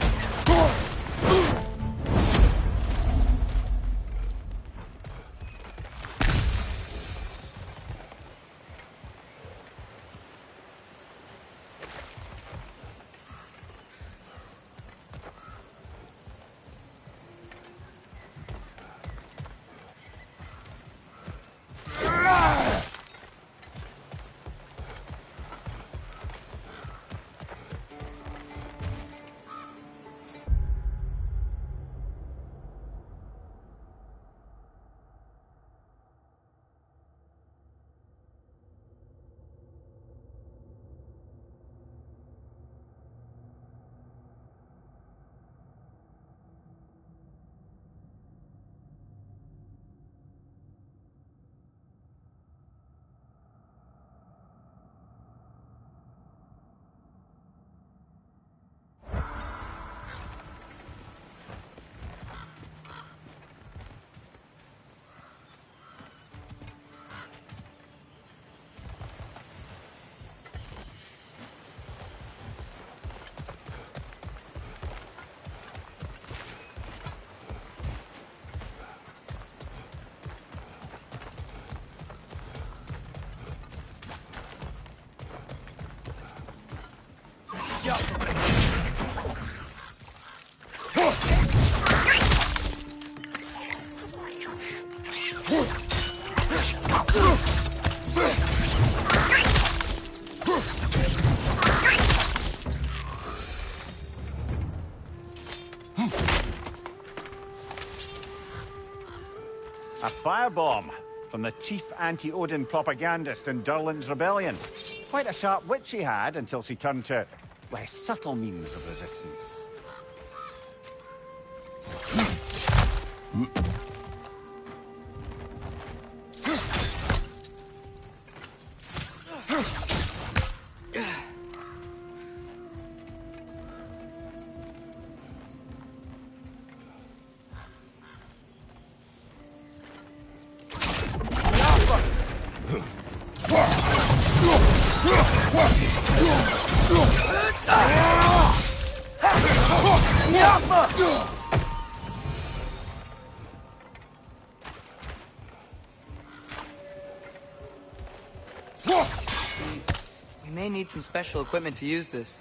A firebomb from the chief anti-Odin propagandist in Durland's rebellion. Quite a sharp wit she had until she turned to less subtle means of resistance. We may need some special equipment to use this.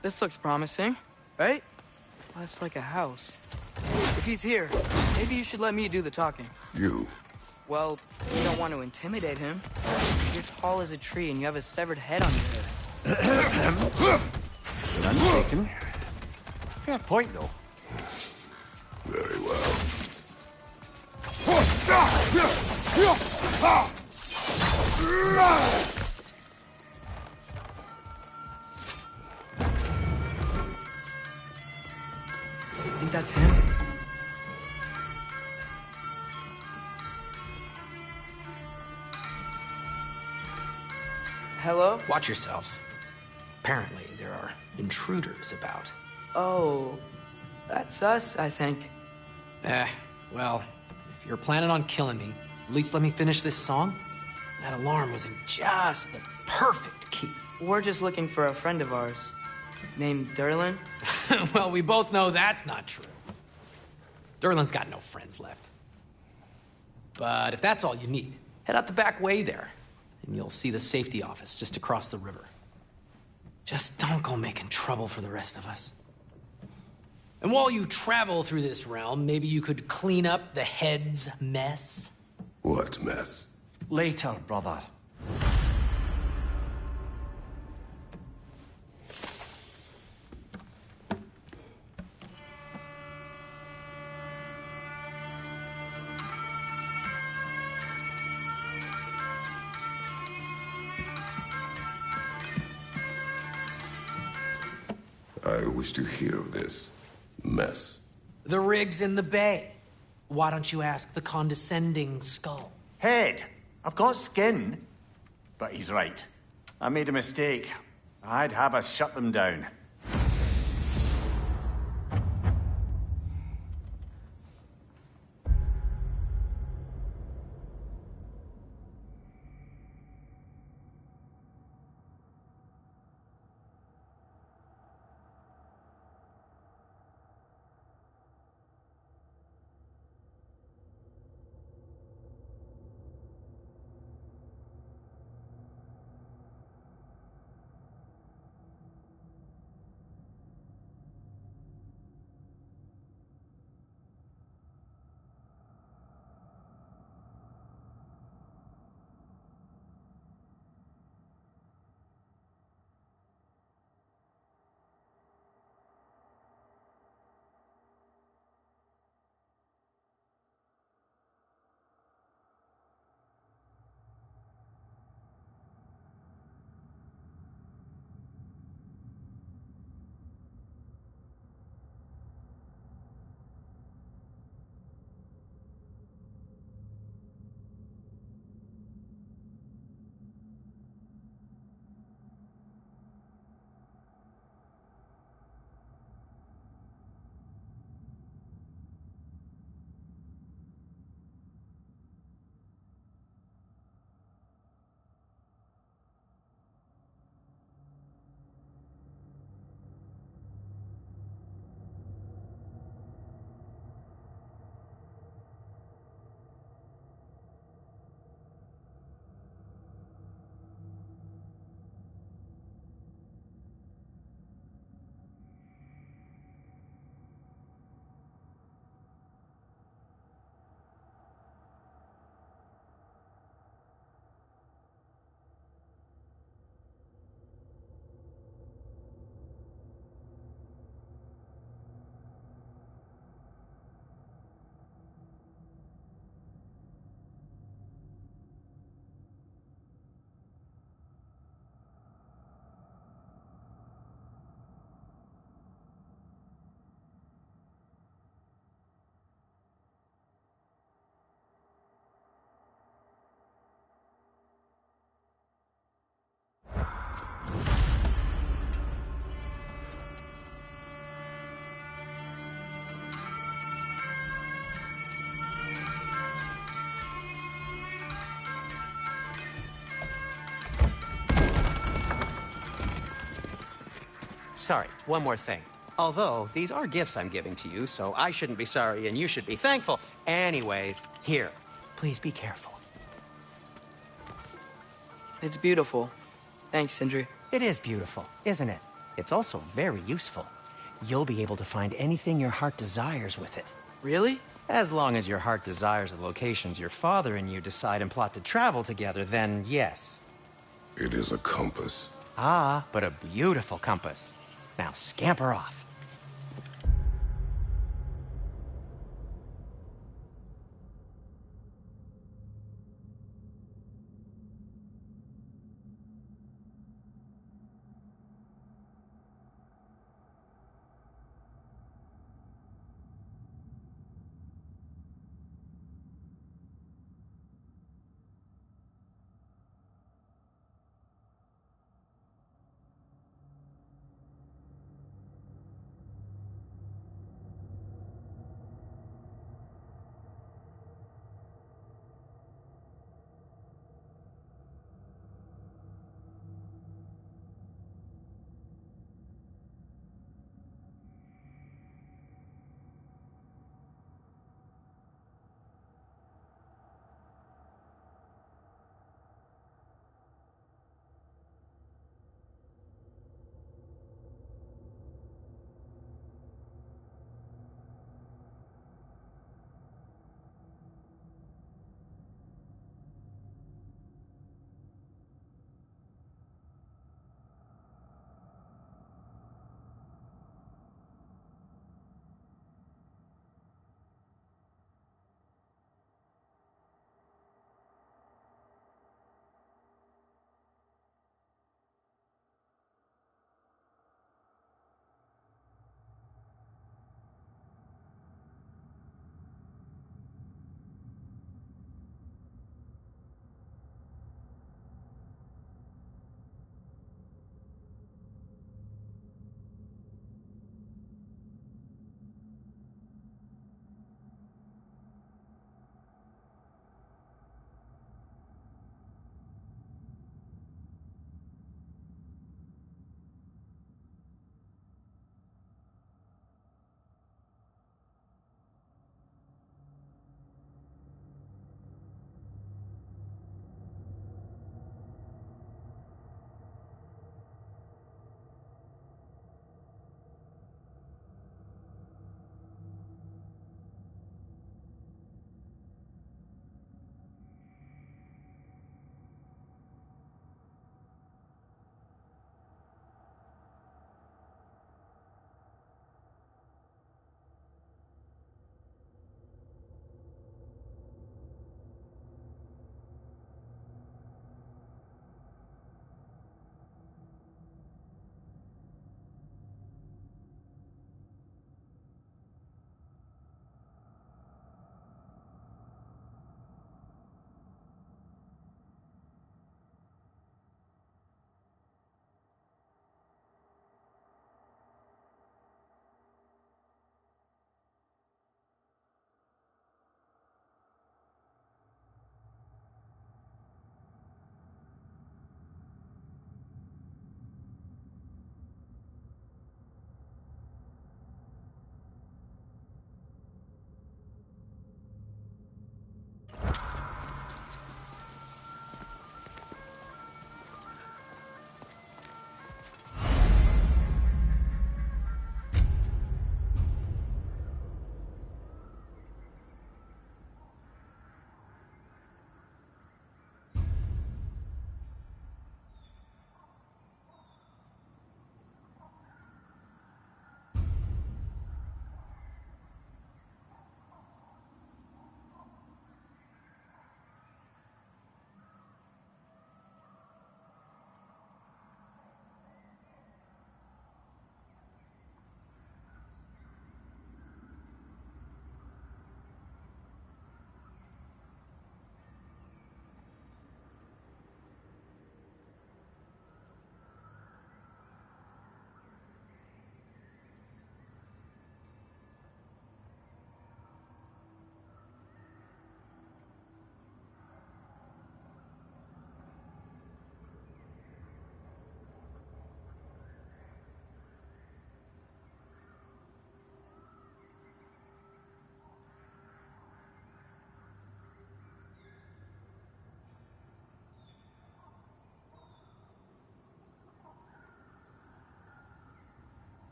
This looks promising, right? Well, that's like a house. If he's here, maybe you should let me do the talking. You? Well, you don't want to intimidate him. You're tall as a tree and you have a severed head on your head. None taken. Fair point, though. Very well. Think that's him? Hello? Watch yourselves. Apparently, there are intruders about. Oh, that's us, I think. Well, if you're planning on killing me, at least let me finish this song. That alarm was in just the perfect key. We're just looking for a friend of ours, named Durland. Well, we both know that's not true. Durland's got no friends left. But if that's all you need, head out the back way there, and you'll see the safety office just across the river. Just don't go making trouble for the rest of us. And while you travel through this realm, maybe you could clean up the head's mess? What mess? Later, brother. I wish to hear of this mess. The rig's in the bay. Why don't you ask the condescending skull? Head. I've got skin. But he's right. I made a mistake. I'd have us shut them down. sorry, one more thing. Although, these are gifts I'm giving to you, so I shouldn't be sorry and you should be thankful. Anyways, here, please be careful. It's beautiful. Thanks, Sindri. It is beautiful, isn't it? It's also very useful. You'll be able to find anything your heart desires with it. Really? As long as your heart desires the locations your father and you decide and plot to travel together, then yes. It is a compass. Ah, but a beautiful compass. Now scamper off.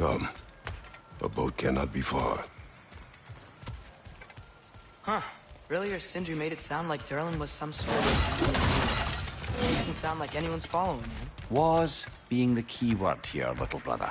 Come. A boat cannot be far. Huh. Earlier, Sindri made it sound like Durlin was some sort of... It doesn't sound like anyone's following him. Was being the key word here, little brother.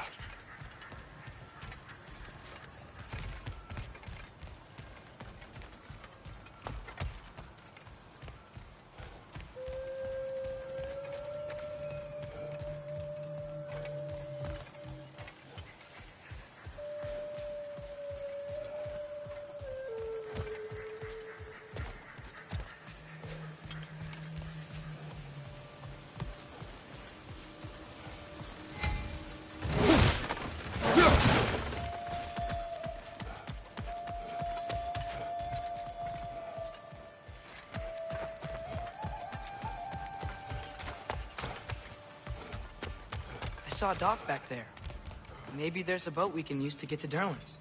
I saw a dock back there. Maybe there's a boat we can use to get to Durlin's.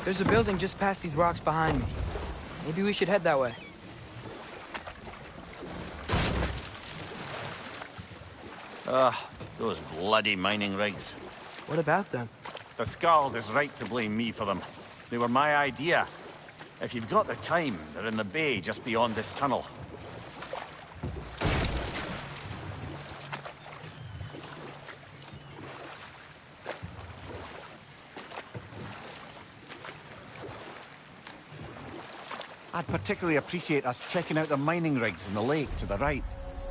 There's a building just past these rocks behind me. Maybe we should head that way. Those bloody mining rigs. What about them? The Skald is right to blame me for them. They were my idea. If you've got the time, they're in the bay just beyond this tunnel. I'd particularly appreciate us checking out the mining rigs in the lake to the right.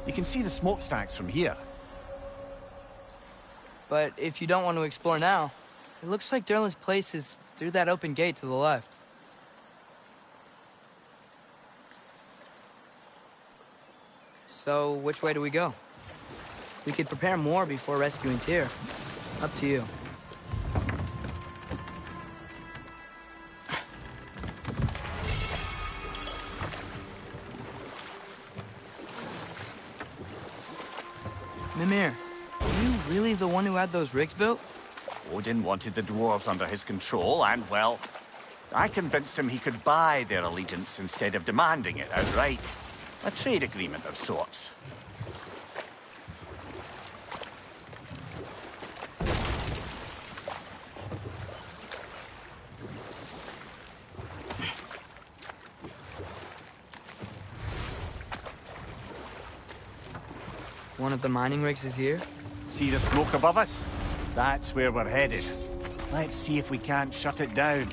You can see the smokestacks from here. But if you don't want to explore now, it looks like Durlin's place is through that open gate to the left. So, which way do we go? We could prepare more before rescuing Tyr. Up to you. Mimir, are you really the one who had those rigs built? Odin wanted the dwarves under his control, and, well, I convinced him he could buy their allegiance instead of demanding it outright. A trade agreement of sorts. One of the mining rigs is here? See the smoke above us? That's where we're headed. Let's see if we can't shut it down.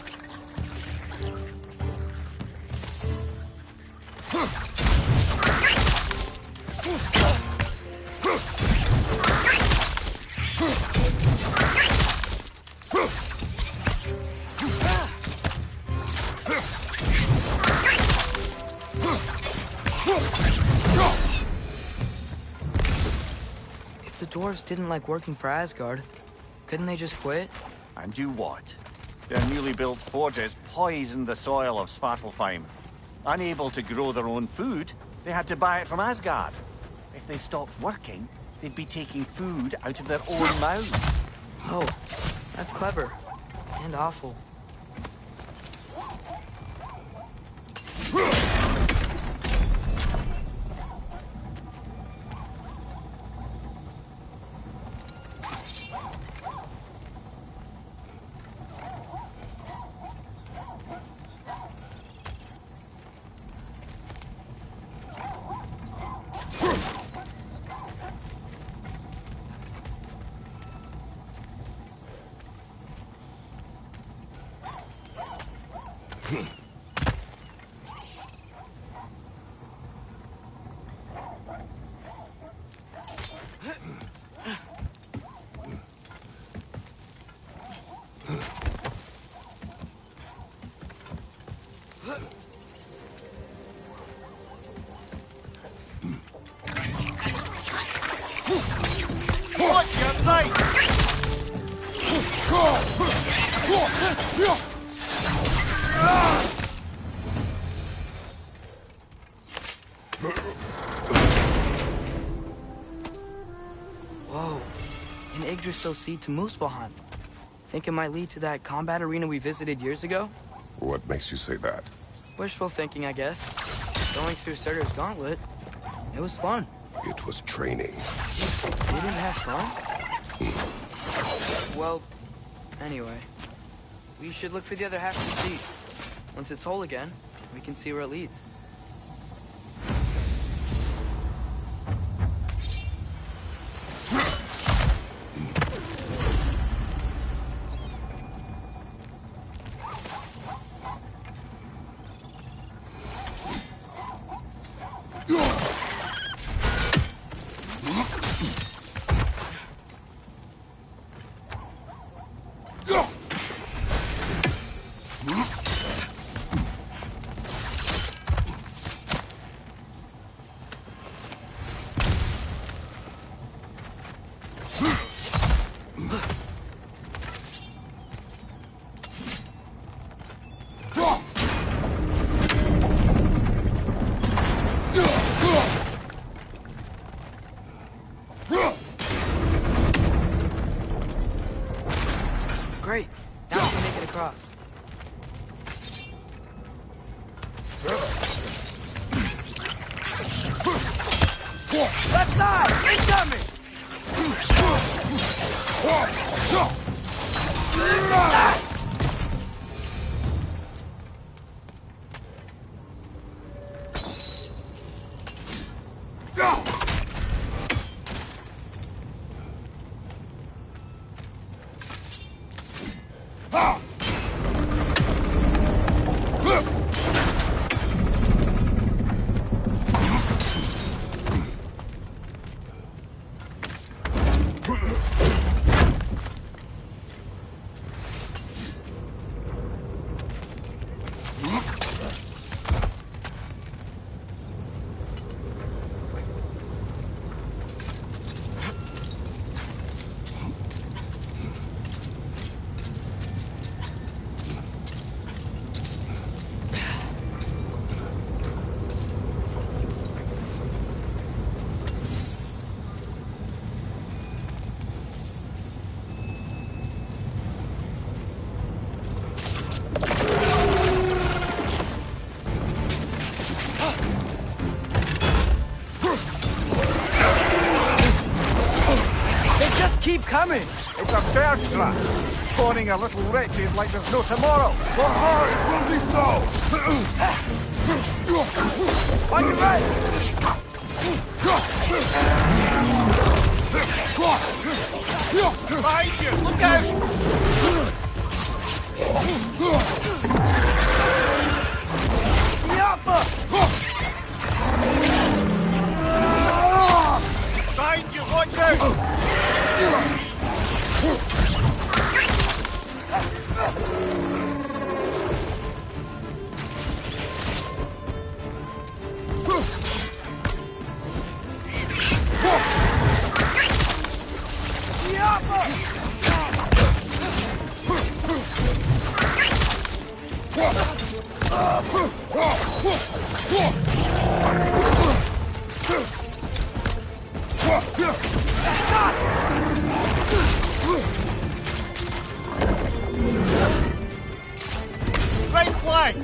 If the dwarves didn't like working for Asgard, couldn't they just quit? And do what? Their newly built forges poisoned the soil of Svartalfheim. Unable to grow their own food, they had to buy it from Asgard. If they stopped working, they'd be taking food out of their own mouths. Oh, that's clever. And awful. Watch your right! Whoa. An Yggdrasil seed to Muspelheim. Think it might lead to that combat arena we visited years ago? What makes you say that? Wishful thinking, I guess. Going through Surtur's gauntlet. It was fun. It was training. You didn't have fun? Well, anyway. We should look for the other half of the seed. Once it's whole again, we can see where it leads. Great. Now we can make it across. Left side! Incoming! Keep coming! It's a bird trap, spawning a little wretches like there's no tomorrow. For her, it will be so! On your right! Behind you! Look out! Yappa! Behind you! Watch out! Right flank!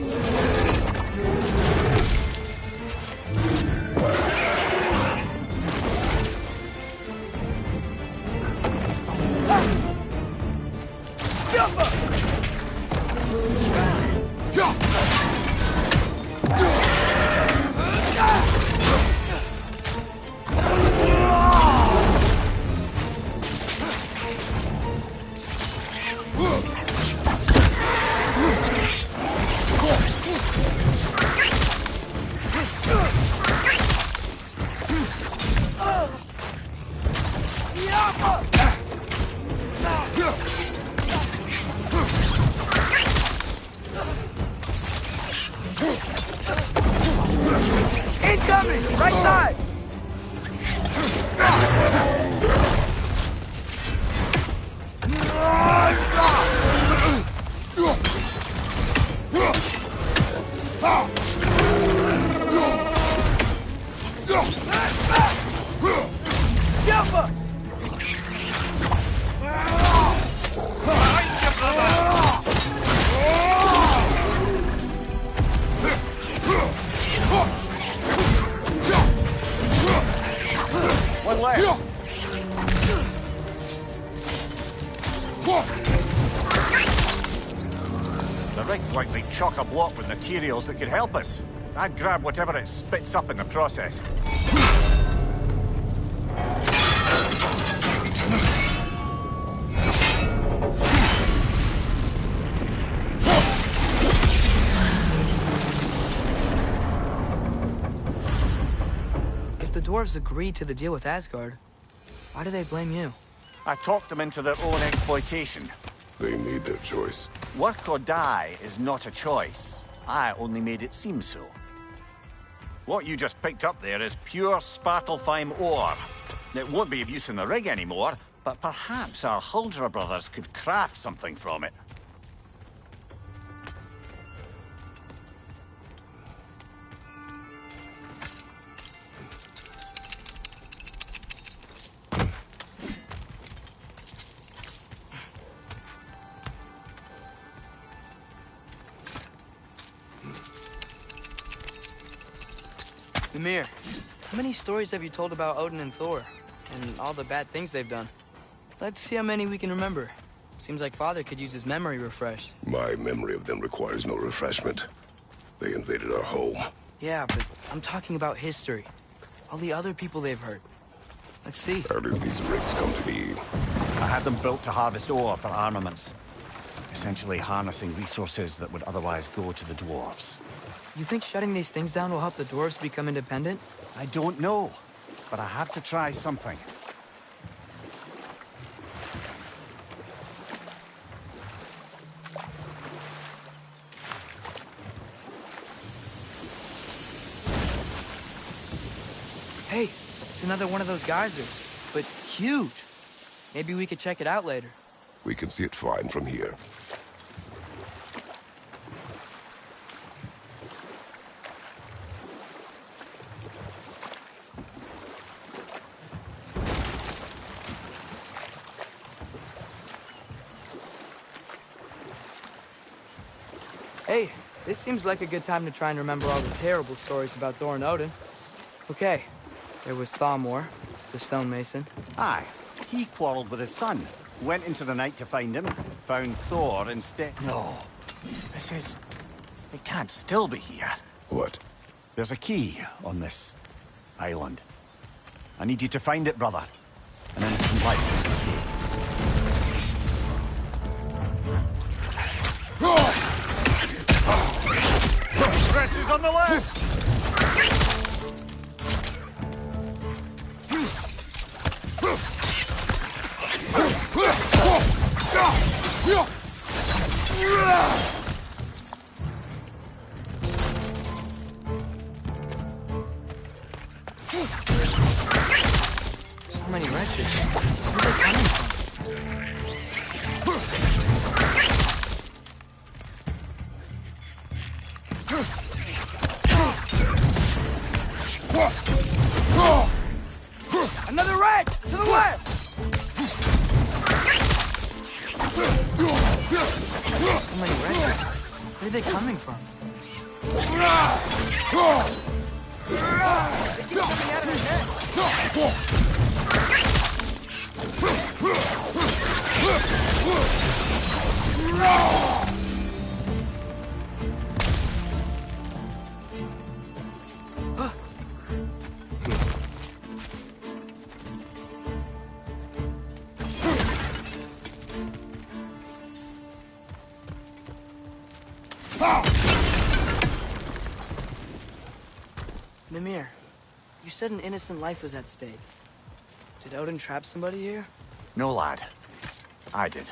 The rig's likely chock-a-block with materials that could help us. I'd grab whatever it spits up in the process. If the dwarves agreed to the deal with Asgard, why do they blame you? I talked them into their own exploitation. They made their choice. Work or die is not a choice. I only made it seem so. What you just picked up there is pure Svartalfheim ore. It won't be of use in the rig anymore, but perhaps our Huldra brothers could craft something from it. Mimir, how many stories have you told about Odin and Thor? And all the bad things they've done? Let's see how many we can remember. Seems like Father could use his memory refreshed. My memory of them requires no refreshment. They invaded our home. Yeah, but I'm talking about history. All the other people they've hurt. Let's see. How did these rigs come to be? I had them built to harvest ore for armaments. Essentially harnessing resources that would otherwise go to the dwarves. You think shutting these things down will help the dwarves become independent? I don't know, but I have to try something. Hey, it's another one of those geysers, but huge. Maybe we could check it out later. We can see it fine from here. Hey, this seems like a good time to try and remember all the terrible stories about Thor and Odin. Okay, there was Thamor, the stonemason. Aye, he quarreled with his son. Went into the night to find him, found Thor instead. No, this is... It can't still be here. What? There's a key on this island. I need you to find it, brother. An innocent life is at stake. Wretches on the left! So many wretches. Where are they coming from? Another red! To the west! So many wretches. Where are they coming from? They keep coming out of their nest. Mimir, you said an innocent life was at stake. Did Odin trap somebody here? No, lad. I did.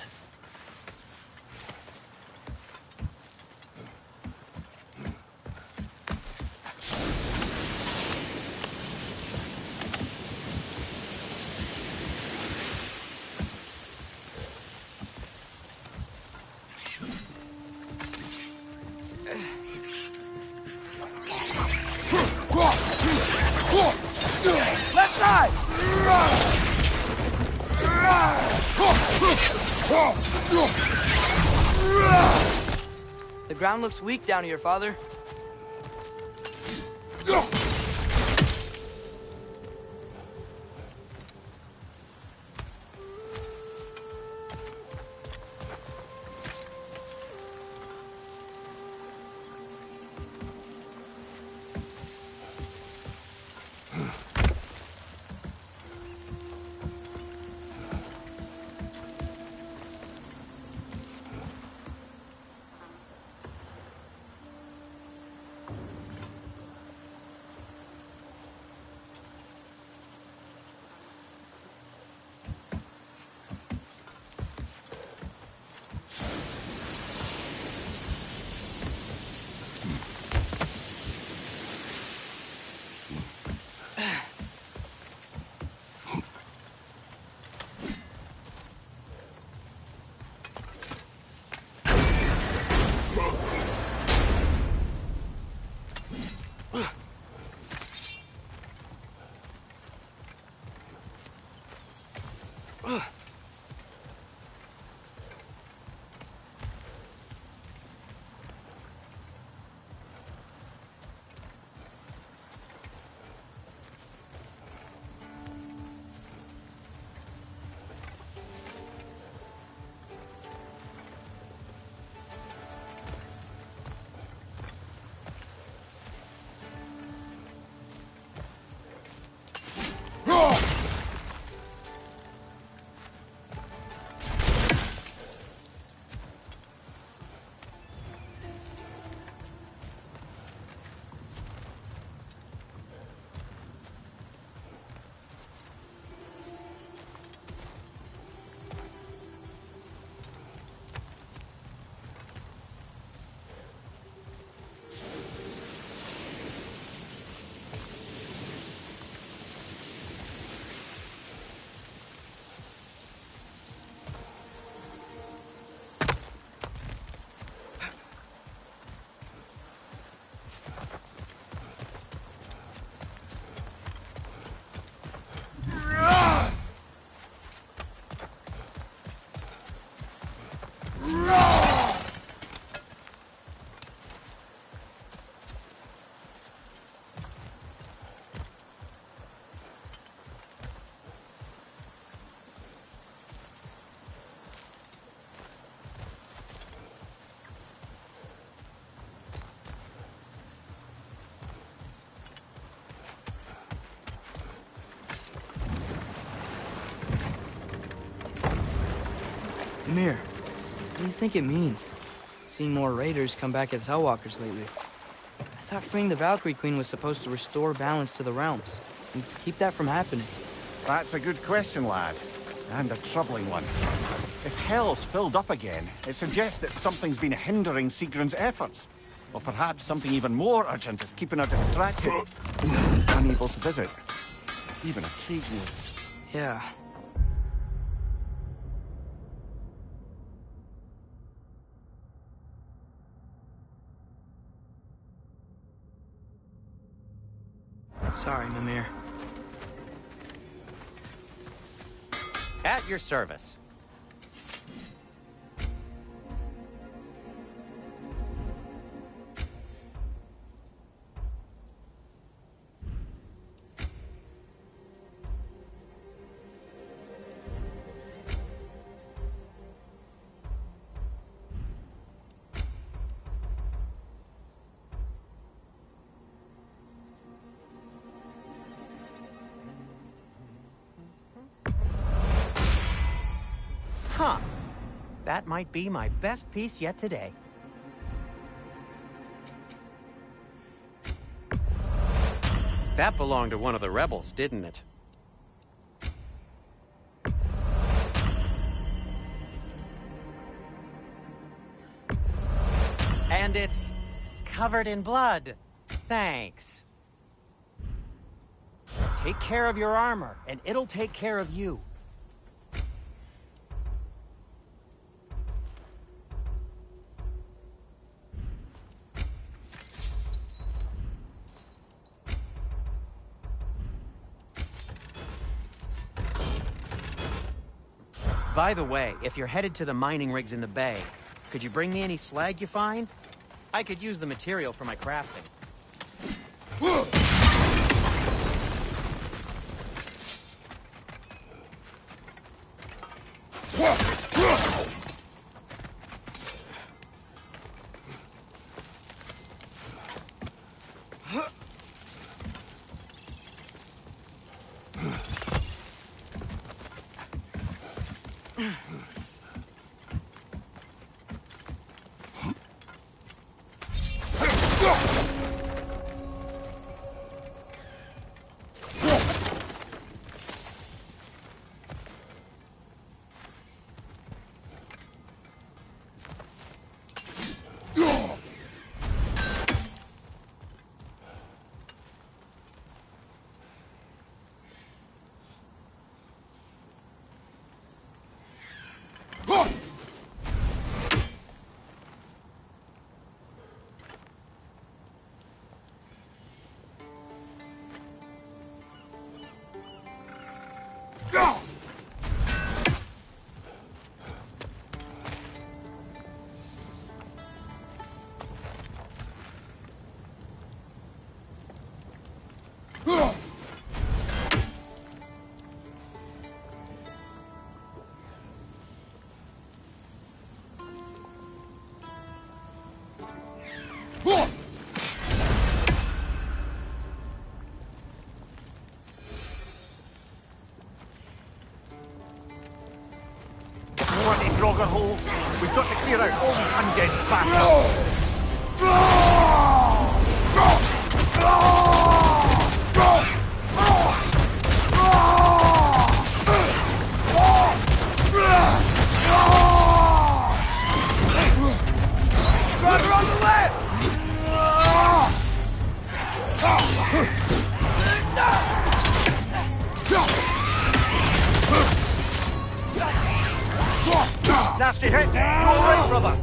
Left side! The ground looks weak down here, Father. Amir, what do you think it means? Seeing more raiders come back as Hellwalkers lately. I thought freeing the Valkyrie Queen was supposed to restore balance to the realms and keep that from happening. That's a good question, lad. And a troubling one. If Hell's filled up again, it suggests that something's been hindering Sigrun's efforts. Or perhaps something even more urgent is keeping her distracted. Unable to visit. Even occasionally. Yeah. Sorry, Mimir. At your service. Huh. That might be my best piece yet today. That belonged to one of the rebels, didn't it? And it's covered in blood. Thanks. Take care of your armor, and it'll take care of you. By the way, if you're headed to the mining rigs in the bay, could you bring me any slag you find? I could use the material for my crafting. Draugr holes. We've got to clear out all these undead bastards. Driver on the left! Nasty hit! You're all right, brother!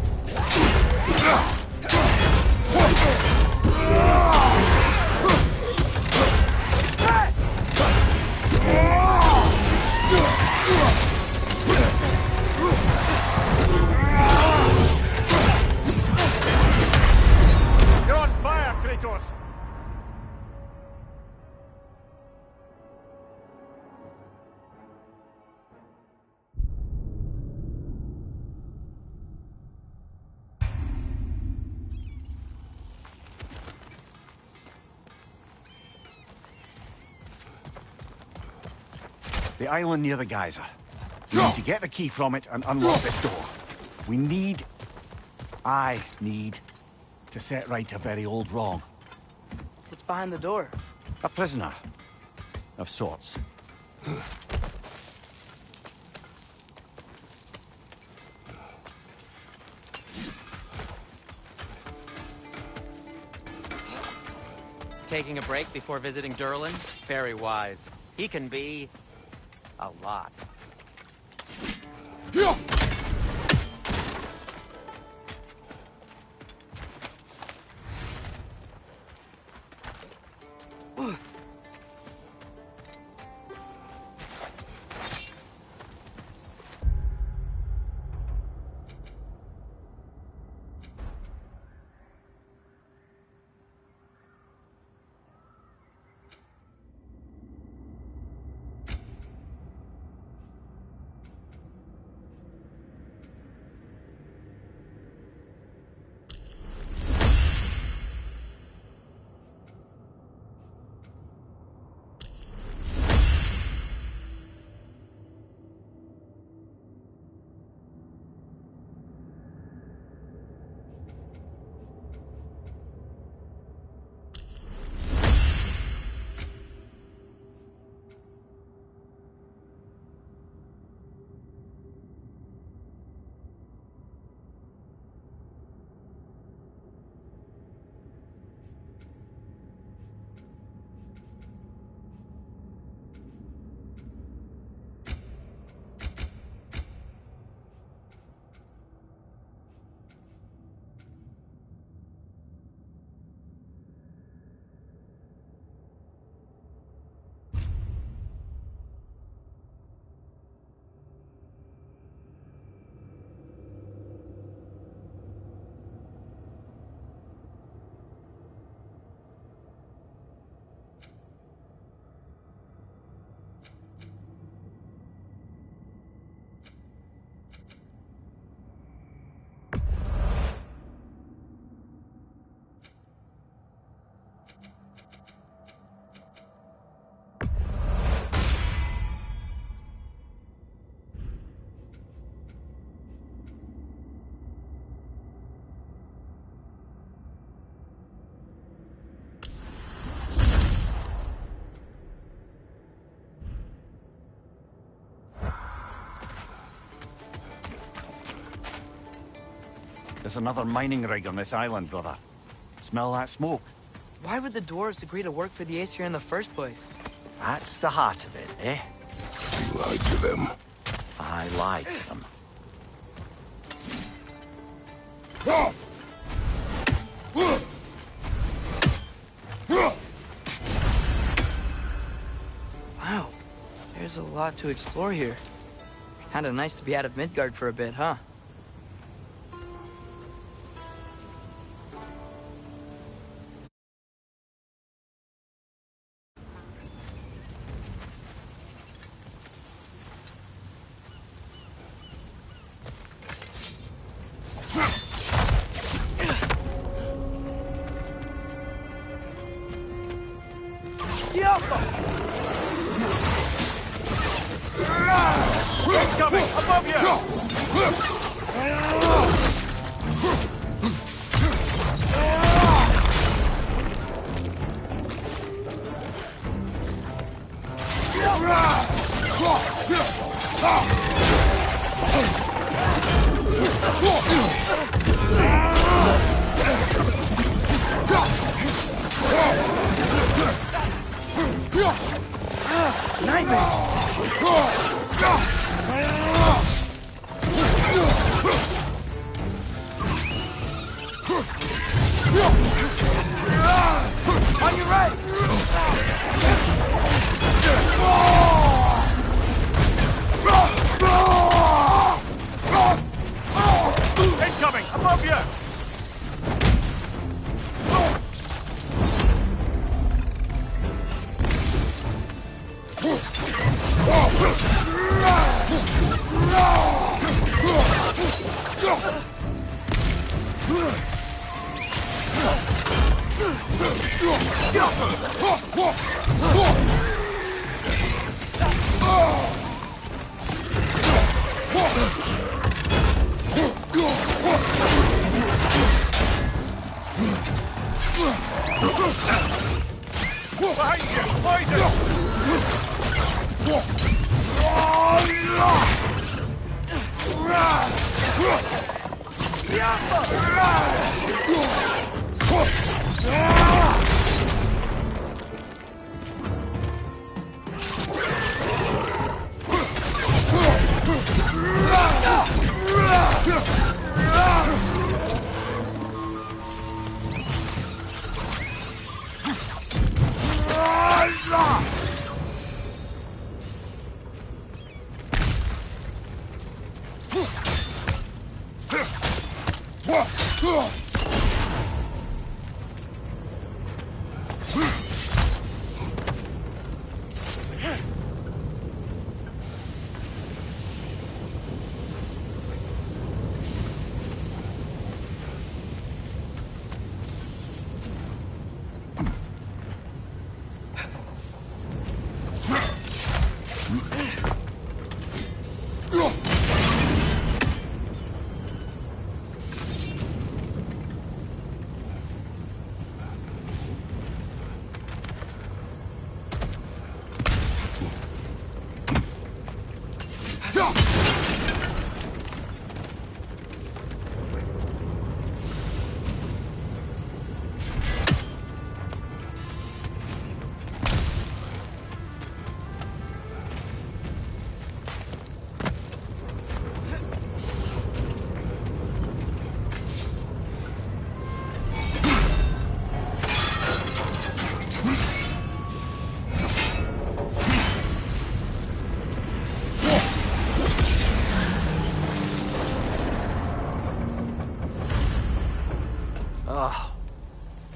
The island near the geyser. We need to get the key from it and unlock this door. I need to set right a very old wrong. What's behind the door? A prisoner. Of sorts. Taking a break before visiting Durlin? Very wise. He can be... a lot. There's another mining rig on this island, brother. Smell that smoke? Why would the dwarves agree to work for the Aesir in the first place? That's the heart of it, eh? You lied to them. I lied to them. Wow, there's a lot to explore here. Kinda nice to be out of Midgard for a bit, huh? Coming! Above you! On your right! Incoming! Above you!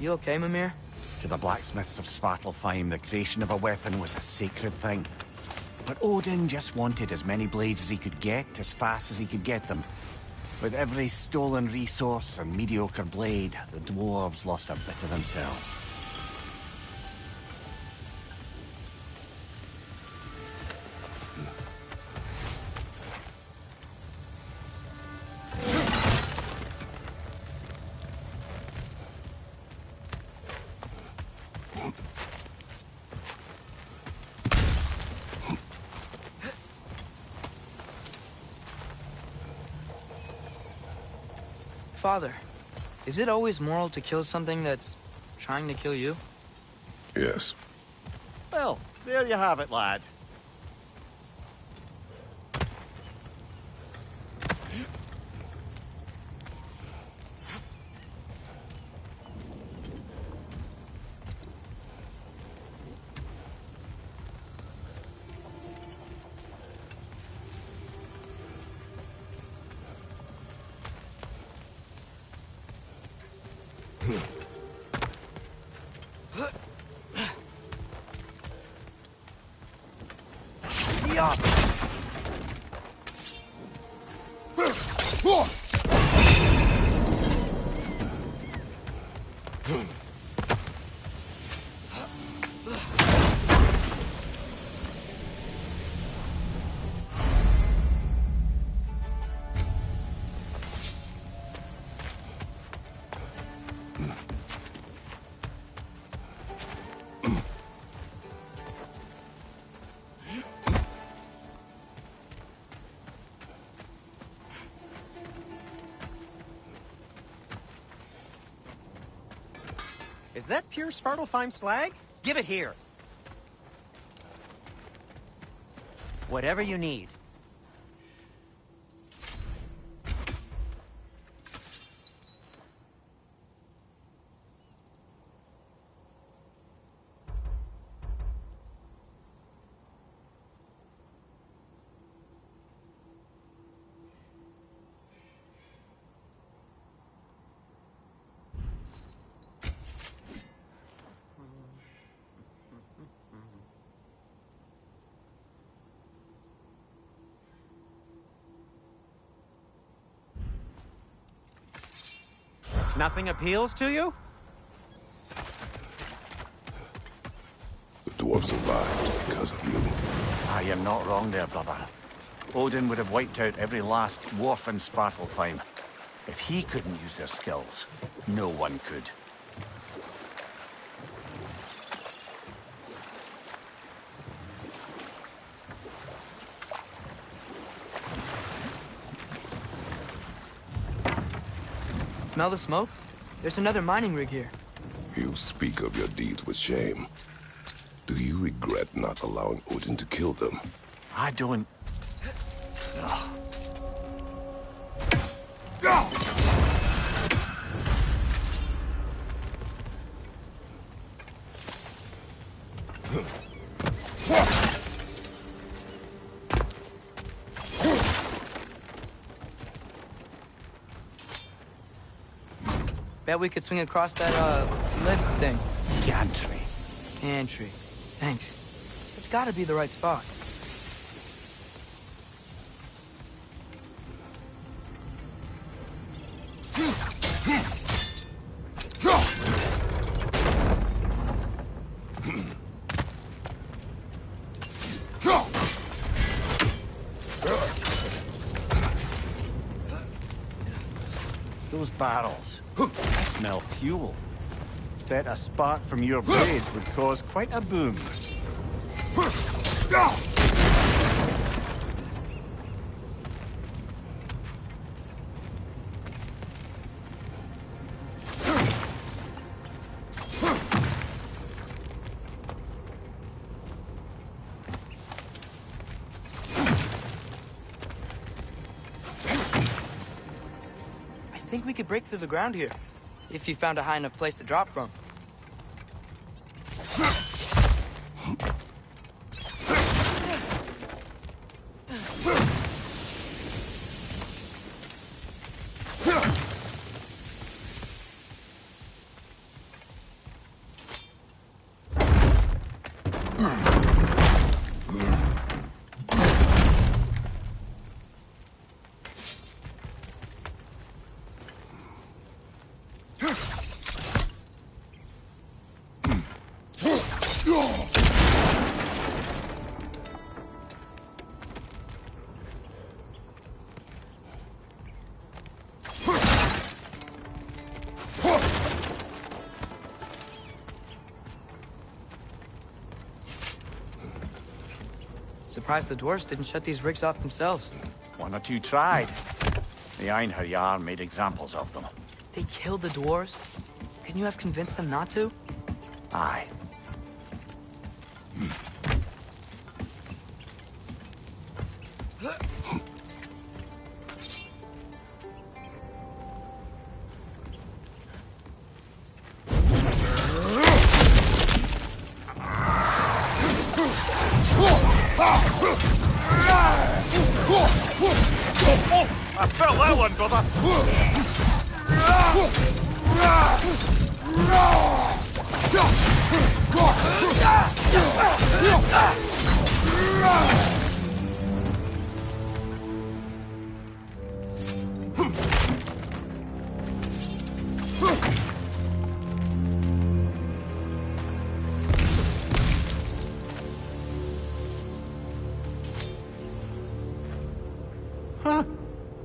You okay, Mimir? To the blacksmiths of Svartalfheim, the creation of a weapon was a sacred thing. But Odin just wanted as many blades as he could get, as fast as he could get them. With every stolen resource and mediocre blade, the dwarves lost a bit of themselves. Father, is it always moral to kill something that's trying to kill you? Yes. Well, there you have it, lad. Is that pure Svartalfheim slag? Give it here. Whatever you need. Nothing appeals to you? The dwarves have survived because of you. Ah, you're not wrong there, brother. Odin would have wiped out every last dwarf in Svartalfheim. If he couldn't use their skills, no one could. Smell the smoke? There's another mining rig here. You speak of your deeds with shame. Do you regret not allowing Odin to kill them? I don't... Ugh. Bet we could swing across that, lift thing. Gantry. Gantry. Thanks. It's gotta be the right spot. Those barrels. I smell fuel. Bet a spark from your blades would cause quite a boom. I think we could break through the ground here, if you found a high enough place to drop from. Surprised the dwarves didn't shut these rigs off themselves. One or two tried. The Einherjar made examples of them. They killed the dwarves? Couldn't you have convinced them not to? Aye. I felt that one, brother. Huh.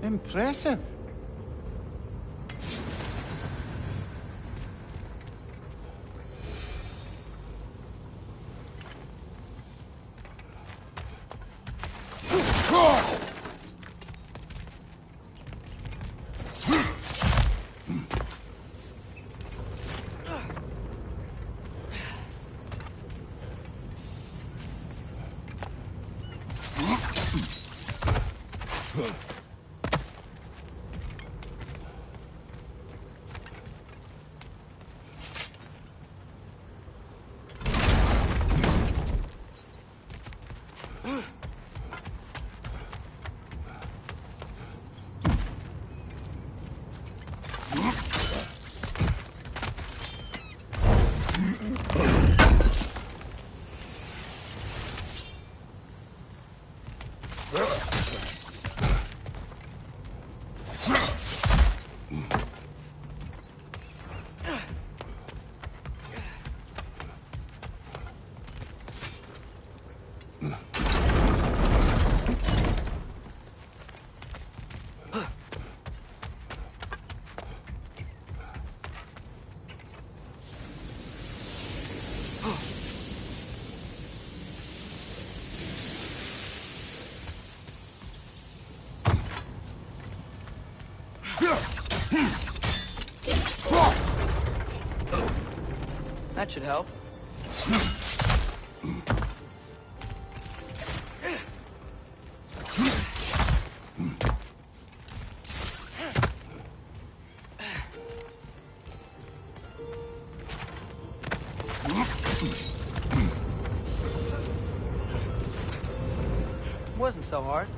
Impressive. That should help. Wasn't so hard.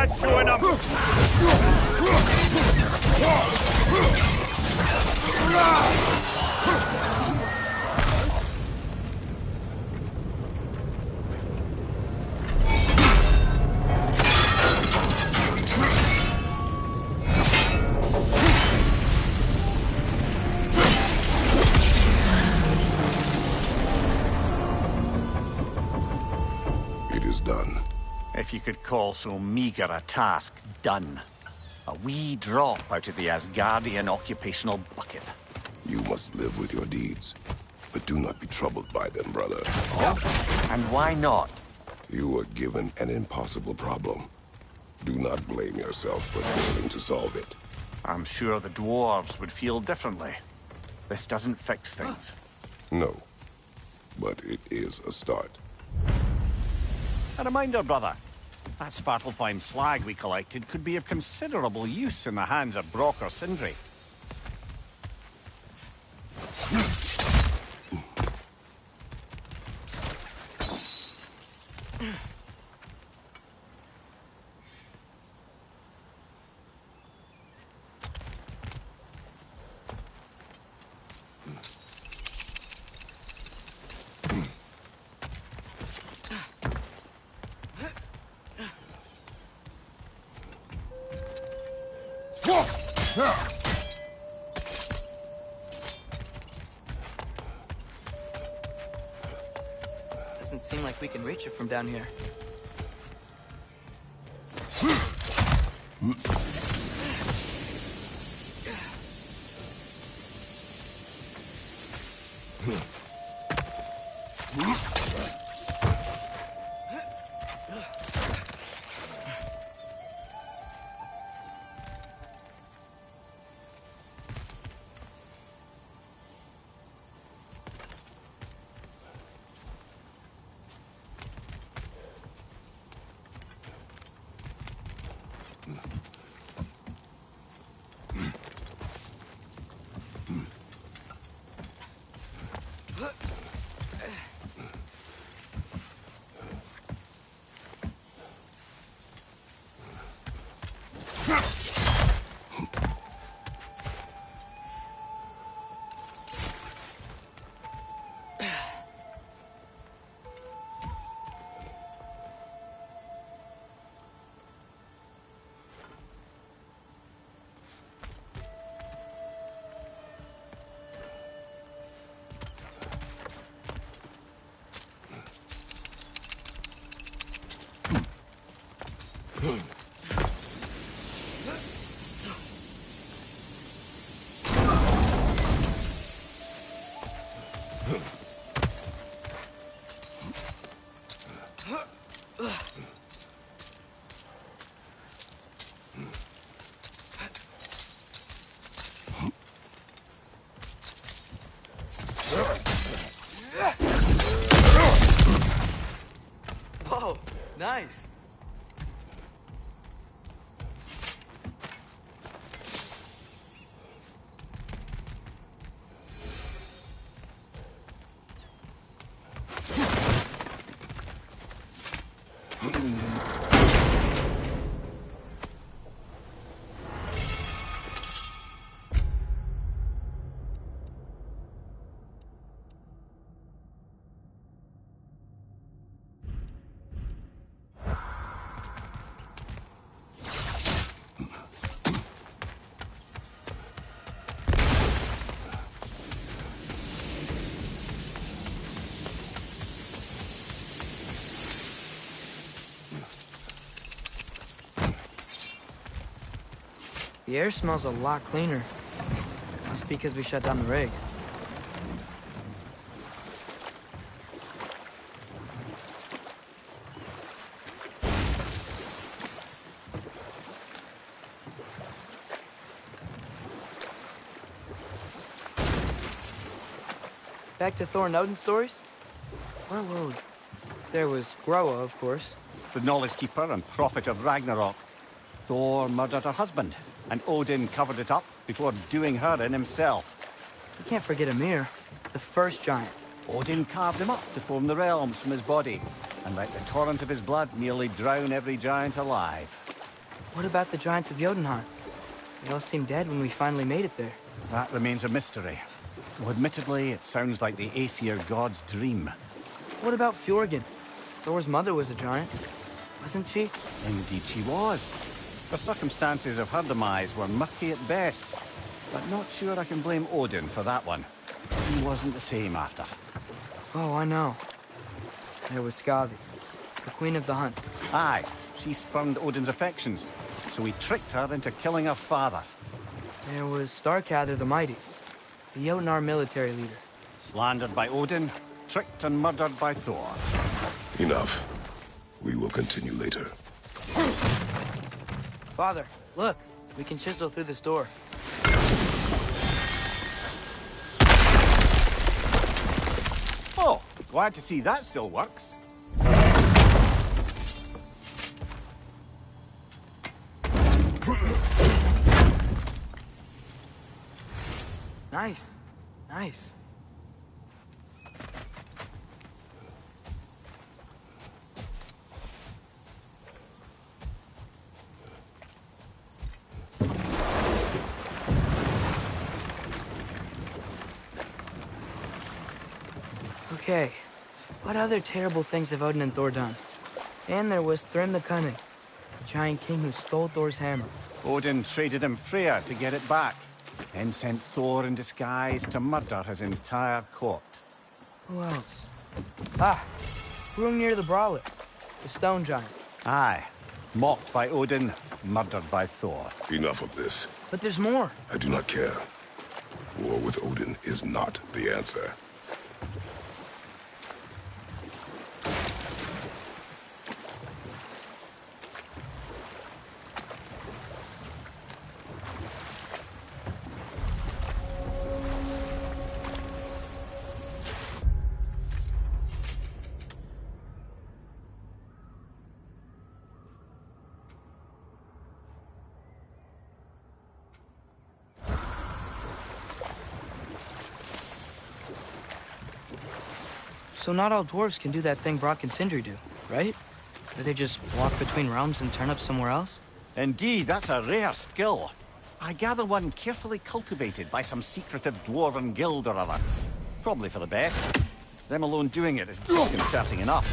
That's going up. It is done. If you could call so meager a task done. A wee drop out of the Asgardian occupational bucket. You must live with your deeds, but do not be troubled by them, brother. And why not? You were given an impossible problem. Do not blame yourself for failing to solve it. I'm sure the dwarves would feel differently. This doesn't fix things. No, but it is a start. A reminder, brother. That Svartalfheim slag we collected could be of considerable use in the hands of Brock or Sindri. Doesn't seem like we can reach it from down here. Nice. The air smells a lot cleaner. Must be because we shut down the rigs. Back to Thor and Odin stories? Where were we? There was Groa, of course. The knowledge keeper and prophet of Ragnarok. Thor murdered her husband, and Odin covered it up before doing her in himself. You can't forget Ymir, the first giant. Odin carved him up to form the realms from his body, and let the torrent of his blood nearly drown every giant alive. What about the giants of Jotunheim? They all seemed dead when we finally made it there. That remains a mystery. Though admittedly, it sounds like the Aesir god's dream. What about Fjorgyn? Thor's mother was a giant, wasn't she? Indeed she was. The circumstances of her demise were murky at best, but not sure I can blame Odin for that one. He wasn't the same after. Oh, I know. There was Skavi, the queen of the hunt. Aye, she spurned Odin's affections, so he tricked her into killing her father. There was Starkadr the Mighty, the Jotnar military leader. Slandered by Odin, tricked and murdered by Thor. Enough. We will continue later. Father, look. We can chisel through this door. Oh, glad to see that still works. Nice. Nice. Okay, what other terrible things have Odin and Thor done? And there was Thrym the Cunning, the giant king who stole Thor's hammer. Odin traded him Freya to get it back, then sent Thor in disguise to murder his entire court. Who else? Ah, Hrungnir the Brawler, the stone giant. Aye, mocked by Odin, murdered by Thor. Enough of this. But there's more. I do not care. War with Odin is not the answer. So not all dwarves can do that thing Brock and Sindri do, right? Where they just walk between realms and turn up somewhere else? Indeed, that's a rare skill. I gather one carefully cultivated by some secretive dwarven guild or other. Probably for the best. Them alone doing it is disconcerting enough.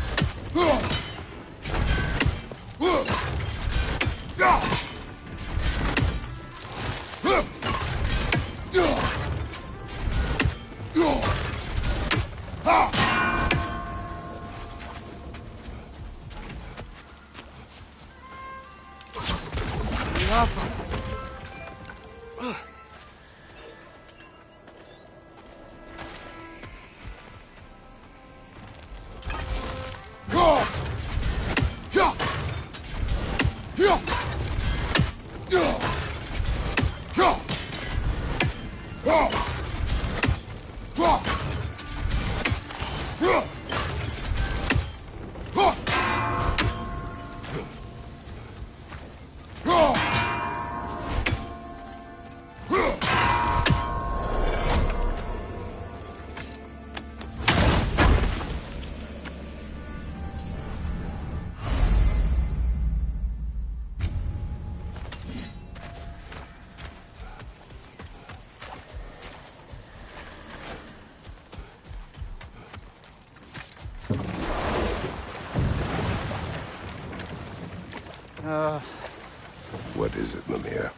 What is it, Mimir?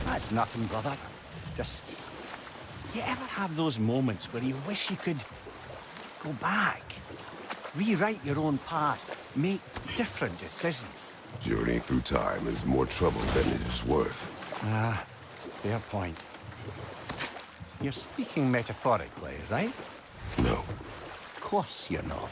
That's nothing, brother. Just... You ever have those moments where you wish you could go back? Rewrite your own past, make different decisions? Journey through time is more trouble than it is worth. Ah, fair point. You're speaking metaphorically, right? No. Of course you're not.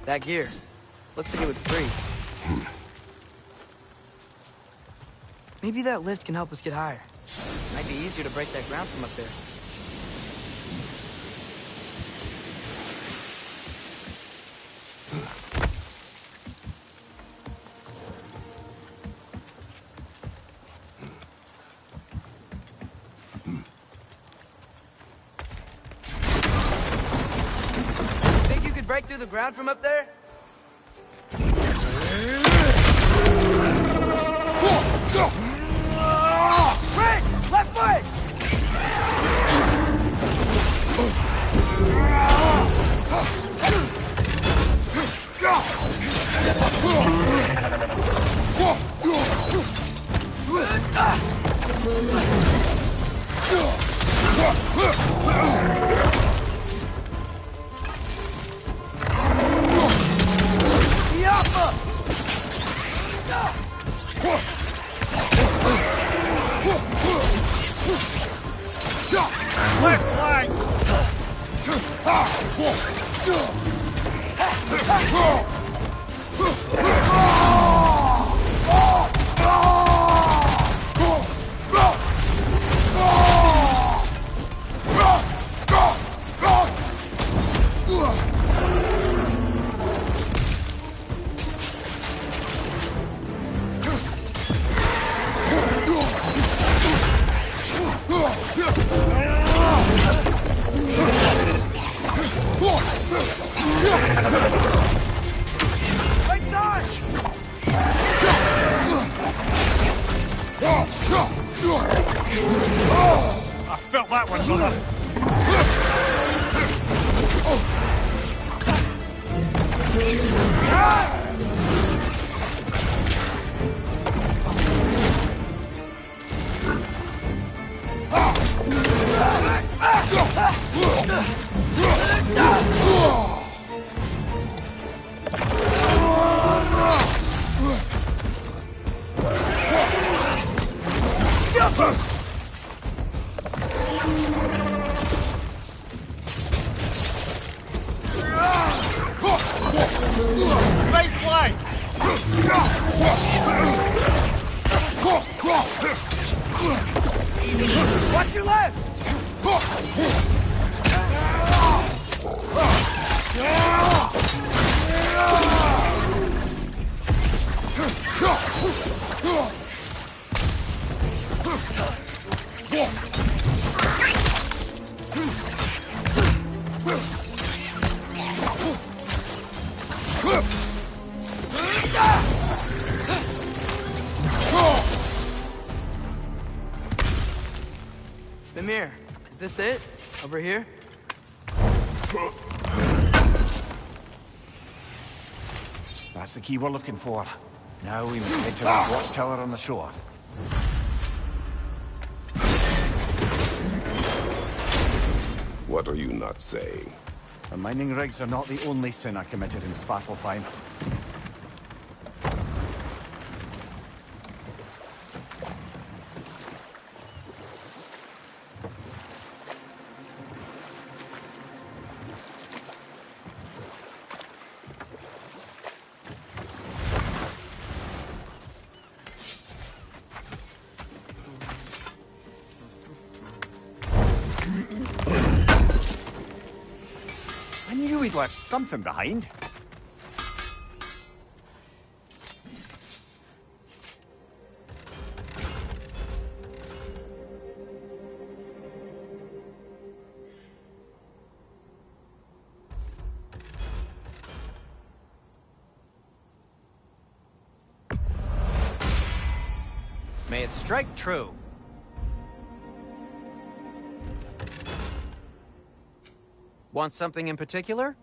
That gear. Looks like it would freeze. Maybe that lift can help us get higher. Might be easier to break that ground from up there. Think you could break through the ground from up there? Quick! Left foot! I felt that one, brother. Right flank! Watch your left! Mimir, is this it? Over here? That's the key we're looking for. Now we must head to that watchtower on the shore. What are you not saying? The mining rigs are not the only sin I committed in Svartalfheim. we'd left something behind. May it strike true. Want something in particular?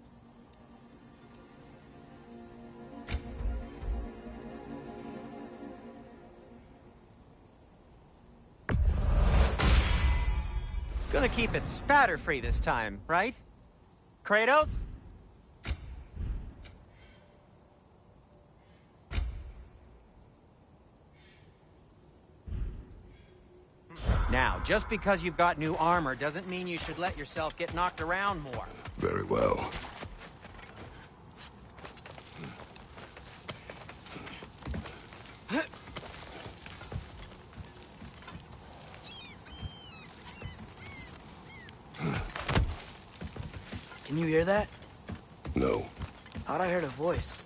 Gonna keep it spatter-free this time, right? Kratos? Now, just because you've got new armor doesn't mean you should let yourself get knocked around more. Very well. Can you hear that? No. Thought I heard a voice.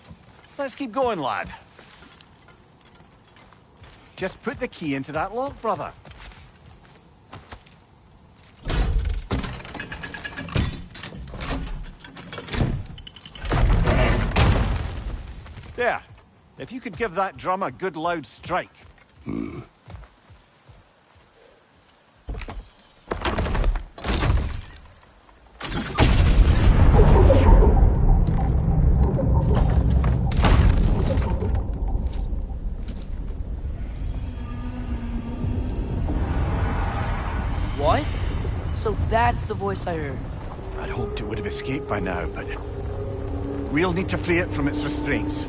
Let's keep going, lad. Just put the key into that lock, brother. There. If you could give that drum a good loud strike. What? So that's the voice I heard. I'd hoped it would have escaped by now, but we'll need to free it from its restraints.